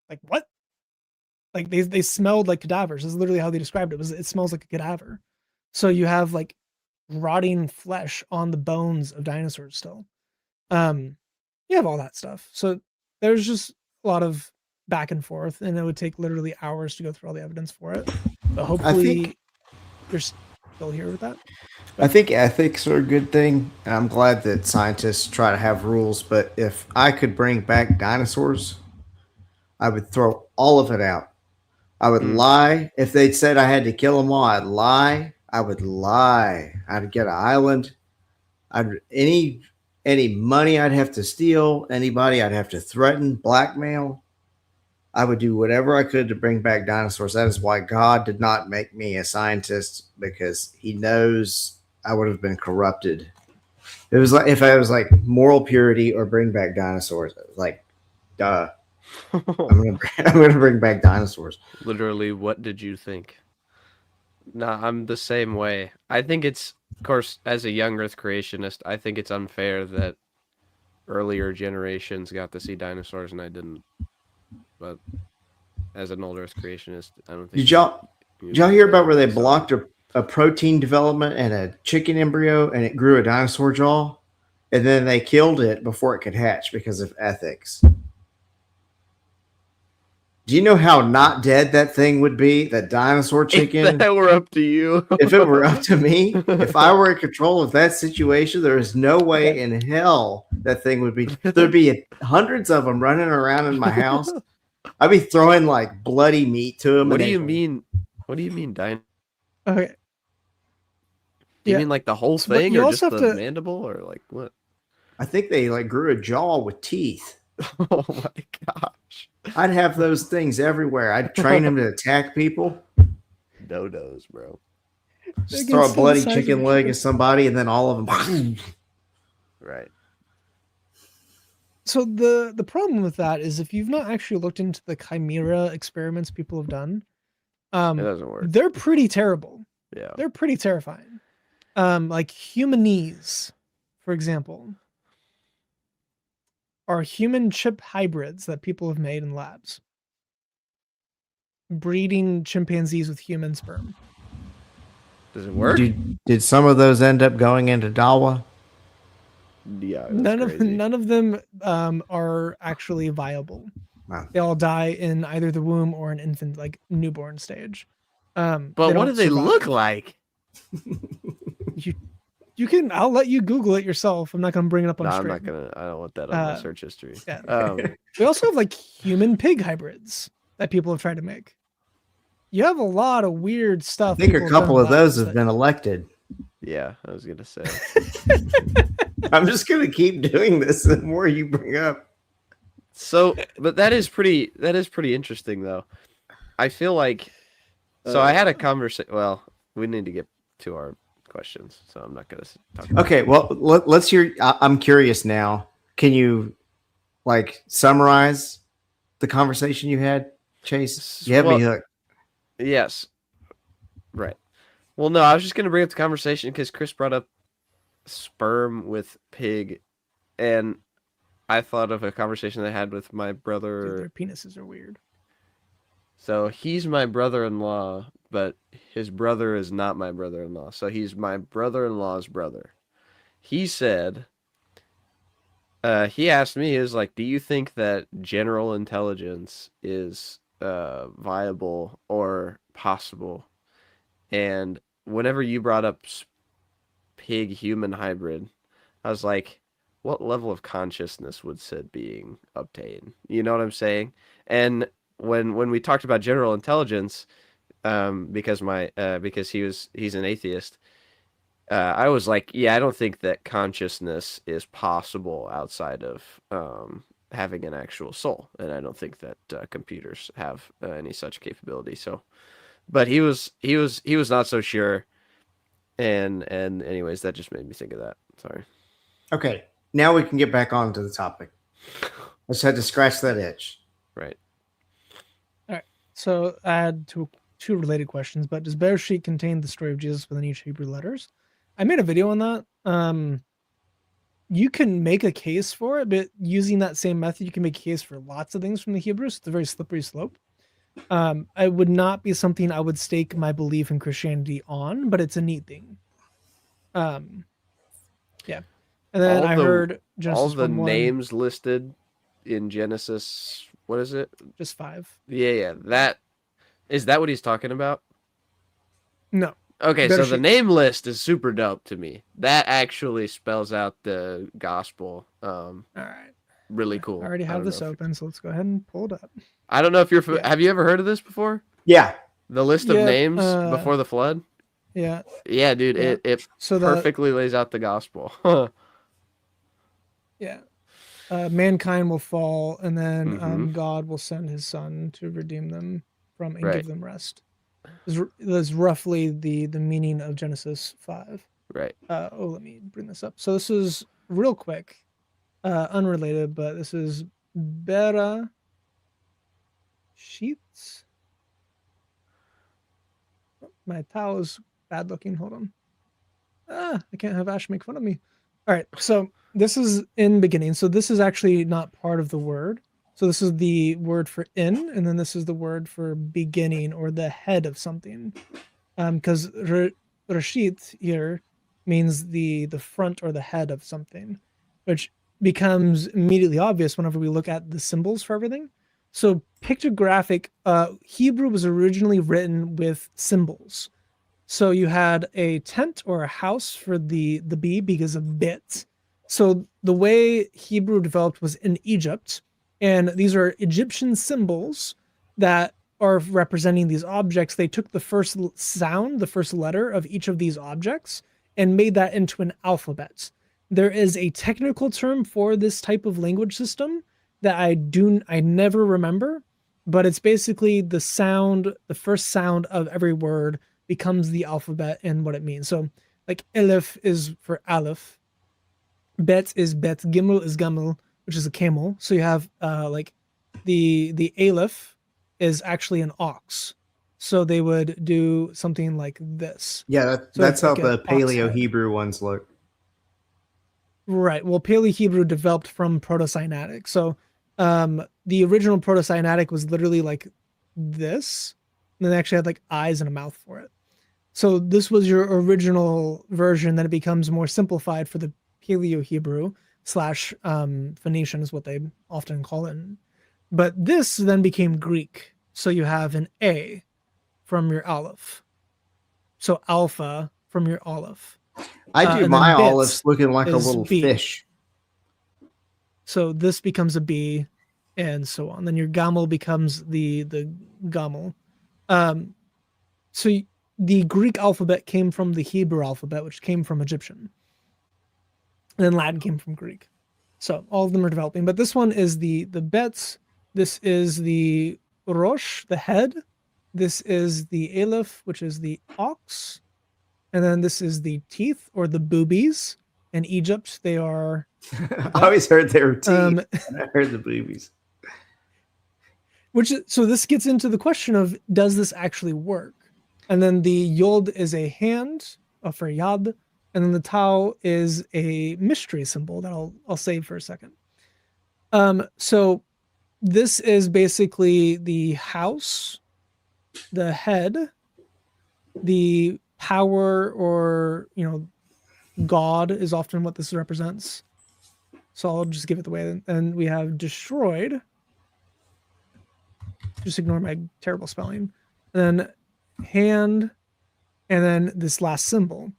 Like what? Like they smelled like cadavers. This is literally how they described it. It smells like a cadaver. So you have like rotting flesh on the bones of dinosaurs still. You have all that stuff. So there's just a lot of back and forth, and it would take literally hours to go through all the evidence for it. But hopefully you're still here with that. I think ethics are a good thing. And I'm glad that scientists try to have rules, but if I could bring back dinosaurs, I would throw all of it out. I would lie. If they'd said I had to kill them all, I'd lie. I would lie. I'd get an island. Any money I'd have to steal, anybody I'd have to threaten, blackmail. I would do whatever I could to bring back dinosaurs. That is why God did not make me a scientist, because he knows I would have been corrupted. It was like if I was like moral purity or bring back dinosaurs. It was like, duh. I'm gonna bring back dinosaurs. Literally, what did you think? Nah, I'm the same way. I think it's, of course, as a young Earth creationist, I think it's unfair that earlier generations got to see dinosaurs and I didn't. But as an old Earth creationist, I don't think. Did y'all hear about where they blocked a protein development and a chicken embryo and it grew a dinosaur jaw? And then they killed it before it could hatch because of ethics. Do you know how not dead that thing would be? That dinosaur chicken? If that were up to you. If it were up to me, if I were in control of that situation, there is no way in hell that thing would be. There'd be hundreds of them running around in my house. I'd be throwing like bloody meat to them. What do you mean? What do you mean, Okay. Do you mean like the whole So, but thing, you or also just have the to- mandible, or like what? I think they like grew a jaw with teeth. Oh my gosh. I'd have those things everywhere. I'd train them to attack people. Dodos, bro. Just They throw can a still bloody the size of chicken a leg chicken. at somebody, and then all of them. Right. So the problem with that is if you've not actually looked into the chimera experiments people have done, It doesn't work. they're pretty terrible. Yeah. They're pretty terrifying. Like human knees, for example, are human chip hybrids that people have made in labs, breeding chimpanzees with human sperm. Does it work? Did some of those end up going into Dawa? Yeah. None of them are actually viable. Wow. They all die in either the womb or an infant, like newborn stage. But what don't do they look survive. like? You can. I'll let you Google it yourself. I'm not going to bring it up on No, I'm stream. not gonna. I don't want that on my search history. Yeah. We also have like human pig hybrids that people have tried to make. You have a lot of weird stuff. I think a people have couple done of those labs have been elected. Yeah, I was gonna say. I'm just gonna keep doing this the more you bring up. So, but that is pretty interesting, though. I feel like. So I had a conversation. Well, we need to get to our questions, so I'm not gonna talk. Okay, well, let's hear. I'm curious now. Can you like summarize the conversation you had, Chase? You have me hooked. Yes. Right. Well, no, I was just gonna bring up the conversation because Chris brought up sperm with pig, and I thought of a conversation I had with my brother. Dude, their penises are weird. So he's my brother-in-law, but his brother is not my brother-in-law. So he's my brother-in-law's brother. He said, he asked me, he was like, do you think that general intelligence is viable or possible? And whenever you brought up pig-human hybrid, I was like, what level of consciousness would said being obtain? You know what I'm saying? And when we talked about general intelligence, because he's an atheist. I was like, yeah, I don't think that consciousness is possible outside of having an actual soul, and I don't think that computers have any such capability. So, but he was not so sure, and anyways, that just made me think of that. Sorry. Okay, now we can get back on to the topic. I just had to scratch that itch. Right. So I had two related questions, but does Bereshit contain the story of Jesus within each Hebrew letters? I made a video on that. You can make a case for it, but using that same method, you can make a case for lots of things from the Hebrews. It's a very slippery slope. I would not be something I would stake my belief in Christianity on, but it's a neat thing. Yeah. And then I heard all Genesis the 1:1, names listed in Genesis. What is it? just 5. Yeah. That is that what he's talking about? No. Okay, so the Bereshit. name list is super dope to me. That actually spells out the gospel. All right. Really cool. I already I have don't this know if- open, so let's go ahead and pull it up. I don't know if you're. Yeah. Have you ever heard of this before? Yeah. The list of Yeah, names before the flood. Yeah. Yeah, dude. Yeah. It So perfectly lays out the gospel. Huh. yeah. Mankind will fall, and then Mhm. God will send his son to redeem them from and Right. give them rest. That's roughly the meaning of Genesis 5. Right. Let me bring this up. So this is real quick, unrelated, but this is Bera Sheets. My towel is bad looking. Hold on. I can't have Ash make fun of me. All right, so this is in beginning. So this is actually not part of the word. So this is the word for in, and then this is the word for beginning or the head of something. Because Rashid here means the front or the head of something, which becomes immediately obvious whenever we look at the symbols for everything. So pictographic Hebrew was originally written with symbols. So you had a tent or a house for the B because of bit. So the way Hebrew developed was in Egypt, and these are Egyptian symbols that are representing these objects. They took the first sound, the first letter of each of these objects, and made that into an alphabet. There is a technical term for this type of language system that I never remember, but it's basically the sound, the first sound of every word becomes the alphabet and what it means. So like Elif is for Aleph, Bet is Bet, Gimel is Gamel, which is a camel. So you have like the Aleph is actually an ox. So they would do something like this. Yeah, So that's it's how like the an ox Paleo head. Hebrew ones look. Right. Well, Paleo Hebrew developed from Proto-Sinaitic. So the original Proto-Sinaitic was literally like this. And then they actually had like eyes and a mouth for it. So this was your original version. Then it becomes more simplified for the Paleo Hebrew / Phoenician is what they often call it. But this then became Greek. So you have an A from your Aleph. So alpha from your Aleph. I do and my then bits olives looking like a is little B. fish. So this becomes a B, and so on. Then your Gamel becomes the Gamel. So the Greek alphabet came from the Hebrew alphabet, which came from Egyptian. And then Latin came from Greek. So all of them are developing. But this one is the bets. This is the Rosh, the head. This is the Aleph, which is the ox. And then this is the teeth or the boobies. In Egypt, they are. I always heard they were teeth. Um, I heard the boobies. So this gets into the question of, does this actually work? And then the yod is a hand for yad, and then the tau is a mystery symbol that I'll save for a second. So this is basically the house, the head, the power, or God is often what this represents. So I'll just give it the way. And we have destroyed. Just ignore my terrible spelling. And then hand, and then this last symbol.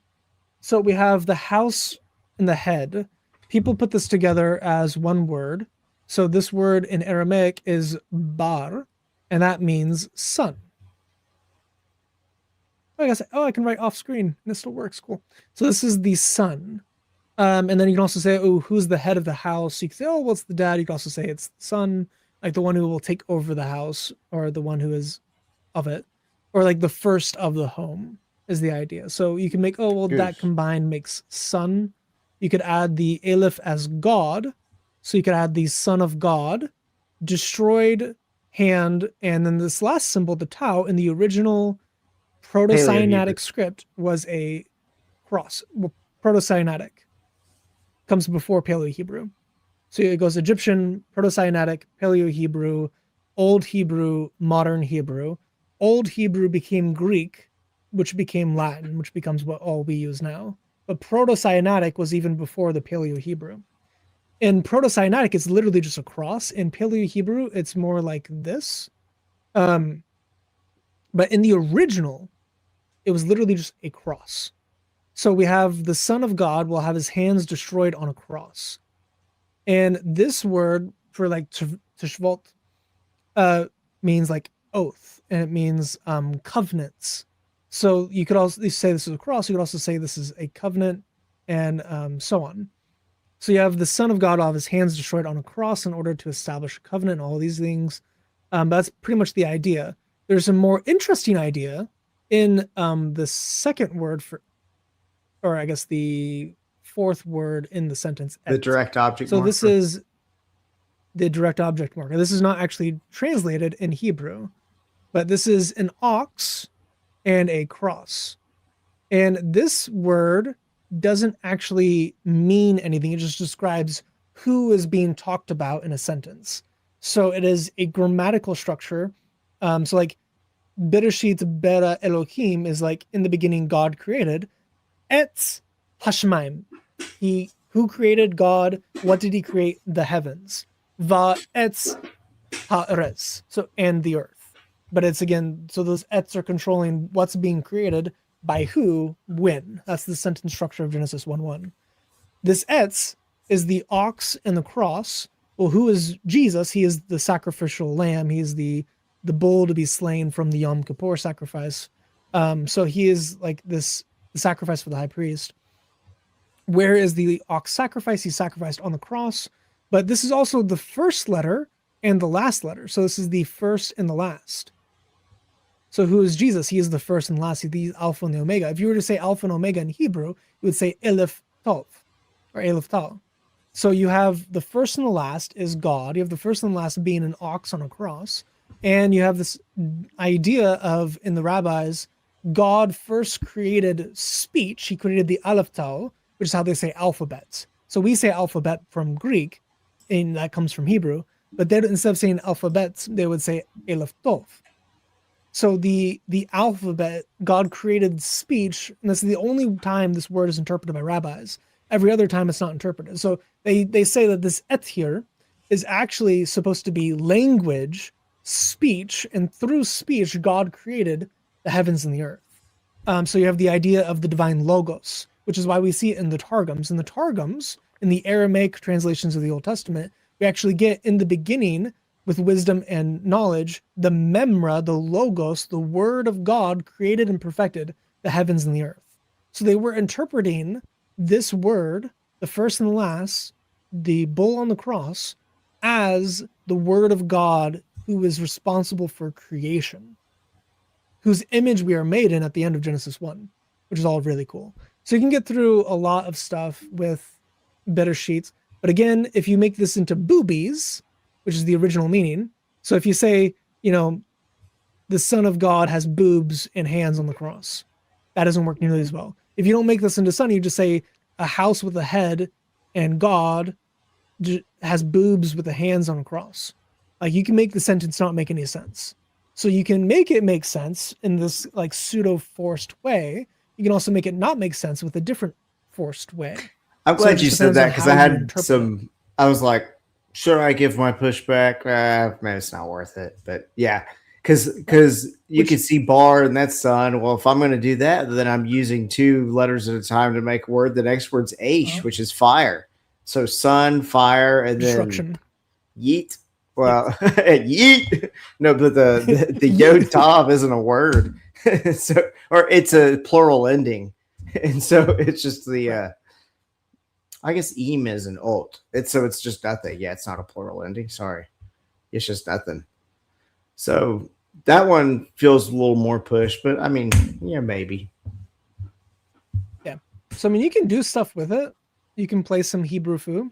So we have the house and the head. People put this together as one word. So this word in Aramaic is bar, and that means son. I guess, I can write off screen and it still works. Cool. So this is the son. And then you can also say, oh, who's the head of the house? You can say, oh, what's the dad? You can also say it's the son, like the one who will take over the house or the one who is of it, or like the first of the home is the idea. So you can make, oh, well, that Goose. combined makes son. You could add the Aleph as God. So you could add the son of God, destroyed hand, and then this last symbol, the tau, in the original Paleo-Hebrew. Proto-Sinaitic script was a cross. Well, Proto-Sinaitic comes before Paleo-Hebrew. So it goes Egyptian, Proto-Sinaitic, Paleo-Hebrew, Old Hebrew, Modern Hebrew. Old Hebrew became Greek, which became Latin, which becomes what all we use now. But Proto-Sinaitic was even before the Paleo-Hebrew. In Proto-Sinaitic, it's literally just a cross. In Paleo-Hebrew, it's more like this. But in the original, it was literally just a cross. So we have the Son of God will have his hands destroyed on a cross. And this word for like tishvot means like oath, and it means covenants. So you could also say this is a cross. You could also say this is a covenant, and so on. So you have the Son of God will have his hands destroyed on a cross in order to establish a covenant, and all these things. That's pretty much the idea. There's a more interesting idea in the second word for, or I guess the fourth word in the sentence. The Et. direct object So marker. this is the direct object marker. This is not actually translated in Hebrew, but this is an ox and a cross. And this word doesn't actually mean anything. It just describes who is being talked about in a sentence. So it is a grammatical structure. So like Bereshit bara Elohim is like in the beginning God created. Etz hashmaim. He who created God, what did he create? The heavens. Va etz ha'eretz. So and the earth. But it's again, so those etz are controlling what's being created by who, when. That's the sentence structure of Genesis 1:1. This etz is the ox and the cross. Well, who is Jesus? He is the sacrificial lamb. He is the bull to be slain from the Yom Kippur sacrifice. So he is like this the sacrifice for the high priest. Where is the ox sacrifice? He sacrificed on the cross. But this is also the first letter and the last letter. So this is the first and the last. So who is Jesus? He is the first and last. He's the Alpha and the Omega. If you were to say Alpha and Omega in Hebrew, you would say Elif Tov or Elif Tal. So you have the first and the last is God. You have the first and the last being an ox on a cross. And you have this idea of, in the rabbis, God first created speech. He created the Aleph Tau, which is how they say alphabet. So we say alphabet from Greek, and that comes from Hebrew. But then instead of saying alphabet, they would say Aleph Tov. So the alphabet, God created speech, and this is the only time this word is interpreted by rabbis. Every other time it's not interpreted. So they say that this et here is actually supposed to be language, speech, and through speech, God created the heavens and the earth. So you have the idea of the divine logos, which is why we see it in the Targums. In the Targums, in the Aramaic translations of the Old Testament, we actually get in the beginning, with wisdom and knowledge, the memra, the logos, the word of God created and perfected the heavens and the earth. So they were interpreting this word, the first and the last, the bull on the cross, as the word of God who is responsible for creation, whose image we are made in at the end of Genesis 1, which is all really cool. So you can get through a lot of stuff with better sheets. But again, if you make this into boobies, which is the original meaning. So if you say, the Son of God has boobs and hands on the cross, that doesn't work nearly as well. If you don't make this into son, you just say a house with a head and God has boobs with the hands on a cross. Like you can make the sentence not make any sense. So you can make it make sense in this like pseudo forced way. You can also make it not make sense with a different forced way. I'm glad you said that because I had some. I was like, should I give my pushback? Man, it's not worth it. But yeah, because you can see bar and that's sun. Well, if I'm going to do that, then I'm using 2 letters at a time to make a word. The next word's aish, which is fire. So sun, fire, and destruction. Then yeet. Well, yeet. No, but the yod tav isn't a word. So, or it's a plural ending, and so it's just the. I guess eam is an alt. It's just nothing. Yeah, it's not a plural ending. Sorry, it's just nothing. So that one feels a little more push, but I mean, yeah, maybe. Yeah. So I mean, you can do stuff with it. You can play some Hebrew foo,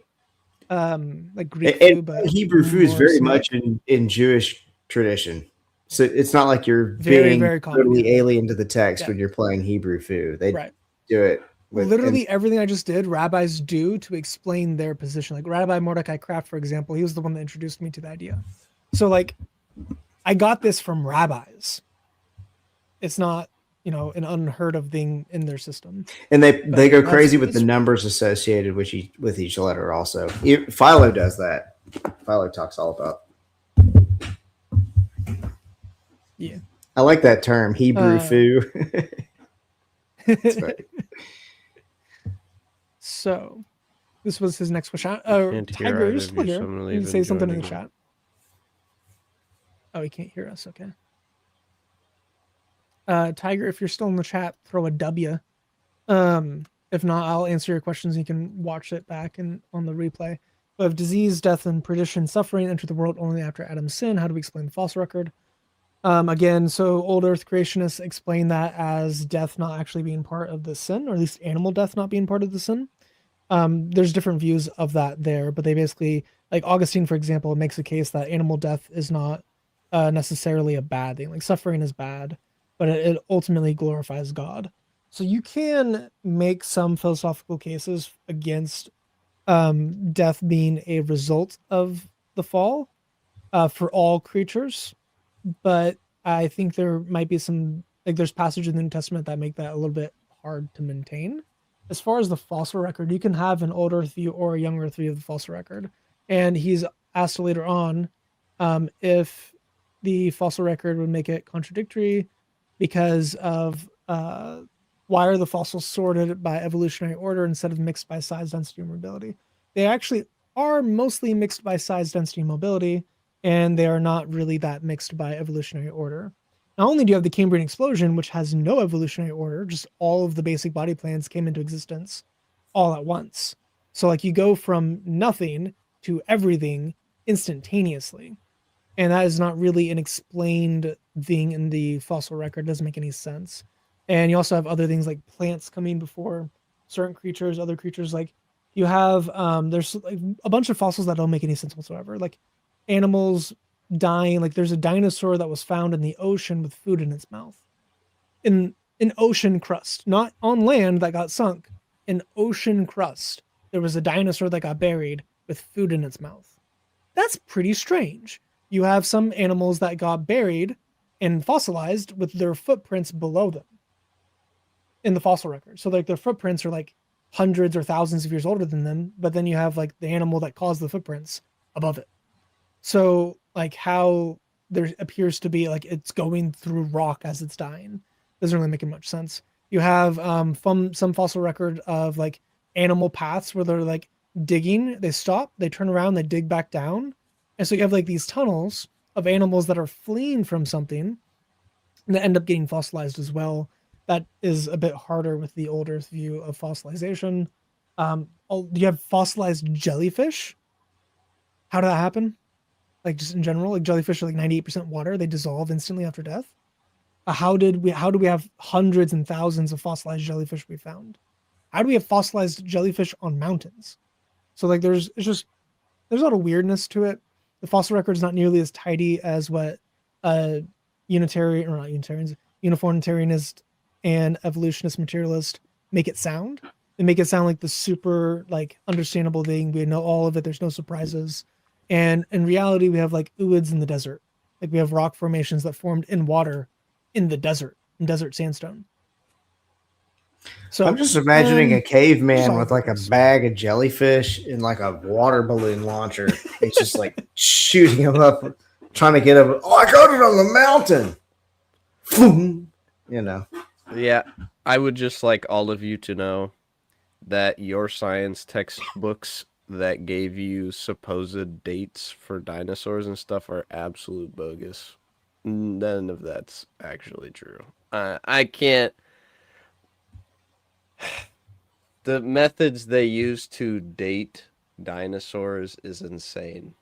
like Greek foo, but Hebrew foo is more very much Semitic. in Jewish tradition. So it's not like you're Very, being very common. totally Yeah. alien to the text Yeah. when you're playing Hebrew foo. They Right. do it with Literally everything I just did, rabbis do to explain their position. Like Rabbi Mordecai Kraft, for example, he was the one that introduced me to the idea. So like, I got this from rabbis. It's not, an unheard of thing in their system. and they But go that's crazy with the it's numbers associated with each letter. Also, Philo does that. Philo talks all about. yeah. I like that term, Hebrew Uh, foo. It's funny. So this was his next question. Can't hear Tiger, either you're of still you, here. so I'm gonna You leave can and say something join in the again. chat. Oh, he can't hear us. Okay. Tiger, if you're still in the chat, throw a W. If not, I'll answer your questions. You can watch it back and on the replay. But if disease, death, and perdition, suffering enter the world only after Adam's sin, how do we explain the false record? Again, so old Earth creationists explain that as death not actually being part of the sin, or at least animal death not being part of the sin. There's different views of that there, but they basically, like Augustine, for example, makes a case that animal death is not necessarily a bad thing. Like suffering is bad, but it ultimately glorifies God. So you can make some philosophical cases against death being a result of the fall for all creatures, but I think there might be some like there's passages in the New Testament that make that a little bit hard to maintain. As far as the fossil record, you can have an old Earth view or a young Earth view of the fossil record, and he's asked later on if the fossil record would make it contradictory because of why are the fossils sorted by evolutionary order instead of mixed by size, density, and mobility? They actually are mostly mixed by size, density, and mobility, and they are not really that mixed by evolutionary order. Not only do you have the Cambrian explosion, which has no evolutionary order, just all of the basic body plans came into existence all at once. So, like, you go from nothing to everything instantaneously. And that is not really an explained thing in the fossil record. It doesn't make any sense. And you also have other things like plants coming before certain creatures, other creatures. Like you have, there's like a bunch of fossils that don't make any sense whatsoever. Like animals dying. Like there's a dinosaur that was found in the ocean with food in its mouth, in an ocean crust, not on land that got sunk. In ocean crust, there was a dinosaur that got buried with food in its mouth. That's pretty strange. You have some animals that got buried and fossilized with their footprints below them in the fossil record. So like their footprints are like hundreds or thousands of years older than them, but then you have like the animal that caused the footprints above it. So like how there appears to be like it's going through rock as it's dying doesn't really make much sense. You have from some fossil record of like animal paths where they're like digging, they stop, they turn around, they dig back down, and so you have like these tunnels of animals that are fleeing from something and that end up getting fossilized as well. That is a bit harder with the old Earth view of fossilization. You have fossilized jellyfish. How did that happen? Like just in general, like jellyfish are like 98% water. They dissolve instantly after death. How do we have hundreds and thousands of fossilized jellyfish we found? How do we have fossilized jellyfish on mountains? So like there's a lot of weirdness to it. The fossil record is not nearly as tidy as what uh unitary or not Unitarians, uniformitarianist and evolutionist materialist make it sound. They make it sound like the super like understandable thing. We know all of it. There's no surprises. And in reality, we have like ooids in the desert. Like we have rock formations that formed in water in the desert, in desert sandstone. So I'm just imagining a just caveman all with over the like a place. bag of jellyfish and like a water balloon launcher. He's just like shooting them up, trying to get them. Oh, I got it on the mountain. Boom. You know. Yeah, I would just like all of you to know that your science textbooks that gave you supposed dates for dinosaurs and stuff are absolute bogus. None of that's actually true. I can't. The methods they use to date dinosaurs is insane.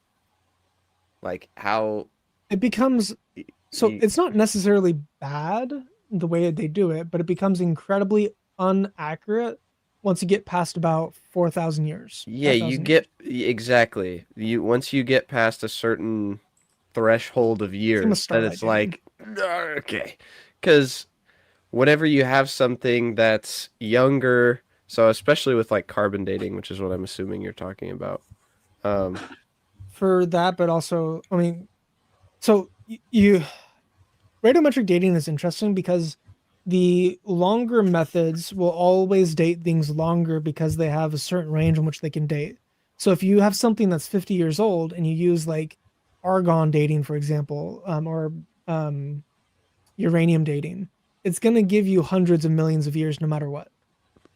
Like how It becomes so you, it's not necessarily bad the way they do it, but it becomes incredibly inaccurate once you get past about 4,000 years, yeah, you 5,000 years. get exactly. You once you get past a certain threshold of Same with years, then starlight it's dating. like okay, because whenever you have something that's younger, so especially with like carbon dating, which is what I'm assuming you're talking about. Um, For that, but also, I mean, so you radiometric dating is interesting because the longer methods will always date things longer because they have a certain range in which they can date. So if you have something that's 50 years old and you use like argon dating, for example, or um, uranium dating, it's going to give you hundreds of millions of years no matter what.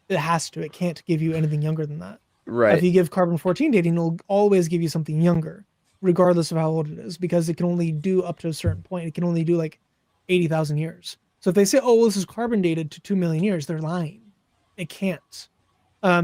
It has to. It can't give you anything younger than that. If right, you give carbon 14 dating, it'll always give you something younger, regardless of how old it is, because it can only do up to a certain point. It can only do like 80,000 years. So if they say, oh, well, this is carbon dated to 2 million years, they're lying. It can't.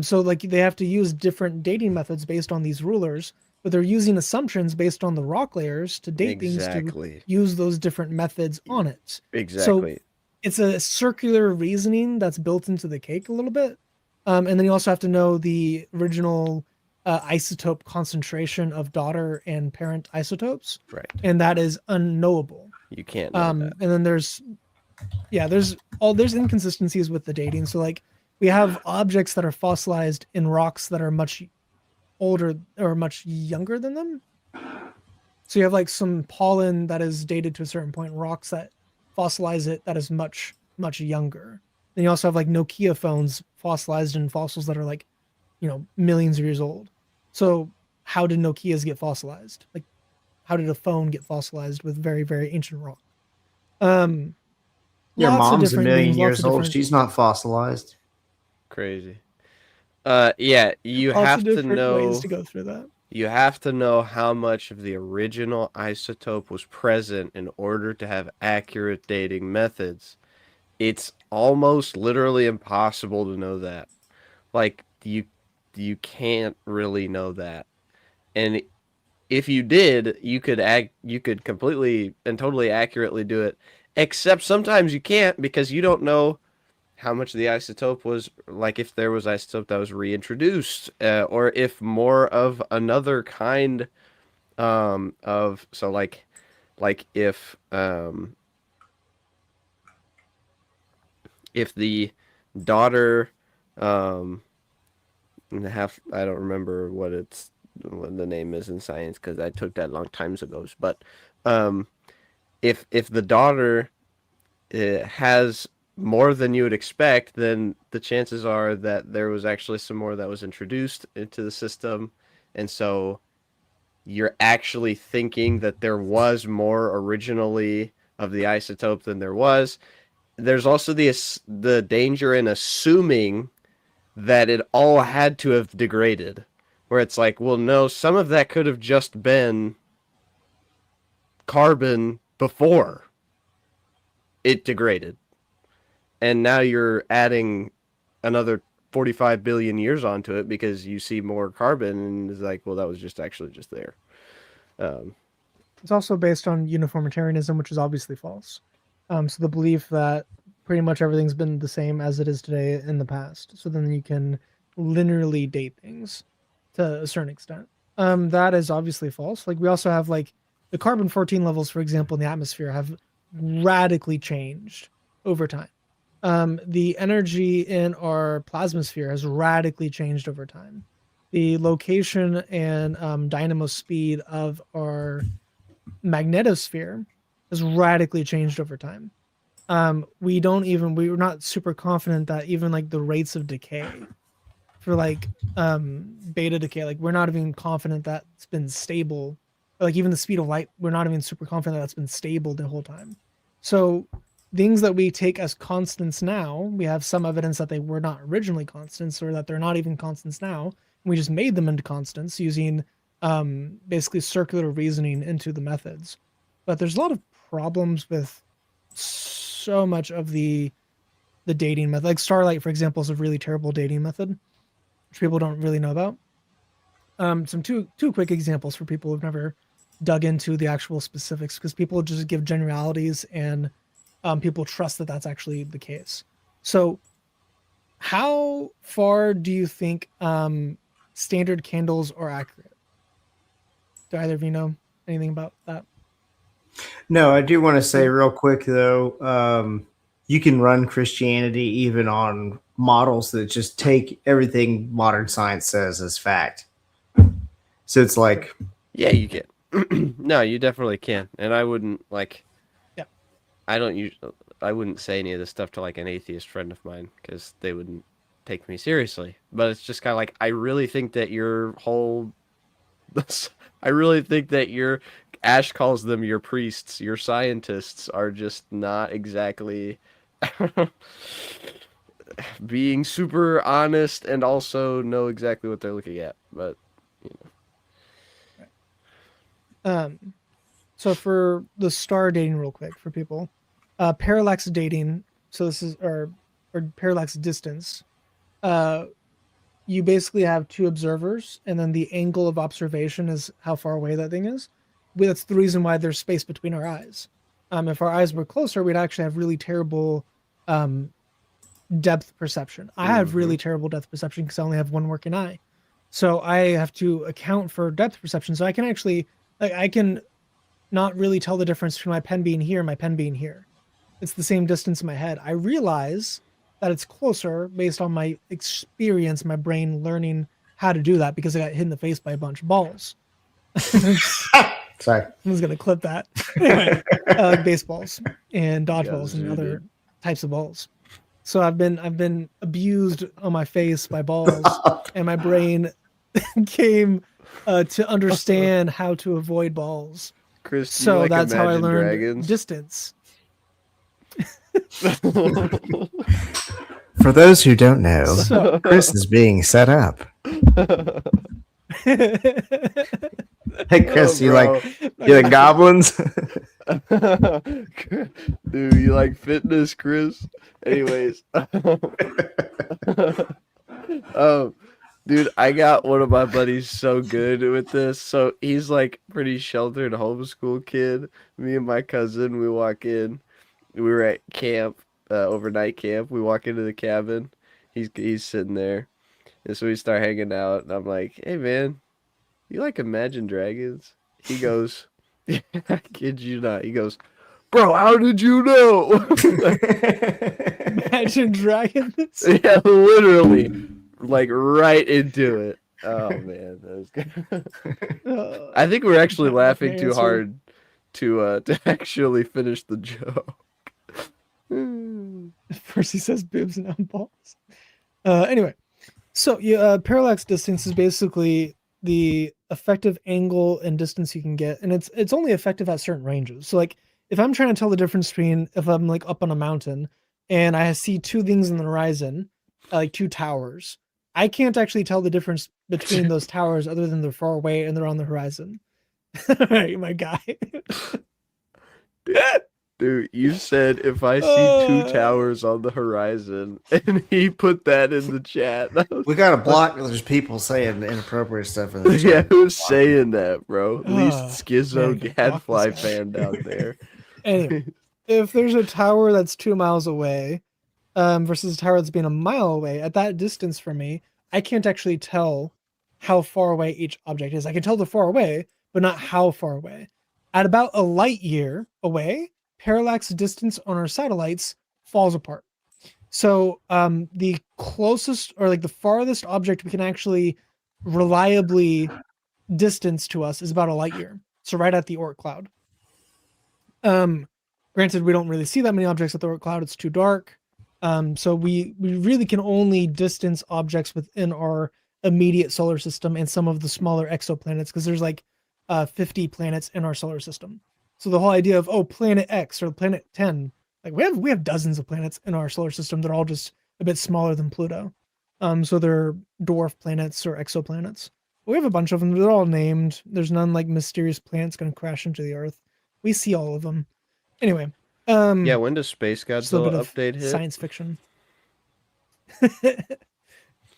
So like they have to use different dating methods based on these rulers, but they're using assumptions based on the rock layers to date things to exactly, use those different methods on it. So exactly. it's a circular reasoning that's built into the cake a little bit. And then you also have to know the original isotope concentration of daughter and parent isotopes, Right. and that is unknowable. You can't know that. And then there's inconsistencies with the dating. So like we have objects that are fossilized in rocks that are much older or much younger than them. So you have like some pollen that is dated to a certain point, rocks that fossilize it that is much, much younger. Then you also have like Nokia phones fossilized in fossils that are like, millions of years old. So how did Nokias get fossilized? Like how did a phone get fossilized with very, very ancient rock? Um, Your Lots of mom's a different million things, lots years of old. different She's not fossilized. Crazy. Yeah, you lots of have to different ways know to go through that. you have to know how much of the original isotope was present in order to have accurate dating methods. It's almost literally impossible to know that. Like you can't really know that. And if you did, you could completely and totally accurately do it. Except sometimes you can't because you don't know how much the isotope was, like if there was isotope that was reintroduced, or if more of another kind of so like if the daughter um have I don't remember what the name is in science because I took that long times ago, but um if the daughter has more than you would expect, then the chances are that there was actually some more that was introduced into the system. And so you're actually thinking that there was more originally of the isotope than there was. There's also the danger in assuming that it all had to have degraded, where it's like, well, no, some of that could have just been carbon before it degraded. And now you're adding another 45 billion years onto it because you see more carbon and it's like, well, that was just actually just there. Um, It's also based on uniformitarianism, which is obviously false. So the belief that pretty much everything's been the same as it is today in the past. So then you can linearly date things to a certain extent. That is obviously false. Like we also have like the carbon 14 levels, for example, in the atmosphere have radically changed over time. The energy in our plasmasphere has radically changed over time. The location and dynamo speed of our magnetosphere has radically changed over time. We're not super confident that even like the rates of decay for like beta decay, like we're not even confident that it's been stable. Like even the speed of light, we're not even super confident that's been stable the whole time. So things that we take as constants now, we have some evidence that they were not originally constants or that they're not even constants now. We just made them into constants using basically circular reasoning into the methods. But there's a lot of problems with so much of the dating method. Like Starlight, for example, is a really terrible dating method, which people don't really know about. Some two quick examples for people who've never dug into the actual specifics, because people just give generalities and people trust that that's actually the case. So, how far do you think standard candles are accurate? Do either of you know anything about that? No, I do want to say real quick though, you can run Christianity even on models that just take everything modern science says as fact. So it's like, Yeah, you can. No, you definitely can. And I wouldn't like. Yeah. I wouldn't say any of this stuff to like an atheist friend of mine because they wouldn't take me seriously. But it's just kind of like I really think that your whole. I really think that your Ash calls them your priests, your scientists are just not exactly being super honest and also know exactly what they're looking at. But So for the star dating, real quick for people, parallax dating. So this is or parallax distance. You basically have two observers, and then the angle of observation is how far away that thing is. That's the reason why there's space between our eyes. If our eyes were closer, we'd actually have really terrible depth perception. I have really terrible depth perception because I only have one working eye. So I have to account for depth perception. So I can actually, like, I can not really tell the difference between my pen being here and my pen being here. It's the same distance in my head. I realize that it's closer based on my experience, my brain learning how to do that because I got hit in the face by a bunch of balls. sorry. I was gonna clip that. Anyway, baseballs and dodgeballs and other types of balls. So I've been abused on my face by balls, and my brain came to understand how to avoid balls. Chris, So like that's how I Imagine learned Dragons? distance. For those who don't know, So- Chris is being set up. Hey Chris, Oh, you bro. like goblins? Dude, you like fitness, Chris? Anyways. Dude, I got one of my buddies so good with this. So he's like pretty sheltered homeschool kid. Me and my cousin, we walk in. We were at camp, overnight camp. We walk into the cabin. He's sitting there. And so we start hanging out, and I'm like, "Hey man, you like Imagine Dragons?" He goes, "Yeah, I kid you not." He goes, "Bro, how did you know?" Imagine Dragons. Yeah, literally, like right into it. Oh man, that was good. I think we're actually Not laughing much too answer. hard to actually finish the joke. First he says boobs and now balls. Anyway, so yeah, parallax distance is basically the effective angle and distance you can get, and it's only effective at certain ranges. So like if I'm trying to tell the difference between if I'm like up on a mountain and I see two things in the horizon, like two towers, I can't actually tell the difference between those towers other than they're far away and they're on the horizon. Right, my guy. Dude, you said if I see two towers on the horizon, and he put that in the chat. We gotta block. There's people saying inappropriate stuff in the chat. Yeah, who's saying that, bro? Least Schizo man, block Gadfly this guy. fan down there. Anyway, if there's a tower that's 2 miles away, versus a tower that's being a mile away, at that distance from me, I can't actually tell how far away each object is. I can tell they're far away, but not how far away. At about a light year away, parallax distance on our satellites falls apart. So the closest or like the farthest object we can actually reliably distance to us is about a light year. So right at the Oort cloud. Granted, we don't really see that many objects at the Oort cloud. It's too dark. So we really can only distance objects within our immediate solar system and some of the smaller exoplanets, because there's like 50 planets in our solar system. So the whole idea of planet X or planet 10, like we have dozens of planets in our solar system that are all just a bit smaller than Pluto. So they're dwarf planets or exoplanets. We have a bunch of them. They're all named. There's none like mysterious planet's going to crash into the Earth. We see all of them. Anyway, Yeah, when does Space just a little Godzilla bit of update hit? science fiction.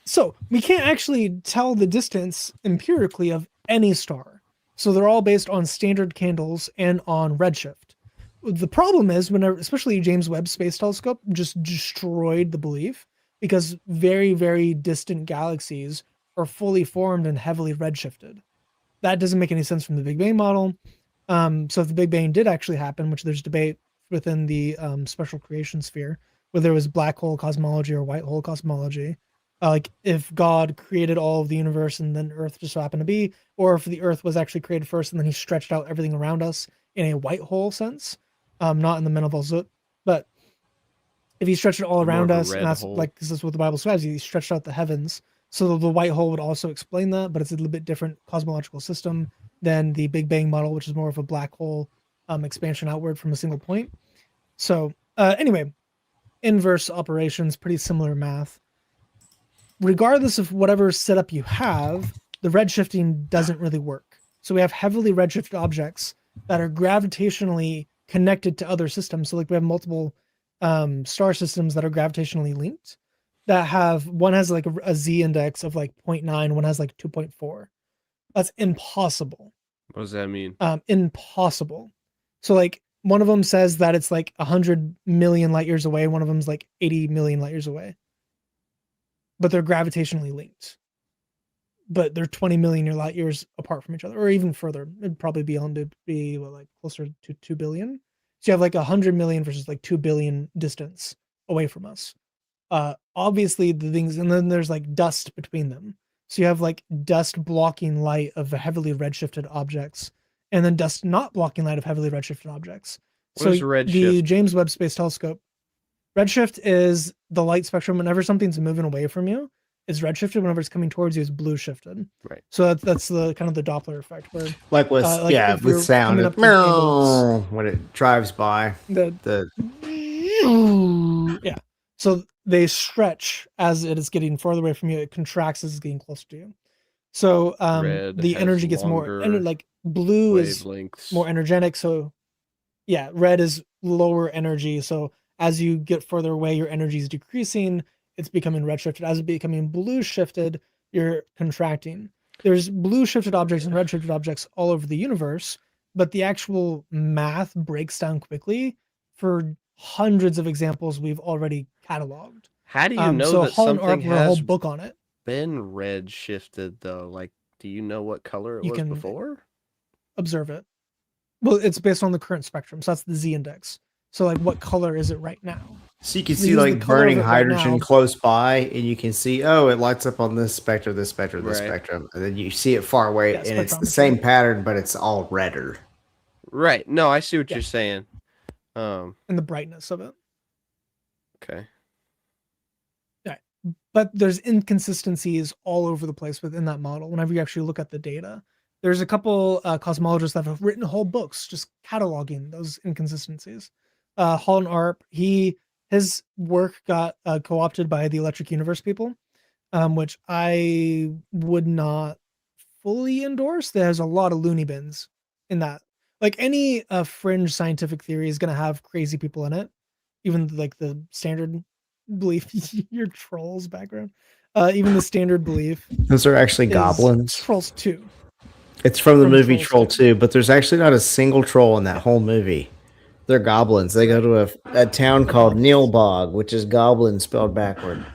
So we can't actually tell the distance empirically of any star. So they're all based on standard candles and on redshift. The problem is whenever, especially James Webb Space Telescope, just destroyed the belief because very, very distant galaxies are fully formed and heavily redshifted. That doesn't make any sense from the Big Bang model. So if the Big Bang did actually happen, which there's debate within the special creation sphere, whether it was black hole cosmology or white hole cosmology, like if God created all of the universe and then Earth just so happened to be, or if the Earth was actually created first and then he stretched out everything around us in a white hole sense, not in the Mennevalsut, but if he stretched it all More around of a us, and red that's hole. like this is what the Bible describes, he stretched out the heavens. So the white hole would also explain that, but it's a little bit different cosmological system than the Big Bang model, which is more of a black hole expansion outward from a single point. So anyway, inverse operations, pretty similar math. Regardless of whatever setup you have, the redshifting doesn't really work. So we have heavily redshifted objects that are gravitationally connected to other systems. So like we have multiple star systems that are gravitationally linked that have one has like a Z index of like 0.9, one has like 2.4. That's impossible. What does that mean? Impossible. So like one of them says that it's like 100 million light years away, one of them's like 80 million light years away. But they're gravitationally linked. But they're 20 million light years apart from each other, or even further. It'd probably be like closer to 2 billion. So you have like 100 million versus like 2 billion distance away from us. Obviously the things, and then there's like dust between them. So you have like dust blocking light of heavily redshifted objects, and then dust not blocking light of heavily redshifted objects. What is The redshift? James Webb Space Telescope, redshift is the light spectrum. Whenever something's moving away from you, it's redshifted. Whenever it's coming towards you, it's blue shifted. Right. So that's the kind of the Doppler effect, where Like with if with you're sound, coming it, up to the neighborhoods, when it drives by. the The yeah. So they stretch as it is getting farther away from you. It contracts as it's getting closer to you. So Red the has energy gets more, longer and like blue is wavelengths. more energetic. So yeah, red is lower energy. So as you get further away, your energy is decreasing. It's becoming redshifted. As it's becoming blue shifted, you're contracting. There's blue shifted objects and red shifted objects all over the universe, but the actual math breaks down quickly for hundreds of examples we've already cataloged. How do you know So that Hall and something Arp wrote a whole has book on it. been red shifted though? Like, do you know what color it You was can before? observe it. Well, it's based on the current spectrum, so that's the Z index. So like, what color is it right now? So you can They see use the like color of burning it right hydrogen now. close by, and you can see, oh, it lights up on this spectrum, this spectrum, this Right. spectrum, and then you see it far away, Yeah, and it's the spectrometry. same pattern, but it's all redder. Right. No, I see what Yeah. you're saying. And the brightness of it. Okay. But there's inconsistencies all over the place within that model. Whenever you actually look at the data, there's a couple cosmologists that have written whole books just cataloging those inconsistencies. Hall and Arp, his work got co-opted by the Electric Universe people, which I would not fully endorse. There's a lot of loony bins in that. Like any fringe scientific theory is going to have crazy people in it, even like the standard belief. Your trolls background, even the standard belief Those are actually is goblins. Trolls 2. It's from the from movie Trolls Troll 2. 2, but there's actually not a single troll in that whole movie. They're goblins. They go to a town called Neilbog, which is goblin spelled backward.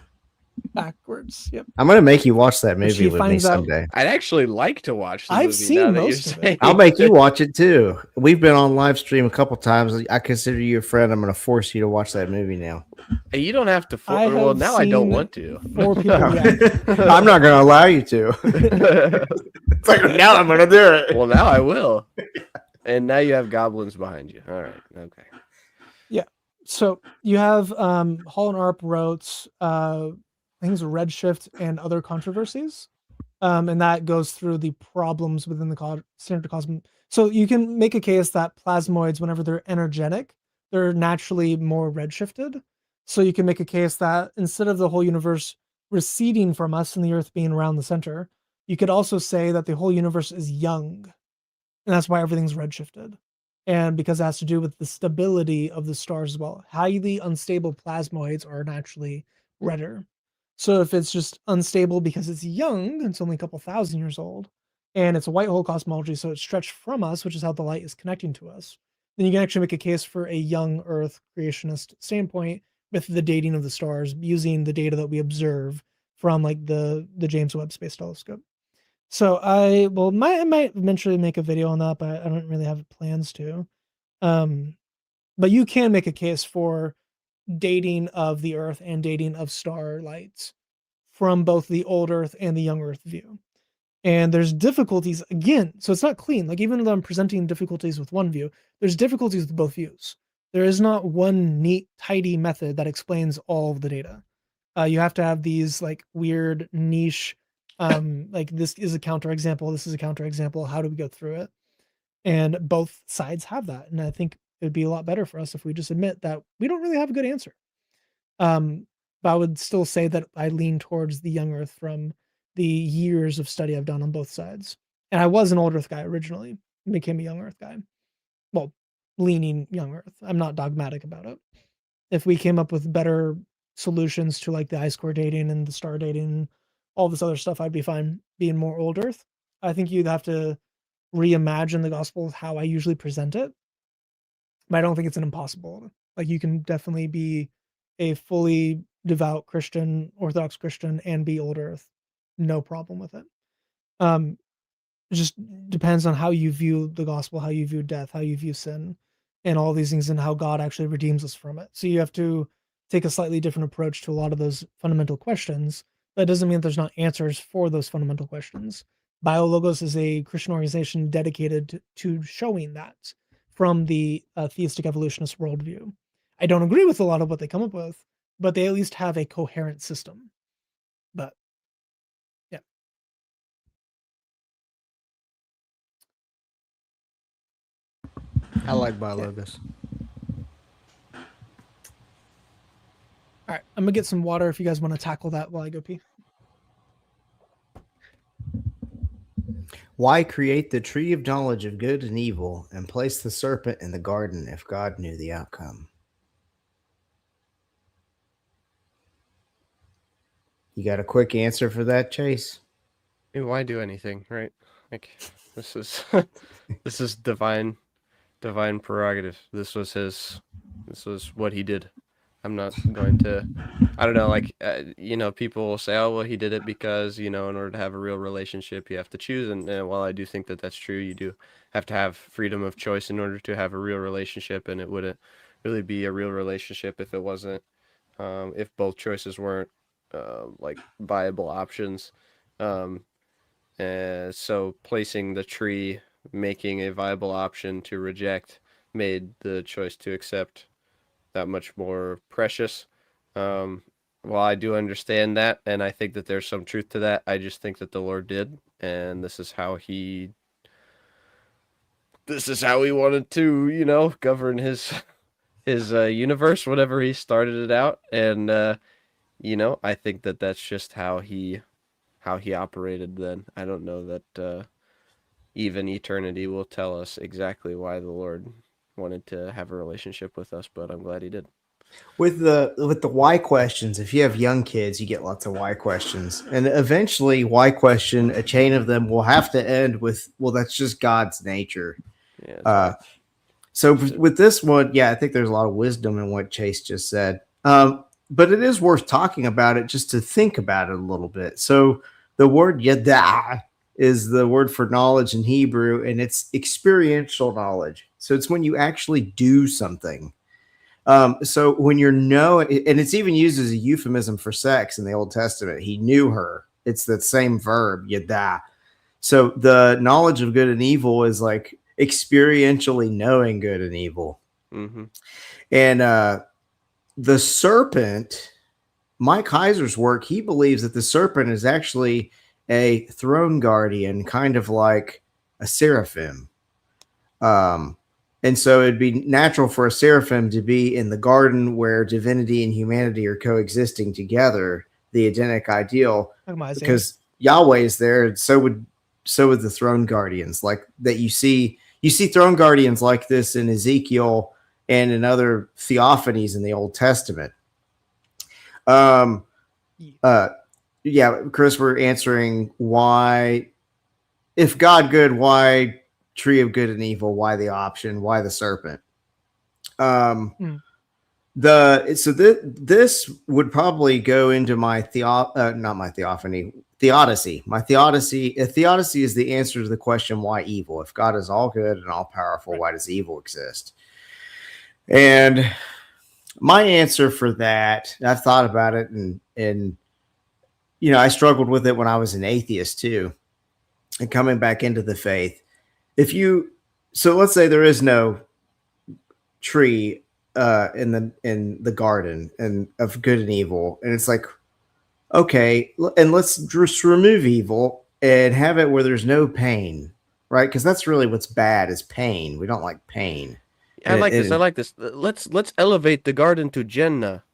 Backwards. Yep. I'm gonna make you watch that Which movie he with me finds out- someday. I'd actually like to watch the I've movie seen now that most you're of it. saying I'll make you it. watch it too. We've been on live stream a couple times. I consider you a friend. I'm gonna force you to watch that movie now. Hey, you don't have to. I Well, have now I don't seen want to. 4 people react. I'm not gonna allow you to. It's like now I'm gonna do it. Well, now I will. And now you have goblins behind you. All right. Okay. So you have Hall and Arp wrote things redshift and other controversies, and that goes through the problems within the standard cosmos. So you can make a case that plasmoids, whenever they're energetic, they're naturally more redshifted. So you can make a case that instead of the whole universe receding from us and the Earth being around the center, you could also say that the whole universe is young, and that's why everything's redshifted. And because it has to do with the stability of the stars as well. Highly unstable plasmoids are naturally redder. So if it's just unstable because it's young, it's only a couple thousand years old, and it's a white hole cosmology, so it's stretched from us, which is how the light is connecting to us, then you can actually make a case for a young Earth creationist standpoint with the dating of the stars using the data that we observe from like the James Webb Space Telescope. So I might eventually make a video on that, but I don't really have plans to. But you can make a case for dating of the Earth and dating of starlights from both the old Earth and the young Earth view. And there's difficulties again, so it's not clean. Like even though I'm presenting difficulties with one view, there's difficulties with both views. There is not one neat, tidy method that explains all of the data. You have to have these like weird niche, like this is a counterexample, this is a counterexample. How do we go through it? And both sides have that. And I think it would be a lot better for us if we just admit that we don't really have a good answer. But I would still say that I lean towards the young Earth from the years of study I've done on both sides. And I was an old Earth guy originally, became a young Earth guy. Well, leaning young Earth. I'm not dogmatic about it. If we came up with better solutions to like the I-square dating and the star dating, all this other stuff, I'd be fine being more old Earth. I think you'd have to reimagine the gospel how I usually present it. But I don't think it's an impossible. Like you can definitely be a fully devout Christian, Orthodox Christian, and be old Earth. No problem with it. It just depends on how you view the gospel, how you view death, how you view sin, and all these things, and how God actually redeems us from it. So you have to take a slightly different approach to a lot of those fundamental questions. That doesn't mean that there's not answers for those fundamental questions. BioLogos is a Christian organization dedicated to showing that from the theistic evolutionist worldview. I don't agree with a lot of what they come up with, but they at least have a coherent system. But yeah. I like BioLogos. All right, I'm gonna get some water if you guys want to tackle that while I go pee. Why create the tree of knowledge of good and evil and place the serpent in the garden if God knew the outcome? You got a quick answer for that, Chase? I mean, why do anything, right? Like this is this is divine prerogative. This was what he did. I'm not going to, I don't know, like, people will say, oh, well, he did it because, in order to have a real relationship, you have to choose. And while I do think that that's true, you do have to have freedom of choice in order to have a real relationship. And it wouldn't really be a real relationship if it wasn't, if both choices weren't, like, viable options. And so placing the tree, making a viable option to reject, made the choice to accept that much more precious. While I do understand that, and I think that there's some truth to that, I just think that the Lord did, and this is how he wanted to, govern his universe, whatever he started it out, and I think that that's just how he operated then. I don't know that even eternity will tell us exactly why the Lord wanted to have a relationship with us, but I'm glad he did. With the why questions, if you have young kids, you get lots of why questions, and eventually, why question, a chain of them will have to end with, well, that's just God's nature. Yeah. So with this one, yeah, I think there's a lot of wisdom in what Chase just said. But it is worth talking about it just to think about it a little bit. So the word yada is the word for knowledge in Hebrew, and it's experiential knowledge. So it's when you actually do something. So when you're and it's even used as a euphemism for sex in the Old Testament. He knew her. It's the same verb, yada. So the knowledge of good and evil is like experientially knowing good and evil. Mm-hmm. And the serpent, Mike Heiser's work, he believes that the serpent is actually a throne guardian, kind of like a seraphim. And so it'd be natural for a seraphim to be in the garden where divinity and humanity are coexisting together, the Edenic ideal, because Yahweh is there, and so would the throne guardians, like that you see you see throne guardians like this in Ezekiel and in other theophanies in the Old Testament. Um, yeah, Chris, we're answering why, if God good, why tree of good and evil? Why the option? Why the serpent? This would probably go into my not my theophany, theodicy. My theodicy. A theodicy is the answer to the question why evil. If God is all good and all powerful, why does evil exist? And my answer for that, I've thought about it, and I struggled with it when I was an atheist too, and coming back into the faith. So let's say there is no tree in the garden and of good and evil, and it's like, okay, and let's just remove evil and have it where there's no pain, right? Because that's really what's bad is pain. We don't like pain. I like this. I like this. Let's elevate the garden to Jannah.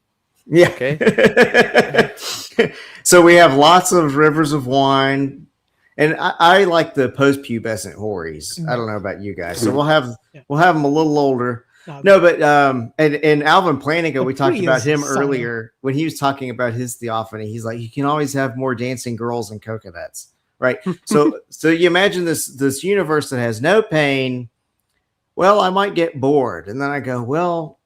Yeah. Okay. So we have lots of rivers of wine, and I like the post-pubescent hories. I don't know about you guys. So we'll have them a little older. No, but and Alvin Planiga, we talked about him earlier when he was talking about his theophany. He's like, you can always have more dancing girls and coconuts, right? so you imagine this universe that has no pain. Well, I might get bored, and then I go, well,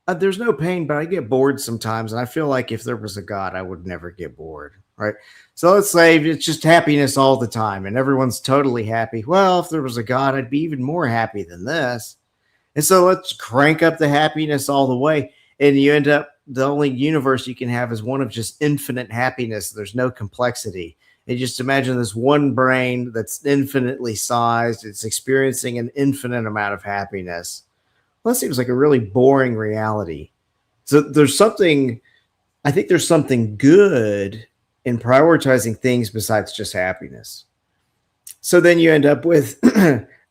there's no pain, but I get bored sometimes, and I feel like if there was a God, I would never get bored, right? So let's say it's just happiness all the time, and everyone's totally happy. Well, if there was a God, I'd be even more happy than this. And so let's crank up the happiness all the way. And you end up, the only universe you can have is one of just infinite happiness. There's no complexity. And just imagine this one brain that's infinitely sized. It's experiencing an infinite amount of happiness. Well, that seems like a really boring reality. So I think there's something good in prioritizing things besides just happiness. So then you end up with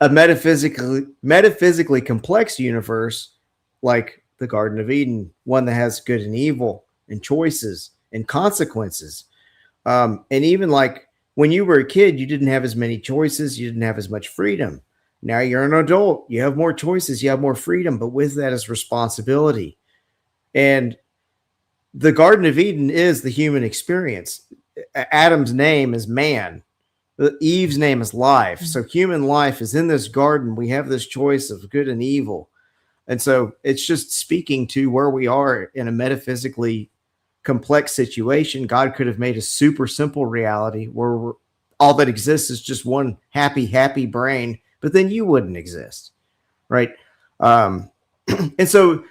a metaphysically complex universe like the Garden of Eden, one that has good and evil and choices and consequences. And even like when you were a kid, you didn't have as many choices. You didn't have as much freedom. Now you're an adult. You have more choices. You have more freedom, but with that is responsibility. And the Garden of Eden is the human experience. Adam's name is man. Eve's name is life. So human life is in this garden. We have this choice of good and evil. And so it's just speaking to where we are in a metaphysically complex situation. God could have made a super simple reality where all that exists is just one happy brain, but then you wouldn't exist, right? And so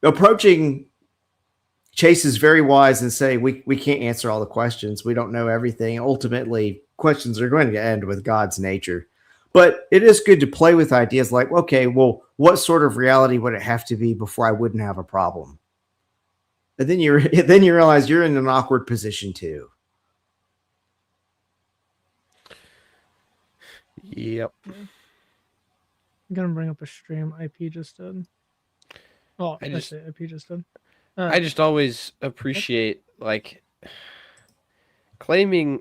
approaching Chase is very wise and say we can't answer all the questions. We don't know everything. Ultimately, questions are going to end with God's nature. But it is good to play with ideas like, okay, well, what sort of reality would it have to be before I wouldn't have a problem? And then you realize you're in an awkward position too. Yep. I'm gonna bring up a stream IP just did. Oh, IP just did. I just always appreciate like claiming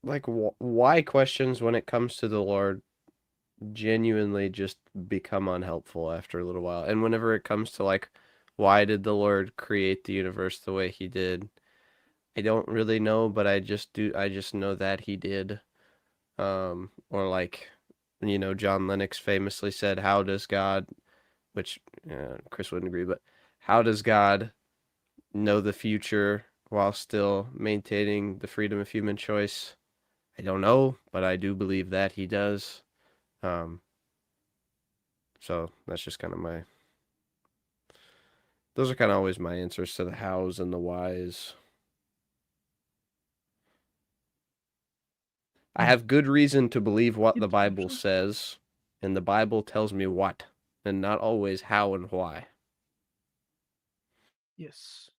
like why questions when it comes to the Lord genuinely just become unhelpful after a little while. And whenever it comes to like why did the Lord create the universe the way he did, I don't really know, but I just know that he did. Or like, John Lennox famously said, how does God, which Chris wouldn't agree, but how does God know the future while still maintaining the freedom of human choice? I don't know, but I do believe that he does. So that's just kind of those are kind of always my answers to the hows and the whys. I have good reason to believe what the Bible says, and the Bible tells me what, and not always how and why. Yes.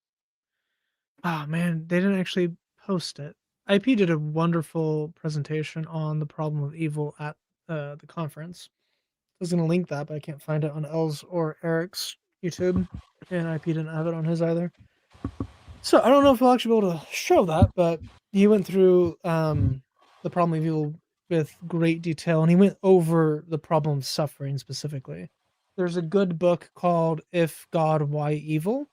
Ah, man, they didn't actually post it. IP did a wonderful presentation on the problem of evil at the conference. I was gonna link that, but I can't find it on L's or Eric's YouTube, and IP didn't have it on his either. So I don't know if we'll actually be able to show that, but he went through the problem of evil with great detail, and he went over the problem of suffering specifically. There's a good book called "If God, Why Evil,"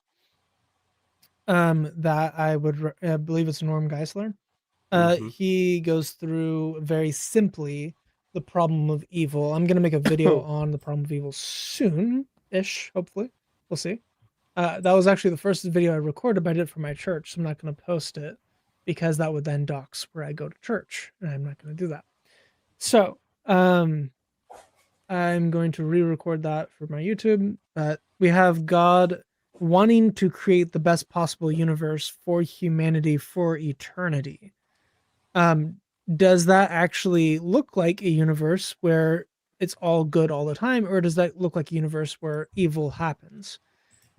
that I believe it's Norm Geisler. Mhm. He goes through very simply the problem of evil. I'm gonna make a video on the problem of evil soon-ish, hopefully. We'll see. That was actually the first video I recorded, but I did it for my church, so I'm not gonna post it because that would then dox where I go to church, and I'm not gonna do that. So, I'm going to re-record that for my YouTube. We have God wanting to create the best possible universe for humanity for eternity. Um, does that actually look like a universe where it's all good all the time, or does that look like a universe where evil happens?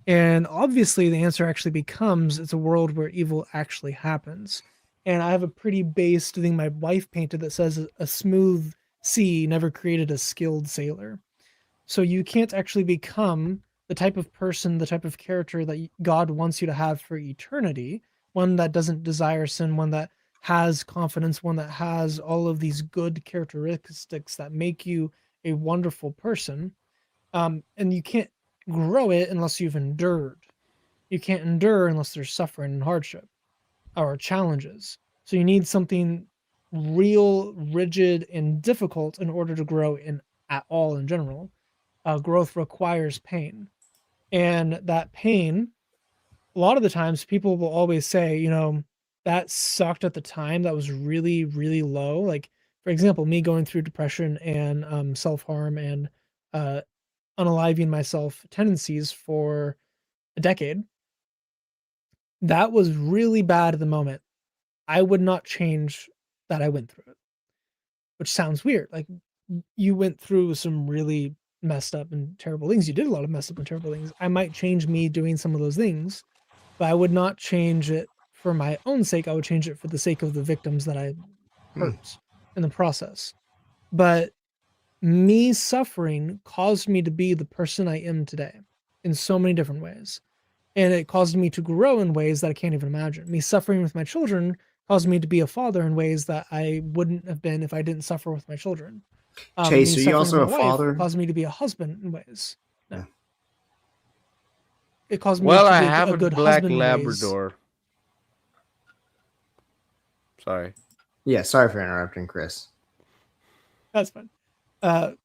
And obviously, the answer actually becomes it's a world where evil actually happens. And I have a pretty base thing my wife painted that says a smooth sea never created a skilled sailor. So you can't actually become the type of person, the type of character that God wants you to have for eternity, one that doesn't desire sin, one that has confidence, one that has all of these good characteristics that make you a wonderful person. And you can't grow it unless you've endured. You can't endure unless there's suffering and hardship or challenges. So you need something real, rigid, and difficult in order to grow in at all in general. Growth requires pain. And that pain, a lot of the times people will always say, that sucked at the time. That was really, really low. Like, for example, me going through depression and self harm and uh, unaliving myself tendencies for a decade. That was really bad at the moment. I would not change that I went through it, which sounds weird. Like, you went through some really messed up and terrible things. You did a lot of messed up and terrible things. I might change me doing some of those things, but I would not change it for my own sake. I would change it for the sake of the victims that I hurt in the process. But me suffering caused me to be the person I am today in so many different ways. And it caused me to grow in ways that I can't even imagine. Me suffering with my children caused me to be a father in ways that I wouldn't have been if I didn't suffer with my children. Me Chase, are you suffering with also my a wife father? caused me to be a husband in ways. No. Yeah. It caused me Well, to I be have a a good black husband in ways. Labrador. Sorry. Yeah, sorry for interrupting, Chris. That's fine.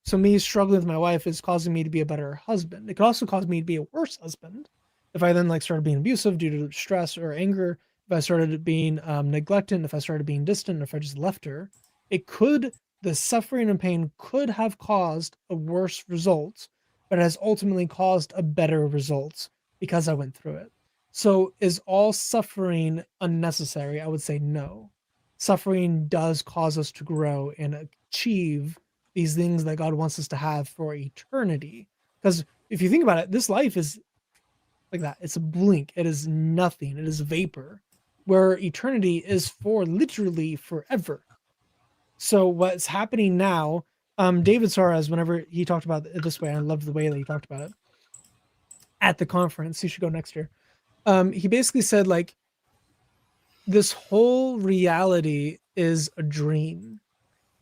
So me struggling with my wife is causing me to be a better husband. It could also cause me to be a worse husband if I then started being abusive due to stress or anger. If I started being neglected, if I started being distant, if I just left her, the suffering and pain could have caused a worse result, but it has ultimately caused a better result because I went through it. So is all suffering unnecessary? I would say no. Suffering does cause us to grow and achieve these things that God wants us to have for eternity. Because if you think about it, this life is like that. It's a blink. It is nothing. It is vapor. Where eternity is for literally forever. So what's happening now, David Soares, whenever he talked about it this way, I loved the way that he talked about it at the conference. He should go next year. He basically said like this whole reality is a dream.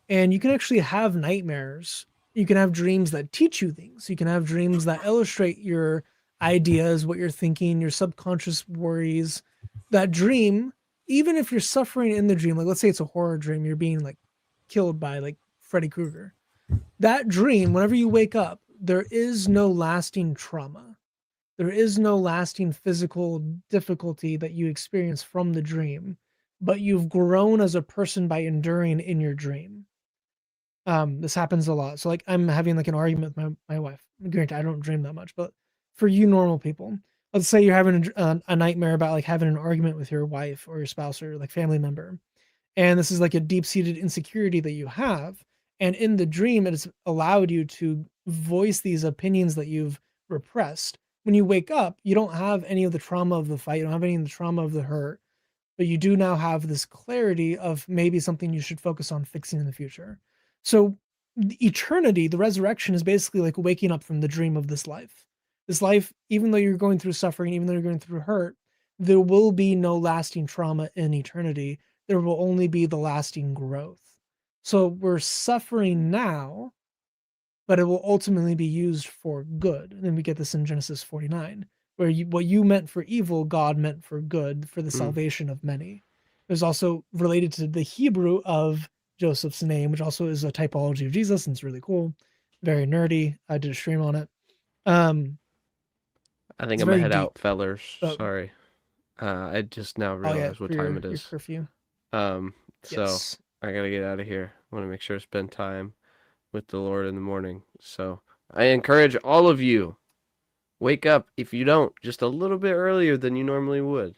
And you can actually have nightmares. You can have dreams that teach you things. You can have dreams that illustrate your ideas, what you're thinking, your subconscious worries. That dream, even if you're suffering in the dream, like let's say it's a horror dream, you're being like killed by like Freddy Krueger. That dream, whenever you wake up, there is no lasting trauma. There is no lasting physical difficulty that you experience from the dream, but you've grown as a person by enduring in your dream. This happens a lot. So like I'm having like an argument with my wife. Granted, I don't dream that much, but for you normal people, let's say you're having a nightmare about like having an argument with your wife or your spouse or like family member, and this is like a deep-seated insecurity that you have. And in the dream, it has allowed you to voice these opinions that you've repressed. When you wake up, you don't have any of the trauma of the fight. You don't have any of the trauma of the hurt, but you do now have this clarity of maybe something you should focus on fixing in the future. So eternity, the resurrection is basically like waking up from the dream of this life. This life, even though you're going through suffering, even though you're going through hurt, there will be no lasting trauma in eternity. There will only be the lasting growth. So we're suffering now, but it will ultimately be used for good. And then we get this in Genesis 49, where what you meant for evil, God meant for good, for the salvation of many. There's also related to the Hebrew of Joseph's name, which also is a typology of Jesus, and it's really cool. Very nerdy. I did a stream on it. I think It's I'm gonna very head deep. out, fellers. But, Sorry. I just now oh yeah, realized what for time your, it your is. curfew. So Yes. I gotta get out of here. I want to make sure I spend time with the Lord in the morning. So I encourage all of you, wake up if you don't, just a little bit earlier than you normally would.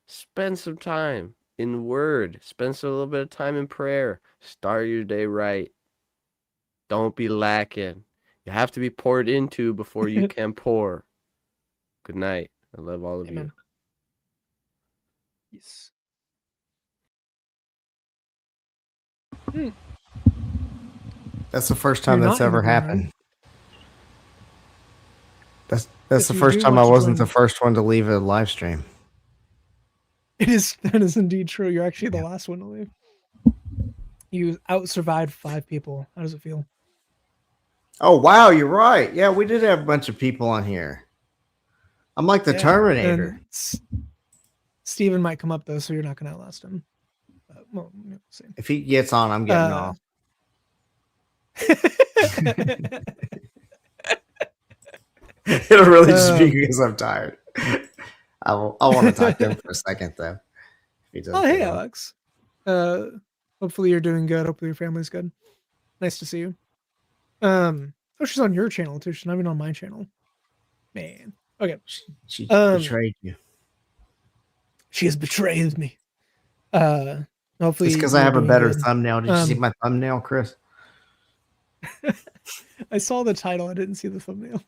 Spend some time in the Word. Spend a little bit of time in prayer. Start your day right. Don't be lacking. You have to be poured into before you can pour. Good night. I love all of you. Amen. Yes. That's the first You're time that's not in the ever green room. happened. That's Yes, the you first do time I watch wasn't the Glenn. first one to leave a live stream. That is indeed true. You're actually the last one to leave. You out-survived 5 people. How does it feel? Oh wow, you're right. Yeah, we did have a bunch of people on here. I'm like the Terminator. And Steven might come up though, so you're not gonna outlast him. But, well, we'll see. If he gets on, I'm getting off. It'll really just be because I'm tired. I want to talk to him for a second though. If he does Oh, hey, get on. Alex. Hopefully you're doing good. Hopefully your family's good. Nice to see you. Oh, she's on your channel too. She's not even on my channel. Man. Okay. She betrayed you. She has betrayed me. Hopefully Just because I have a doing better good. thumbnail. Did you see my thumbnail, Chris? I saw the title. I didn't see the thumbnail.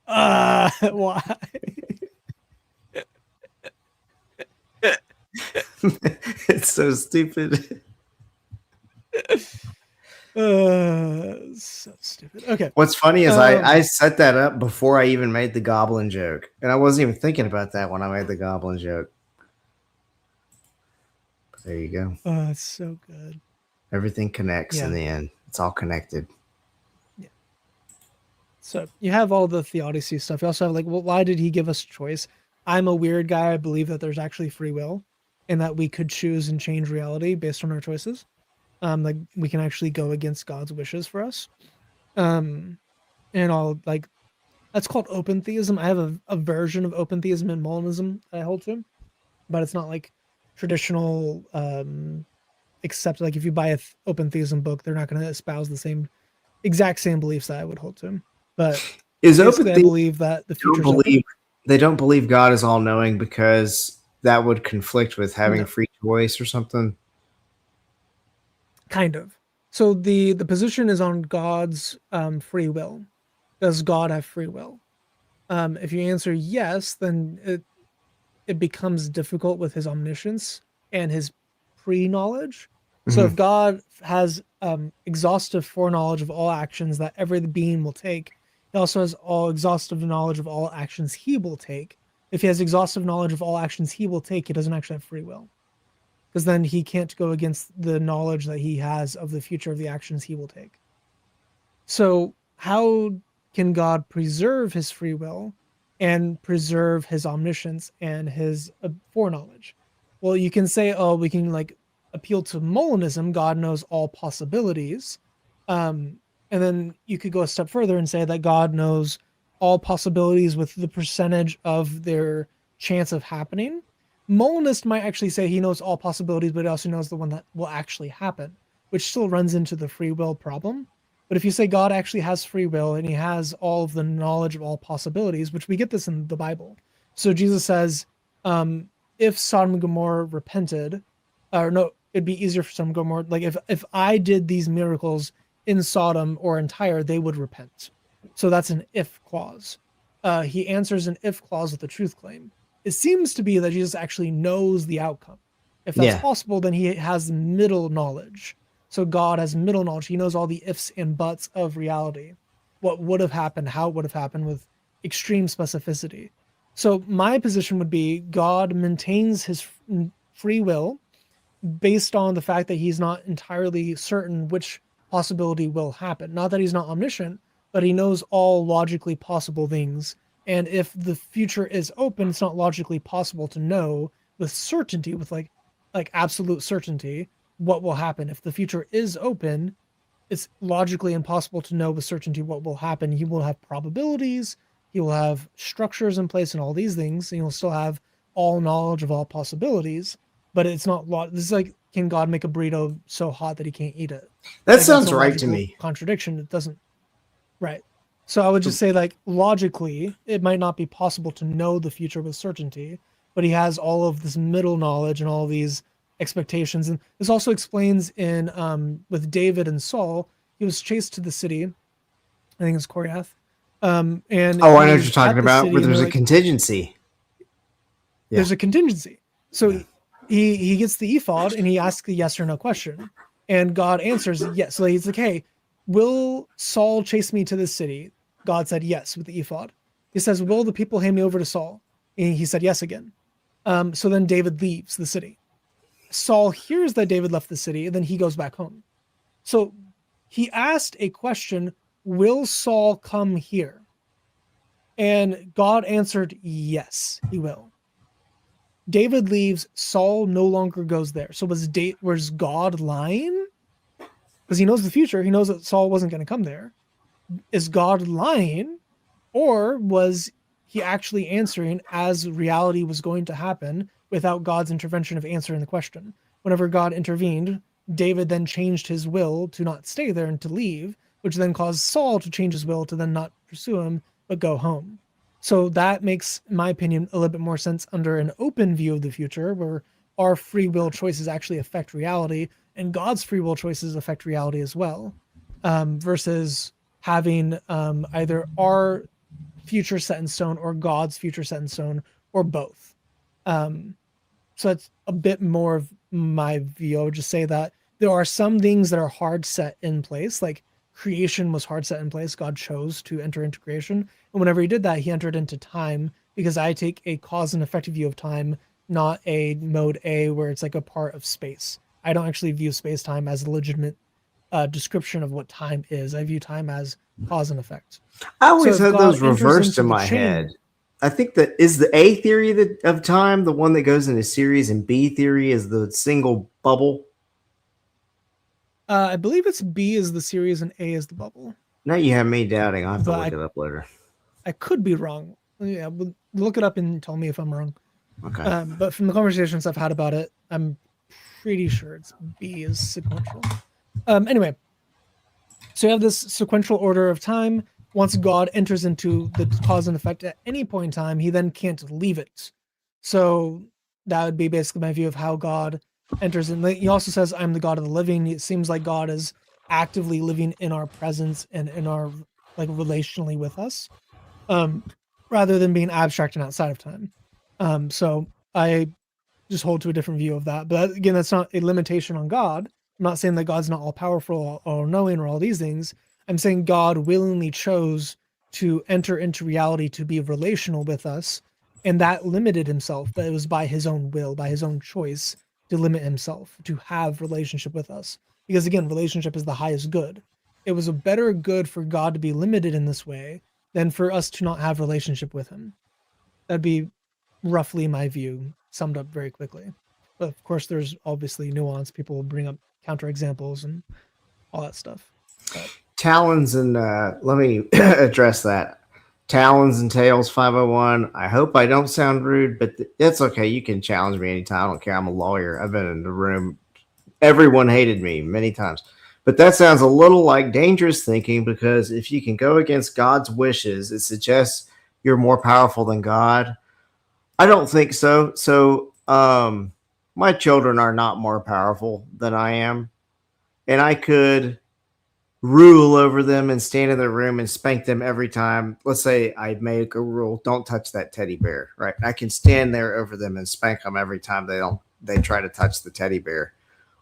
Why? It's so stupid. So stupid. Okay. What's funny is I set that up before I even made the goblin joke. And I wasn't even thinking about that when I made the goblin joke. But there you go. Oh, it's so good. Everything connects in the end. It's all connected. Yeah. So you have all the theodicy stuff. You also have like, well, why did he give us choice? I'm a weird guy. I believe that there's actually free will and that we could choose and change reality based on our choices. Like we can actually go against God's wishes for us. And all like that's called open theism. I have a version of open theism and Molinism that I hold to, but it's not like traditional except like if you buy a open theism book, they're not going to espouse the exact same beliefs that I would hold to. But is basically, I believe that the future is open. They don't believe God is all knowing because that would conflict with having free choice or something. Kind of. So the position is on God's free will. Does God have free will? If you answer yes, then it becomes difficult with his omniscience and his pre-knowledge. So if God has exhaustive foreknowledge of all actions that every being will take, he also has all exhaustive knowledge of all actions he will take. If he has exhaustive knowledge of all actions he will take, he doesn't actually have free will. Because then he can't go against the knowledge that he has of the future of the actions he will take. So how can God preserve his free will and preserve his omniscience and his foreknowledge? Well, you can say, oh, we can like appeal to Molinism. God knows all possibilities. And then you could go a step further and say that God knows all possibilities with the percentage of their chance of happening. Molinist might actually say he knows all possibilities, but he also knows the one that will actually happen, which still runs into the free will problem. But if you say God actually has free will and he has all of the knowledge of all possibilities, which we get this in the Bible. So Jesus says, if Sodom and Gomorrah repented, or no, it'd be easier for Sodom and Gomorrah. Like if I did these miracles in Sodom or in Tyre, they would repent. So that's an if clause. He answers an if clause with a truth claim. It seems to be that Jesus actually knows the outcome. If that's possible, then he has middle knowledge. So God has middle knowledge. He knows all the ifs and buts of reality, what would have happened, how it would have happened with extreme specificity. So my position would be God maintains his free will based on the fact that he's not entirely certain which possibility will happen. Not that he's not omniscient, but he knows all logically possible things. And if the future is open, it's not logically possible to know with certainty, with like absolute certainty, what will happen. If the future is open, it's logically impossible to know with certainty what will happen. He will have probabilities, he will have structures in place and all these things, and he'll still have all knowledge of all possibilities, but it's not this is like, can God make a burrito so hot that he can't eat it? That Like, sounds that's a right to logical me. contradiction. It doesn't, right. So I would just say, like, logically, it might not be possible to know the future with certainty, but he has all of this middle knowledge and all these expectations. And this also explains in with David and Saul, he was chased to the city. I think it's Coriath. And Oh, I know what he's you're talking at the about. city, Where and there's they're a like, contingency. there's a contingency. So Yeah. he gets the ephod and he asks a yes or no question, and God answers yes. So he's like, hey, will Saul chase me to this city? God said yes with the ephod. He says, will the people hand me over to Saul? And he said yes again. So then David leaves the city. Saul hears that David left the city, and then he goes back home. So he asked a question, will Saul come here? And God answered, yes, he will. David leaves, Saul no longer goes there. So was God lying? Because he knows the future. He knows that Saul wasn't going to come there. Is God lying? Or was he actually answering as reality was going to happen without God's intervention of answering the question? Whenever God intervened, David then changed his will to not stay there and to leave, which then caused Saul to change his will to then not pursue him, but go home. So that makes, in my opinion, a little bit more sense under an open view of the future, where our free will choices actually affect reality, and God's free will choices affect reality as well, versus having either our future set in stone or God's future set in stone, or both. So it's a bit more of my view. I would just say that there are some things that are hard set in place, like creation was hard set in place. God chose to enter into creation. And whenever he did that, he entered into time, because I take a cause and effect view of time, not a mode A where it's like a part of space. I don't actually view space time as a legitimate description of what time is. I view time as cause and effect. I always So if had those God enters reversed into in the my chain- head. I think that is the A theory of time, the one that goes in a series, and B theory is the single bubble. I believe it's B is the series and A is the bubble. Now you have me doubting. I'll have to But look it up later. I could be wrong. Yeah, we'll look it up and tell me if I'm wrong. Okay. But from the conversations I've had about it, I'm pretty sure it's B is sequential. Anyway, so you have this sequential order of time. Once God enters into the cause and effect at any point in time, he then can't leave it. So that would be basically my view of how God enters in. He also says, I'm the God of the living. It seems like God is actively living in our presence and in our, like, relationally with us, rather than being abstract and outside of time. So I just hold to a different view of that. But again, that's not a limitation on God. I'm not saying that God's not all powerful or knowing or all these things. I'm saying God willingly chose to enter into reality to be relational with us, and that limited himself, but it was by his own will, by his own choice to limit himself to have relationship with us. Because again, relationship is the highest good. It was a better good for God to be limited in this way than for us to not have relationship with him. That'd be roughly my view, summed up very quickly. But of course, there's obviously nuance. People will bring up counterexamples and all that stuff. But Talons and let me address that. Talons and Tails 501. I hope I don't sound rude, but that's okay. You can challenge me anytime. I don't care. I'm a lawyer. I've been in the room. Everyone hated me many times. But that sounds a little like dangerous thinking, because if you can go against God's wishes, it suggests you're more powerful than God. I don't think so. So my children are not more powerful than I am. And I could rule over them and stand in their room and spank them every time. Let's say I make a rule, don't touch that teddy bear, right? I can stand there over them and spank them every time they try to touch the teddy bear.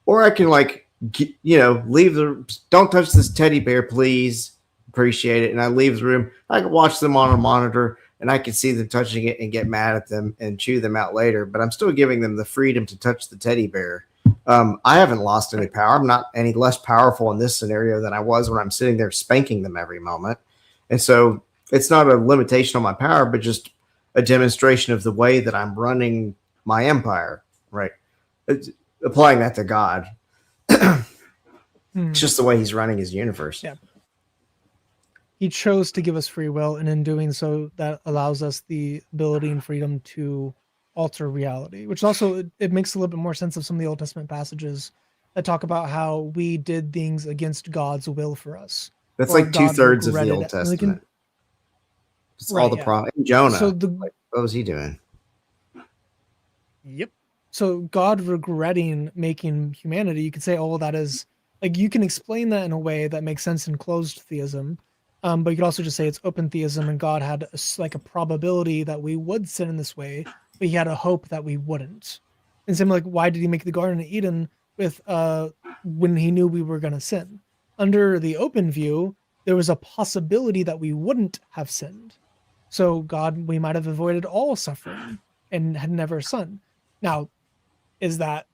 Or I can, like, don't touch this teddy bear, please. Appreciate it. And I leave the room. I can watch them on a monitor and I can see them touching it and get mad at them and chew them out later. But I'm still giving them the freedom to touch the teddy bear. I haven't lost any power. I'm not any less powerful in this scenario than I was when I'm sitting there spanking them every moment. And so it's not a limitation on my power, but just a demonstration of the way that I'm running my empire, right? It's, applying that to God. It's just the way he's running his universe. Yeah. He chose to give us free will, and in doing so, that allows us the ability and freedom to alter reality, which also it makes a little bit more sense of some of the Old Testament passages that talk about how we did things against God's will for us. That's or like God 2/3 of the regretted Old it. And we Testament. It's all right, the yeah. problem. Jonah, So the what was he doing? Yep. So God regretting making humanity, you could say, oh, well, that is like you can explain that in a way that makes sense in closed theism, but you could also just say it's open theism, and God had like a probability that we would sin in this way, but He had a hope that we wouldn't. And same like, why did He make the Garden of Eden with when He knew we were going to sin? Under the open view, there was a possibility that we wouldn't have sinned. So God, we might have avoided all suffering and had never sinned. Now, is that,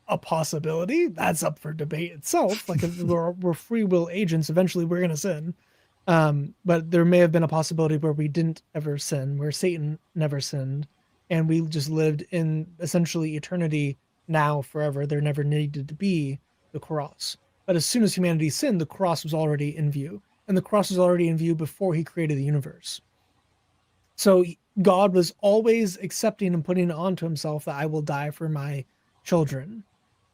a possibility? That's up for debate itself. Like if we're free will agents, eventually we're going to sin. But there may have been a possibility where we didn't ever sin, where Satan never sinned, and we just lived in essentially eternity now forever. There never needed to be the cross. But as soon as humanity sinned, the cross was already in view. And the cross was already in view before he created the universe. So God was always accepting and putting it onto himself that I will die for my children.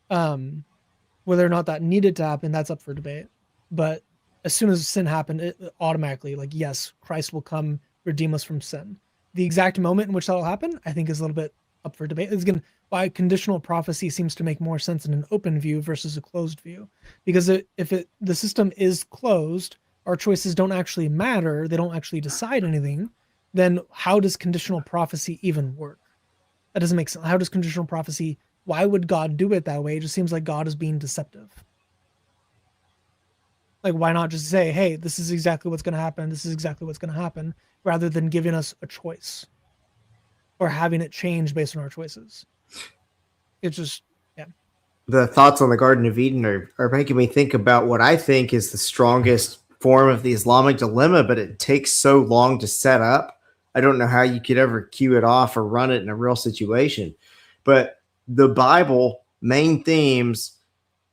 Whether or not that needed to happen, that's up for debate. But as soon as sin happened, it automatically, like, yes, Christ will come redeem us from sin. The exact moment in which that'll happen, I think, is a little bit up for debate. It's again why conditional prophecy seems to make more sense in an open view versus a closed view. Because the system is closed, our choices don't actually matter, they don't actually decide anything, then how does conditional prophecy even work? That doesn't make sense. How does conditional prophecy, why would God do it that way? It just seems like God is being deceptive. Like, why not just say, hey, this is exactly what's going to happen. This is exactly what's going to happen, rather than giving us a choice or having it change based on our choices. It's just, yeah. The thoughts on the Garden of Eden are making me think about what I think is the strongest form of the Islamic dilemma, but it takes so long to set up. I don't know how you could ever cue it off or run it in a real situation. But the Bible, main themes,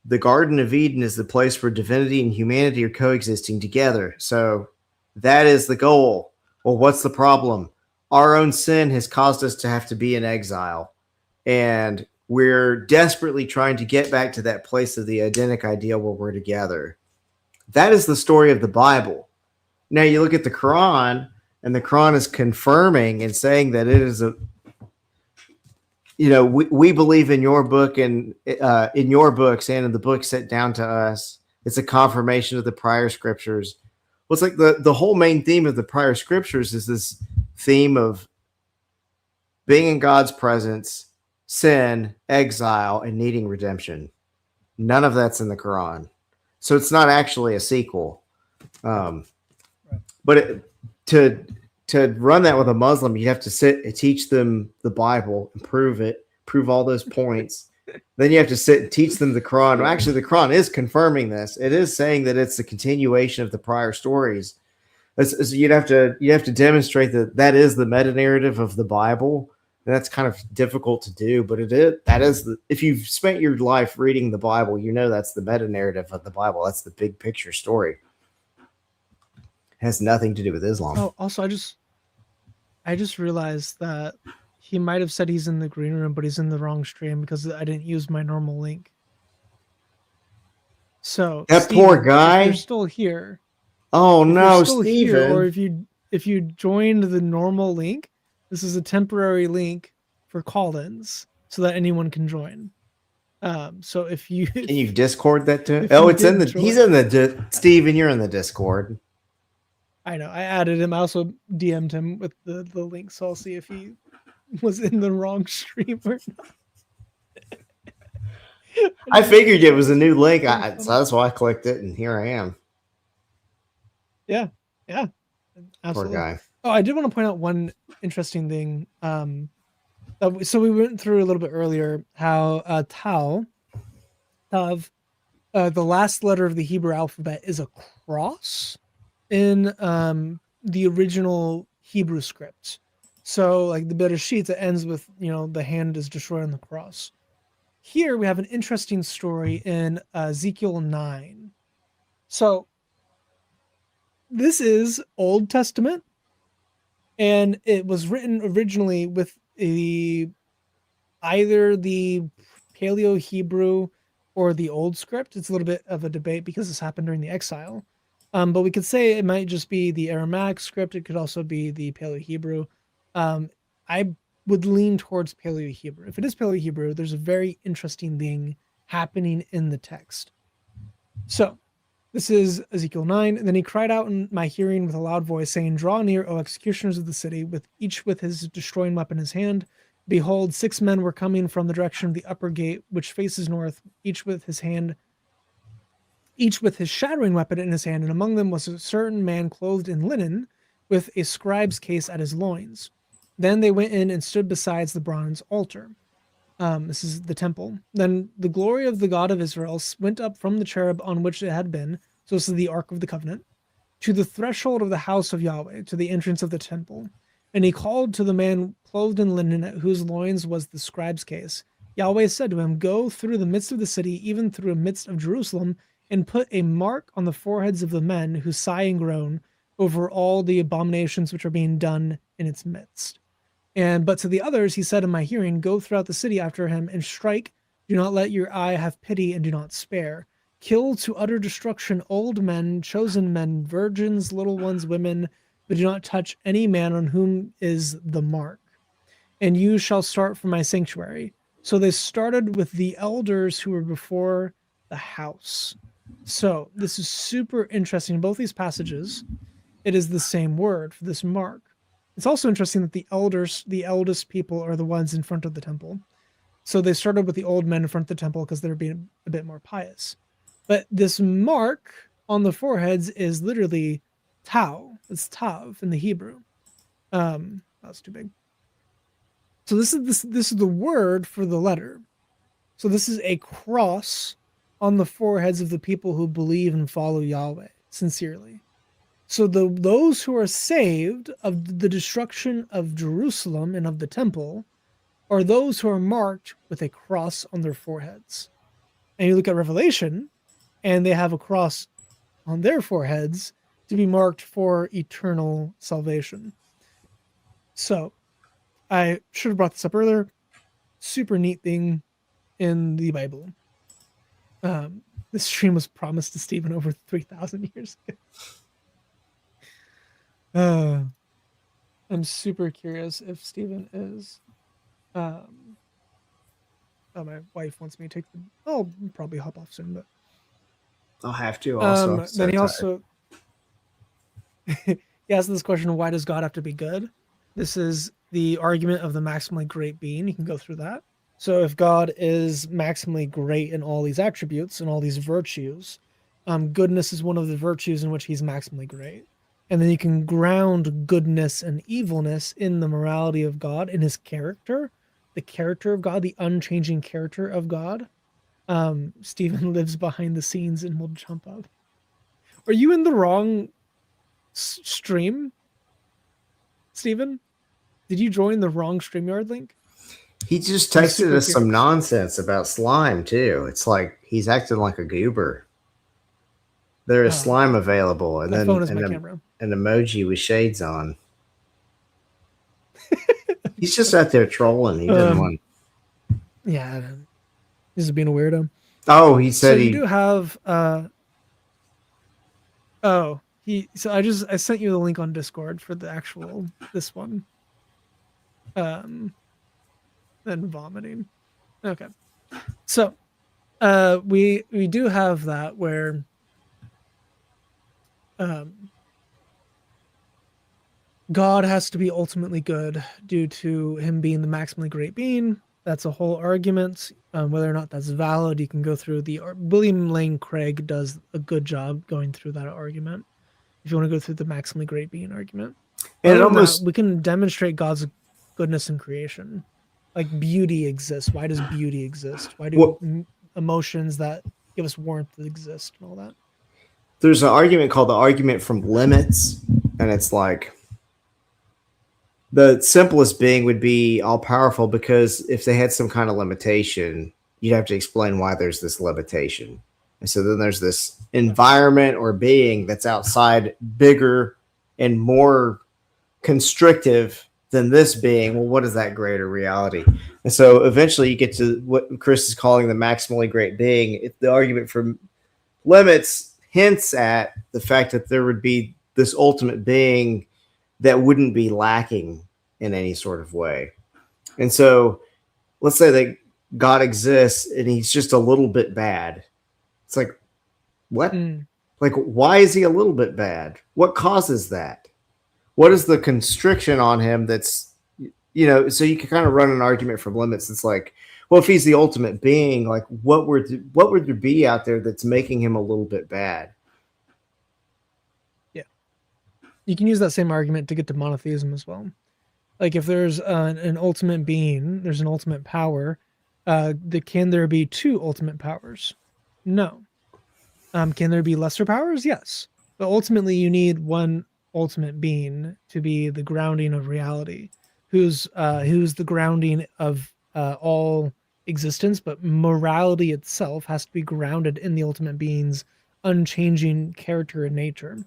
the Garden of Eden is the place where divinity and humanity are coexisting together. So that is the goal. Well, what's the problem? Our own sin has caused us to have to be in exile. And we're desperately trying to get back to that place of the Edenic ideal where we're together. That is the story of the Bible. Now you look at the Quran, and the Quran is confirming and saying that it is we believe in your book and in your books and in the book sent down to us. It's a confirmation of the prior scriptures. Well, it's like the whole main theme of the prior scriptures is this theme of being in God's presence, sin, exile, and needing redemption. None of that's in the Quran. So it's not actually a sequel. But to run that with a Muslim, you have to sit and teach them the Bible and prove all those points. Then you have to sit and teach them the Quran. Well, actually, the Quran is confirming this. It is saying that it's the continuation of the prior stories. So you'd have to demonstrate that is the meta narrative of the Bible. And that's kind of difficult to do, but if you've spent your life reading the Bible, that's the meta narrative of the Bible. That's the big picture story. It has nothing to do with Islam. Oh, also, I just realized that he might have said he's in the green room, but he's in the wrong stream because I didn't use my normal link. So that Steven, poor guy. If you're still here. Oh no, Steven. Or if you joined the normal link, this is a temporary link for call-ins so that anyone can join. So if you can you Discord that to? Oh, it's in the. He's in the. Steven, you're in the Discord. I know. I added him. I also DM'd him with the link, so I'll see if he was in the wrong stream or not. I figured it was a new link, so that's why I clicked it, and here I am. Yeah, absolutely. Poor guy. Oh, I did want to point out one interesting thing. So we went through a little bit earlier how Tav, the last letter of the Hebrew alphabet is a cross in the original Hebrew script. So like the Bereshit, it ends with, the hand is destroyed on the cross. Here we have an interesting story in Ezekiel 9. So this is Old Testament, and it was written originally with either the Paleo Hebrew or the Old Script. It's a little bit of a debate because this happened during the exile. But we could say it might just be the Aramaic script. It could also be the Paleo Hebrew. I would lean towards Paleo Hebrew. If it is Paleo Hebrew, there's a very interesting thing happening in the text. So this is Ezekiel 9. And then he cried out in my hearing with a loud voice, saying, "Draw near, O executioners of the city, with each with his destroying weapon in his hand. Behold, 6 men were coming from the direction of the upper gate, which faces north, each with his shattering weapon in his hand. And among them was a certain man clothed in linen, with a scribe's case at his loins. Then they went in and stood beside the bronze altar." This is the temple. "Then the glory of the God of Israel went up from the cherub on which it had been," so this is the Ark of the Covenant, "to the threshold of the house of Yahweh, to the entrance of the temple. And he called to the man clothed in linen, at whose loins was the scribe's case. Yahweh said to him, Go through the midst of the city, even through the midst of Jerusalem, and put a mark on the foreheads of the men who sigh and groan over all the abominations which are being done in its midst. But to the others he said in my hearing, Go throughout the city after him and strike. Do not let your eye have pity, and do not spare. Kill to utter destruction old men, chosen men, virgins, little ones, women, but do not touch any man on whom is the mark. And you shall start from my sanctuary." So they started with the elders who were before the house. So this is super interesting. In both these passages, it is the same word for this mark. It's also interesting that the eldest people, are the ones in front of the temple. So they started with the old men in front of the temple because they're being a bit more pious. But this mark on the foreheads is literally Tau. It's Tav in the Hebrew. That's too big. So this is the word for the letter. So this is a cross on the foreheads of the people who believe and follow Yahweh sincerely. So those who are saved of the destruction of Jerusalem and of the temple are those who are marked with a cross on their foreheads. And you look at Revelation, and they have a cross on their foreheads to be marked for eternal salvation. So I should have brought this up earlier. Super neat thing in the Bible. This stream was promised to Stephen over 3,000 years ago. I'm super curious if Stephen is. My wife wants me to take the. I'll probably hop off soon, but I'll have to also. Then he also he asked this question: Why does God have to be good? This is the argument of the maximally great being. You can go through that. So if God is maximally great in all these attributes and all these virtues, goodness is one of the virtues in which he's maximally great. And then you can ground goodness and evilness in the morality of God, in his character, the character of God, the unchanging character of God. Stephen lives behind the scenes and will jump up. Are you in the wrong stream, Stephen? Did you join the wrong StreamYard link? He just texted us some nonsense about slime too. It's like he's acting like a goober. There is slime available, and then an emoji with shades on. He's just out there trolling. He doesn't want. Yeah, he's being a weirdo. Oh, he said you do have. So I sent you the link on Discord for the actual this one. Then vomiting. Okay, so we do have that where God has to be ultimately good due to him being the maximally great being. That's a whole argument. Whether or not that's valid, you can go through William Lane Craig does a good job going through that argument. If you want to go through the maximally great being argument, and we can demonstrate God's goodness in creation. Like beauty exists. Why does beauty exist? Why do Well, emotions that give us warmth exist and all that? there's an argument called the argument from limits, and it's like the simplest being would be all powerful because if they had some kind of limitation, you'd have to explain why there's this limitation. And so then there's this environment or being that's outside, bigger and more constrictive than this being. Well, what is that greater reality? And so eventually you get to what Chris is calling the maximally great being. If the argument for limits hints at the fact that there would be this ultimate being that wouldn't be lacking in any sort of way. And so let's say that God exists and he's just a little bit bad. It's like, what? Like, why is he a little bit bad? What causes that? What is the constriction on him that's, so you can kind of run an argument from limits. It's like, well, if he's the ultimate being, like what would there be out there that's making him a little bit bad? Yeah. You can use that same argument to get to monotheism as well. Like if there's an ultimate being, there's an ultimate power, can there be two ultimate powers? No. Can there be lesser powers? Yes. But ultimately you need one ultimate being to be the grounding of reality, who's the grounding of all existence, but morality itself has to be grounded in the ultimate being's unchanging character and nature.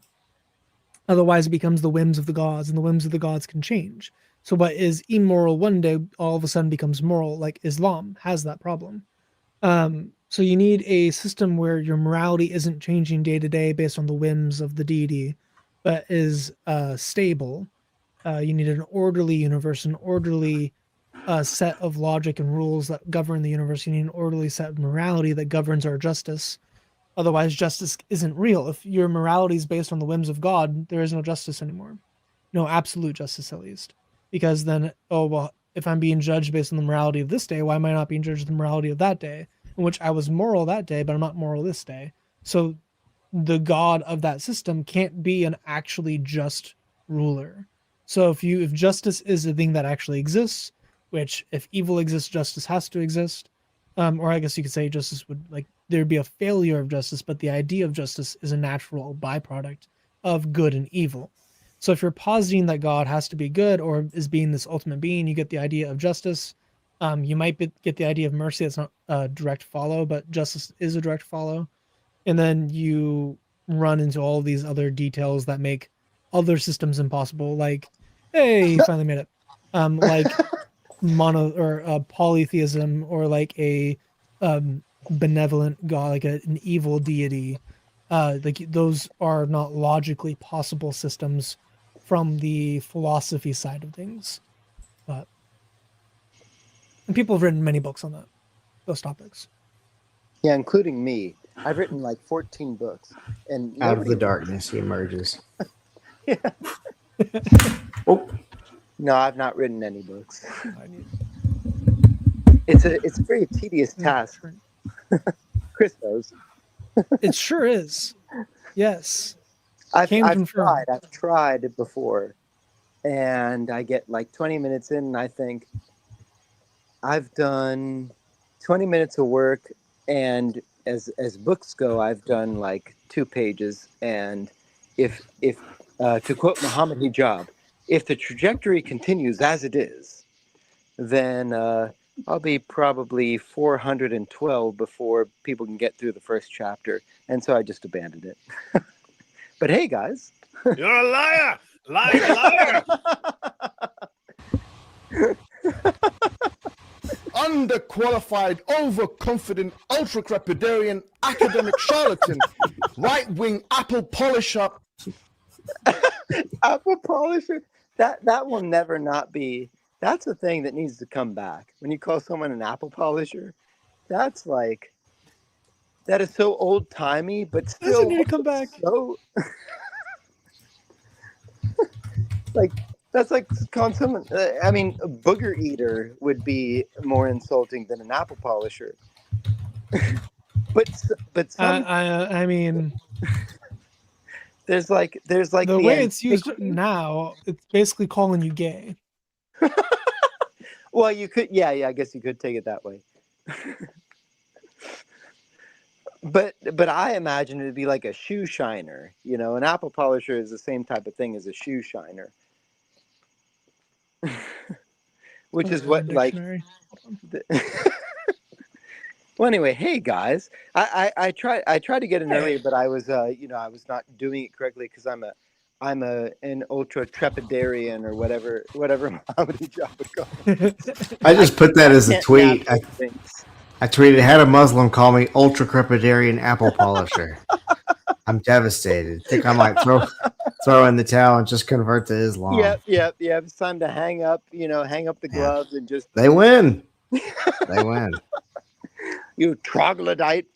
Otherwise it becomes the whims of the gods, and the whims of the gods can change. So what is immoral one day all of a sudden becomes moral, like Islam has that problem. So you need a system where your morality isn't changing day to day based on the whims of the deity, but is stable. You need an orderly universe, an orderly set of logic and rules that govern the universe. You need an orderly set of morality that governs our justice. Otherwise, justice isn't real. If your morality is based on the whims of God, there is no justice anymore. No absolute justice, at least. Because then, if I'm being judged based on the morality of this day, why am I not being judged the morality of that day? In which I was moral that day, but I'm not moral this day. So the God of that system can't be an actually just ruler. So if justice is a thing that actually exists, which if evil exists, justice has to exist. Or I guess you could say justice would, like, there'd be a failure of justice, but the idea of justice is a natural byproduct of good and evil. So if you're positing that God has to be good or is being this ultimate being, you get the idea of justice. You might get the idea of mercy. That's not a direct follow, but justice is a direct follow. And then you run into all these other details that make other systems impossible. Like, hey, you finally made it. Like polytheism, or like a benevolent god, like an evil deity. Like those are not logically possible systems from the philosophy side of things. But and people have written many books on those topics. Yeah, including me. I've written like 14 books, and Out of the darkness he emerges. Yeah. Oh. No, I've not written any books. It's a very tedious task. Chris knows. It sure is. Yes. I've tried before, and I get like 20 minutes in, and I think I've done 20 minutes of work, and as books go, I've done like 2 pages. And if to quote Muhammad Hijab, if the trajectory continues as it is, then I'll be probably 412 before people can get through the first chapter. And so I just abandoned it. But hey, guys. You're a liar! Liar! Underqualified, overconfident, ultra-crepidarian, academic charlatan, right-wing apple polisher. Apple polisher? That will never not be. That's a thing that needs to come back. When you call someone an apple polisher, that's like, that is so old timey, but still doesn't need to come back. So like, that's like calling someone. I mean, a booger eater would be more insulting than an apple polisher. but some, I mean, there's like the way it's used now, it's basically calling you gay. Well, you could, yeah, I guess you could take it that way. But I imagine it'd be like a shoe shiner. You know, an apple polisher is the same type of thing as a shoe shiner, which is Urban what like. Dictionary. Well, anyway, hey guys, I tried to get in earlier, but I was I was not doing it correctly because I'm an ultra trepidarian or whatever Mohammed Job would call it. I just put that as a can't tweet. navigate things. I tweeted, had a Muslim call me ultra crepidarian apple polisher. I'm devastated. Think I might throw in the towel and just convert to Islam. Yep. It's time to hang up the gloves and just They win. They win. you troglodyte.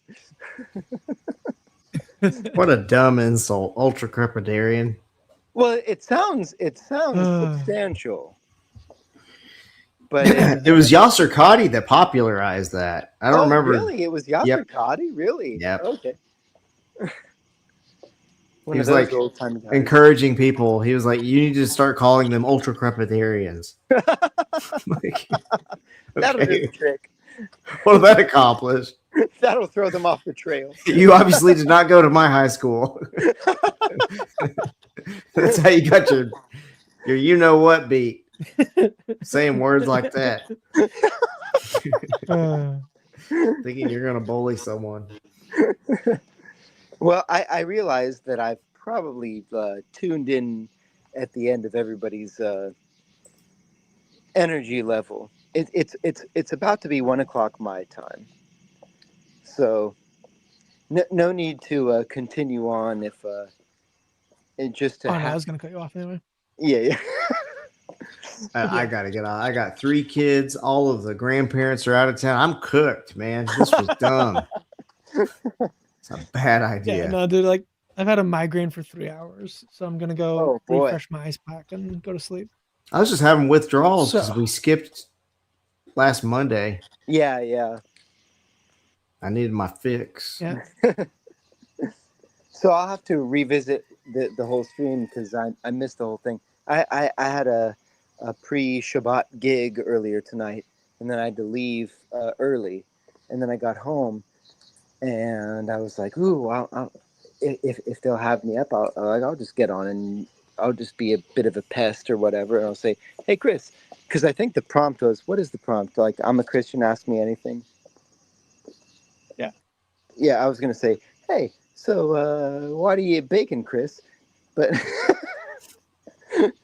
What a dumb insult. Ultra crepidarian. Well, it sounds substantial. But It was Yasser Qadi that popularized that. I don't remember. Really? It was Yasser Qadi? Really? Yep. Okay. He was like encouraging people. He was like, "You need to start calling them ultra crepidarians." Like, That'll do okay. the trick. What did that accomplish? That'll throw them off the trail. You obviously did not go to my high school. That's how you got your you know what beat. Saying words like that. Thinking you're gonna bully someone. Well, I realized that I've probably tuned in at the end of everybody's energy level. It's about to be 1 o'clock my time, so no need to continue on if it just to I was gonna cut you off anyway. Yeah. I gotta get out. I got 3 kids. All of the grandparents are out of town. I'm cooked, man. This was dumb. It's a bad idea. Yeah, no, dude. Like I've had a migraine for 3 hours, so I'm gonna go boy. refresh my ice pack and go to sleep. I was just having withdrawals because So- we skipped last Monday. Yeah. I needed my fix. Yeah. So I'll have to revisit the whole stream because I missed the whole thing. I had a pre-Shabbat gig earlier tonight, and then I had to leave early, and then I got home, and I was like, "Ooh, if they'll have me up, I'll just get on and I'll just be a bit of a pest or whatever, and I'll say, hey Chris, because I think the prompt was, what is the prompt? Like, I'm a Christian, ask me anything. Yeah, I was gonna say, hey, so why do you eat bacon, Chris? But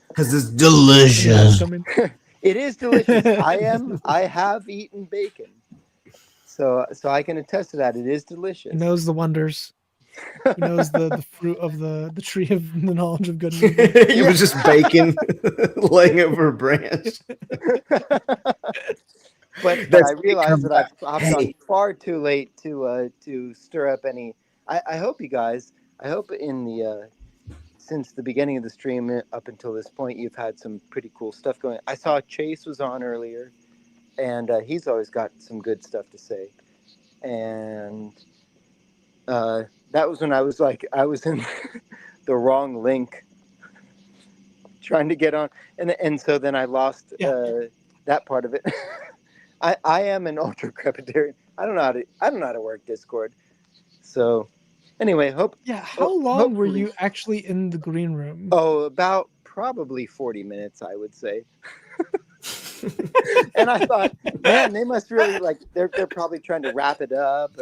Because it's delicious. it is delicious. I have eaten bacon, so I can attest to that. It is delicious. He knows the wonders. He knows the fruit of the tree of the knowledge of good and evil. It was just bacon laying over a branch. But I realize that I've gone far too late to stir up any. I hope you guys. I hope in the since the beginning of the stream up until this point, you've had some pretty cool stuff going. I saw Chase was on earlier, and he's always got some good stuff to say. And that was when I was in the wrong link, trying to get on, and so then I lost that part of it. I am an ultra crepidarian. I don't know how to work Discord. So anyway, How long were you actually in the green room? Oh, about probably 40 minutes, I would say. And I thought, man, they must really they're probably trying to wrap it up.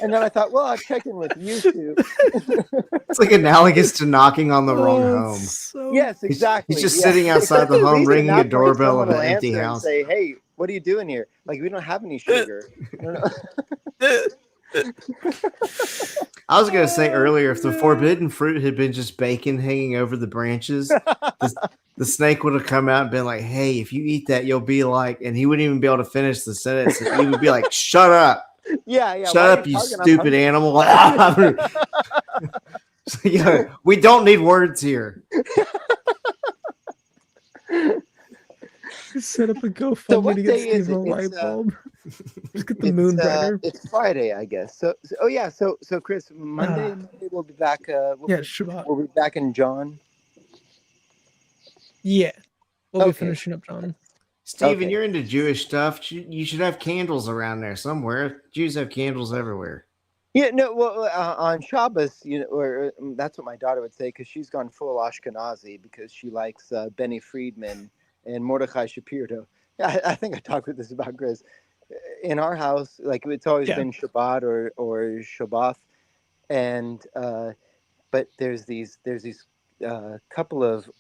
And then I thought, well, I'll check in with YouTube. It's like analogous to knocking on the wrong home. Yes, exactly. He's just sitting outside the home, ringing a doorbell in an empty and house. say, hey, what are you doing here? Like, we don't have any sugar. I was going to say earlier, if the forbidden fruit had been just bacon hanging over the branches, the snake would have come out and been like, hey, if you eat that, you'll be like, and he wouldn't even be able to finish the sentence. He would be like, shut up. Yeah. Shut up, you stupid animal. We don't need words here. Set up a GoFundMe So what to get day is Steve a it? light bulb. Just get the moon brighter. It's Friday, I guess. So Chris, Monday we'll be back. Shabbat. We'll be back in John. Yeah, we'll be Okay. finishing up John. Steven, Okay. you're into Jewish stuff. You should have candles around there somewhere. Jews have candles everywhere. Yeah, no, well, on Shabbos, or that's what my daughter would say because she's gone full Ashkenazi because she likes Benny Friedman and Mordechai Shapiro. I think I talked with this about Chris. In our house, like it's always Yeah. been Shabbat or Shabbath, and but there's these couple of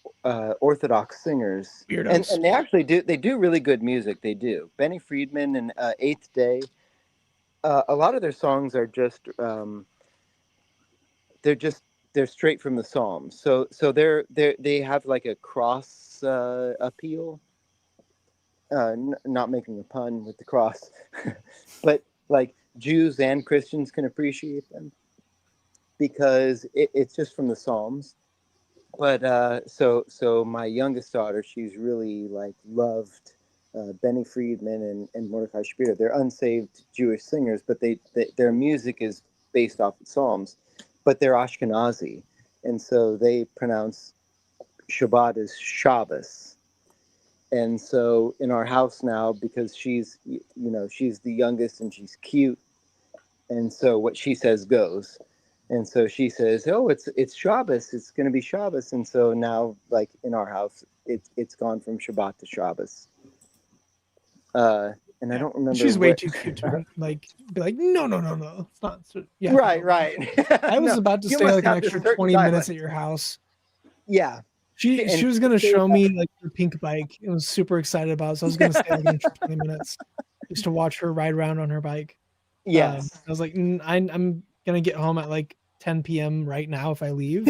Orthodox singers, and Weirdos. they do really good music. They do. Benny Friedman and Eighth Day. A lot of their songs are just they're just they're straight from the Psalms. So they have like a cross appeal. Not making a pun with the cross, but like Jews and Christians can appreciate them because it's just from the Psalms. But so my youngest daughter, she's really like loved Benny Friedman and Mordechai Shapiro. They're unsaved Jewish singers, but their music is based off the Psalms, but they're Ashkenazi, and so they pronounce Shabbat as Shabbos. And so in our house now, because she's she's the youngest and she's cute, and so what she says goes. And so she says, "Oh, it's Shabbos. It's going to be Shabbos." And so now, like in our house, it's gone from Shabbat to Shabbos. And I don't remember. She's way too cute to be like, no, it's not. Yeah, Right. I was No, about to you stay must like an have this extra certain 20 minutes dialect. at your house. Yeah. She And was gonna show me like her pink bike. I was super excited about it, so I was gonna stay like an extra 20 minutes just to watch her ride around on her bike. Yes. I was like, I'm gonna get home at like 10 p.m. right now if I leave.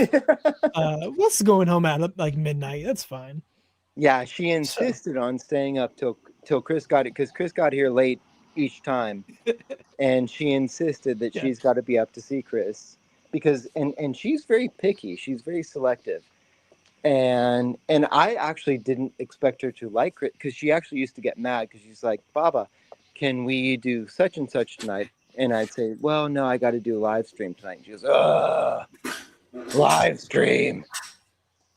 What's going home at like midnight? That's fine. Yeah, she insisted on staying up till Chris got it because Chris got here late each time, and she insisted that Yeah. she's got to be up to see Chris because and she's very picky. She's very selective, and I actually didn't expect her to like it because she actually used to get mad because she's like, "Baba, can we do such and such tonight?" And I'd say, "Well, no, I got to do a live stream tonight." And she goes, "Ugh, live stream."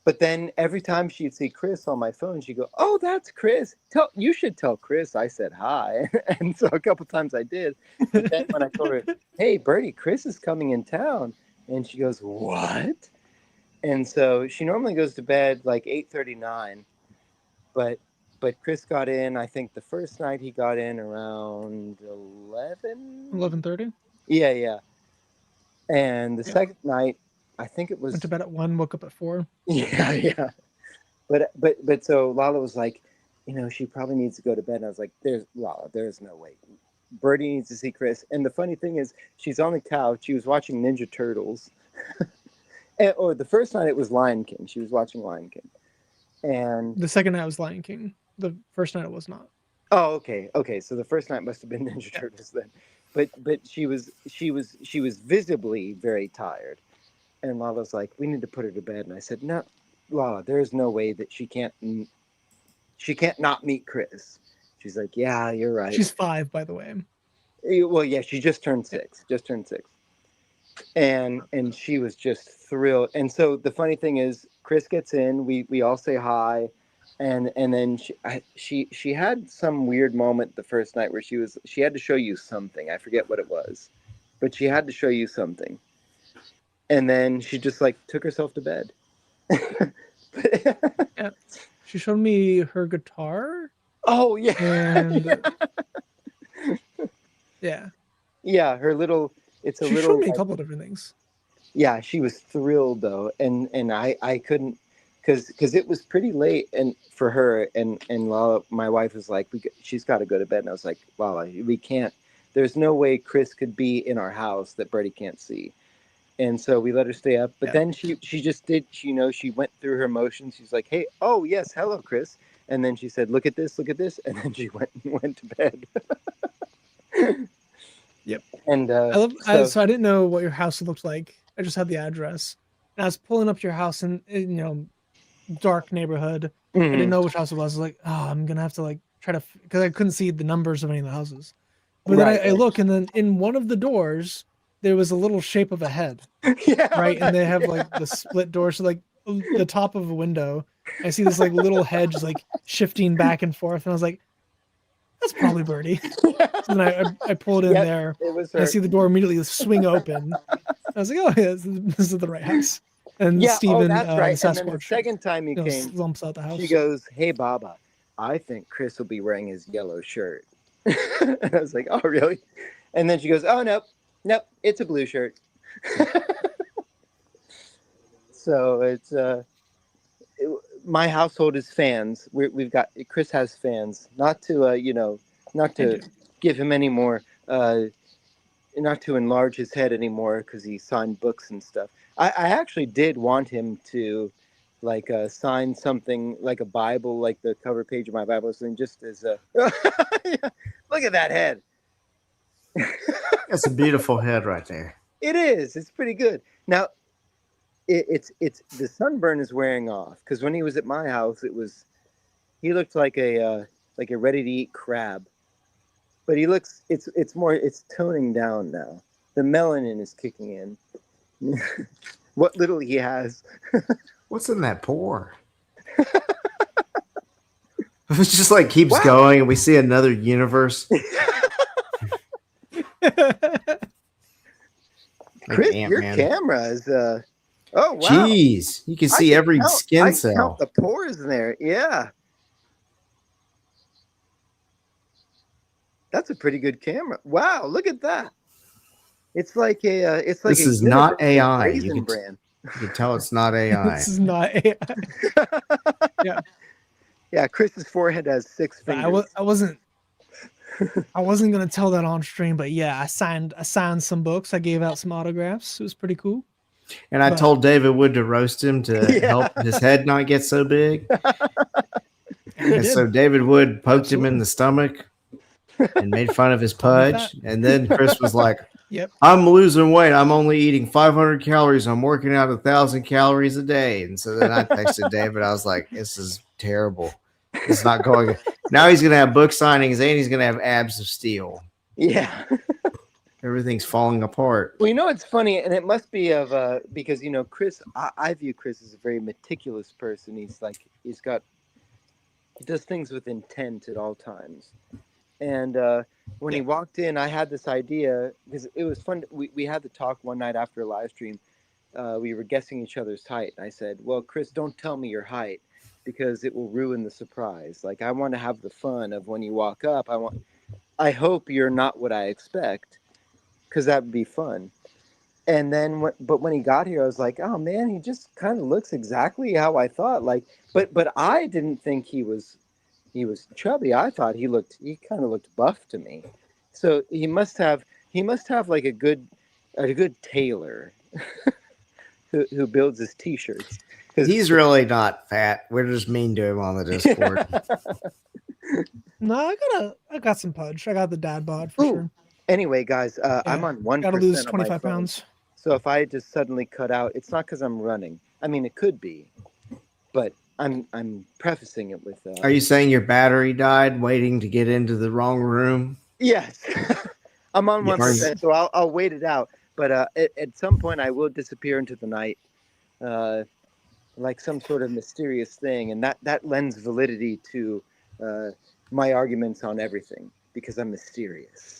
But then every time she'd see Chris on my phone, she'd go, "Oh, that's Chris. You should tell Chris I said hi." And so a couple times I did. But then when I told her, "Hey, Bertie, Chris is coming in town," and she goes, "What?" And so she normally goes to bed like 8:39, but Chris got in. I think the first night he got in around 11. 11:30. Yeah. And the Yeah. second night, I think it was Went to bed at 1, woke up at 4. Yeah. But so Lala was like, she probably needs to go to bed. And I was like, there's no way. Birdie needs to see Chris. And the funny thing is, she's on the couch. She was watching Ninja Turtles. Or the first night it was Lion King. She was watching Lion King. And The second night was Lion King. The first night it was not. oh, okay. So the first night must have been Ninja Turtles then. But she was visibly very tired. And Lala's like, we need to put her to bed. And I said, no, Lala, there's no way that she can't not meet Chris. She's like, yeah, you're right. She's 5, by the way. Well, yeah, she just turned 6. And she was just thrilled. And so the funny thing is, Chris gets in, we all say hi, and then she had some weird moment the first night where she had to show you something. I forget what it was, but she had to show you something. And then she just like took herself to bed. Yeah. She showed me her guitar. Oh yeah. And yeah. Yeah, her little She showed me a couple different things. Yeah, she was thrilled though. And I couldn't because it was pretty late and for her and Lala, my wife was like, she's got to go to bed. And I was like, Lala, we can't. There's no way Chris could be in our house that Bertie can't see. And so we let her stay up. But then she just did, she went through her motions. She's like, hey, oh, yes, hello, Chris. And then she said, look at this. And then she went to bed. Yep. And so I didn't know what your house looked like. I just had the address. And I was pulling up to your house in dark neighborhood. I didn't know which house it was. I was like, oh, I'm going to have to like try to, because I couldn't see the numbers of any of the houses. But then I look, and then in one of the doors, there was a little shape of a head. Yeah, right. And they have like the split door. So like the top of a window I see this like little hedge like shifting back and forth, and I was like, "That's probably Birdie." So then I pulled in Yep, there. it was And I her. see the door immediately swing open. I was like, "Oh, yeah, this is the right house." And Yeah, oh, Steven, that's the right. And then the Sasquatch, second time you came, slumps out the house. she goes, "Hey, Baba, I think Chris will be wearing his yellow shirt." And I was like, "Oh, really?" And then she goes, "Oh, nope, it's a blue shirt." So it's my household is fans. We've got Chris has fans. Not to not to give him any more, not to enlarge his head anymore because he signed books and stuff. I actually did want him to like sign something like a Bible, like the cover page of my Bible, something just as a yeah, look at that head. That's a beautiful head right there. It is. It's pretty good. Now, it's the sunburn is wearing off because when he was at my house, he looked like a ready to eat crab, but it's toning down now. The melanin is kicking in. What little he has. What's in that pour? It just like keeps Wow. going, and we see another universe. Chris, Like your Ant-Man. camera is oh wow. Jeez, you can see every skin I cell. count the pores in there. Yeah. That's a pretty good camera. Wow, look at that. It's like This a is not universal AI. Raisin Bran. You can tell it's not AI. This is not AI. Yeah. Yeah, Chris's forehead has 6 fingers. I wasn't gonna tell that on stream, but yeah, I signed some books. I gave out some autographs. It was pretty cool. And I But- told David Wood to roast him to help his head not get so big. And he And did. so David Wood poked him in the stomach and made fun of his pudge. And then Chris was like, Yep. I'm losing weight. I'm only eating 500 calories. I'm working out 1,000 calories a day. And so then I texted David. I was like, this is terrible. It's not going. Now he's going to have book signings and he's going to have abs of steel. Yeah. Everything's falling apart. Well, it's funny, and it must be of because Chris. I view Chris as a very meticulous person. He does things with intent at all times. And when he walked in, I had this idea because it was fun. We had the talk one night after a live stream. We were guessing each other's height. I said, "Well, Chris, don't tell me your height because it will ruin the surprise. Like I want to have the fun of when you walk up. I hope you're not what I expect." Because that would be fun. And then, but when he got here, I was like, "Oh man, he just kind of looks exactly how I thought." Like, but I didn't think he was chubby. I thought he kind of looked buff to me. So he must have like a good tailor who builds his t-shirts. He's really not fat. We're just mean to him on the Discord. No, I got some pudge. I got the dad bod for sure. Anyway, guys, I'm on 1%. Gotta lose on my 25 phone. pounds. So if I just suddenly cut out, it's not because I'm running. I mean, it could be, but I'm prefacing it with. Are you saying your battery died waiting to get into the wrong room? Yes, I'm on Yes. 1%, so I'll wait it out. But at some point, I will disappear into the night, like some sort of mysterious thing, and that lends validity to my arguments on everything because I'm mysterious.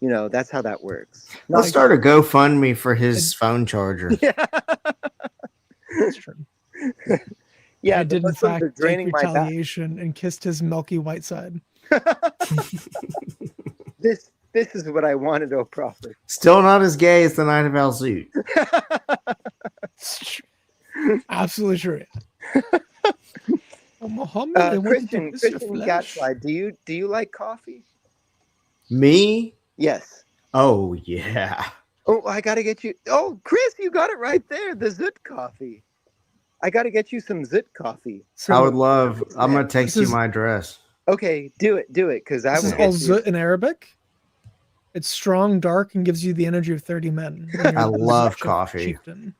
That's how that works. Let's start a GoFundMe for his phone charger. Yeah. That's true. Yeah, I did in Muslims fact are take draining my back. retaliation and kissed his milky white side. This is what I wanted, oh prophet. Still not as gay as the Night of Al Zoot. Absolutely true. Oh, Muhammad, I want to kiss your Christian flesh. Gadfly, do you like coffee? Me? Yes. Oh, yeah. Oh, I gotta get you. Oh, Chris, you got it right there. The Zut coffee. I gotta get you some Zut coffee. So I would love. I'm going to text This you is- my address. Okay, do it, because I this is will all get you. zut in Arabic. It's strong, dark, and gives you the energy of 30 men. when I you're the love chief- coffee. chieftain.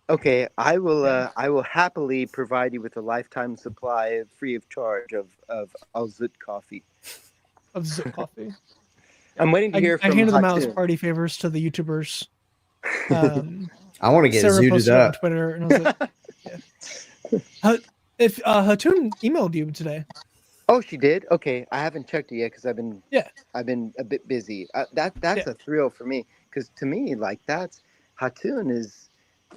Okay, I will happily provide you with a lifetime supply free of charge of Al Zut coffee. Of zut coffee. I'm waiting to hear I from handed them out as Hatun. party favors to the YouTubers. I want to get Sarah zooted posted it on up. Twitter, and I was like, yeah. If Hatun emailed you today. Oh, she did. Okay, I haven't checked it yet because Yeah. I've been a bit busy. That's a thrill for me because to me, like Hatun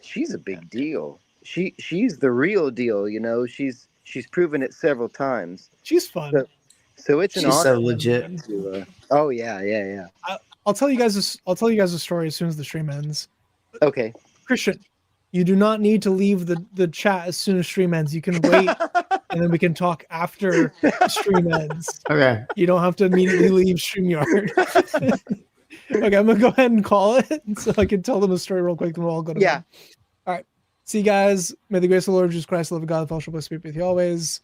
she's a big deal. She's the real deal. You know, she's proven it several times. She's fun. So it's an She's honor. so legit. Oh yeah. I'll tell you guys this. I'll tell you guys a story as soon as the stream ends. Okay. Christian, you do not need to leave the chat as soon as stream ends. You can wait, and then we can talk after stream ends. Okay. You don't have to immediately leave StreamYard. Okay, I'm gonna go ahead and call it so I can tell them a story real quick, and we'll all go to bed. All right. See you guys. May the grace of the Lord Jesus Christ, the love of God, the fellowship of the Spirit be with you always.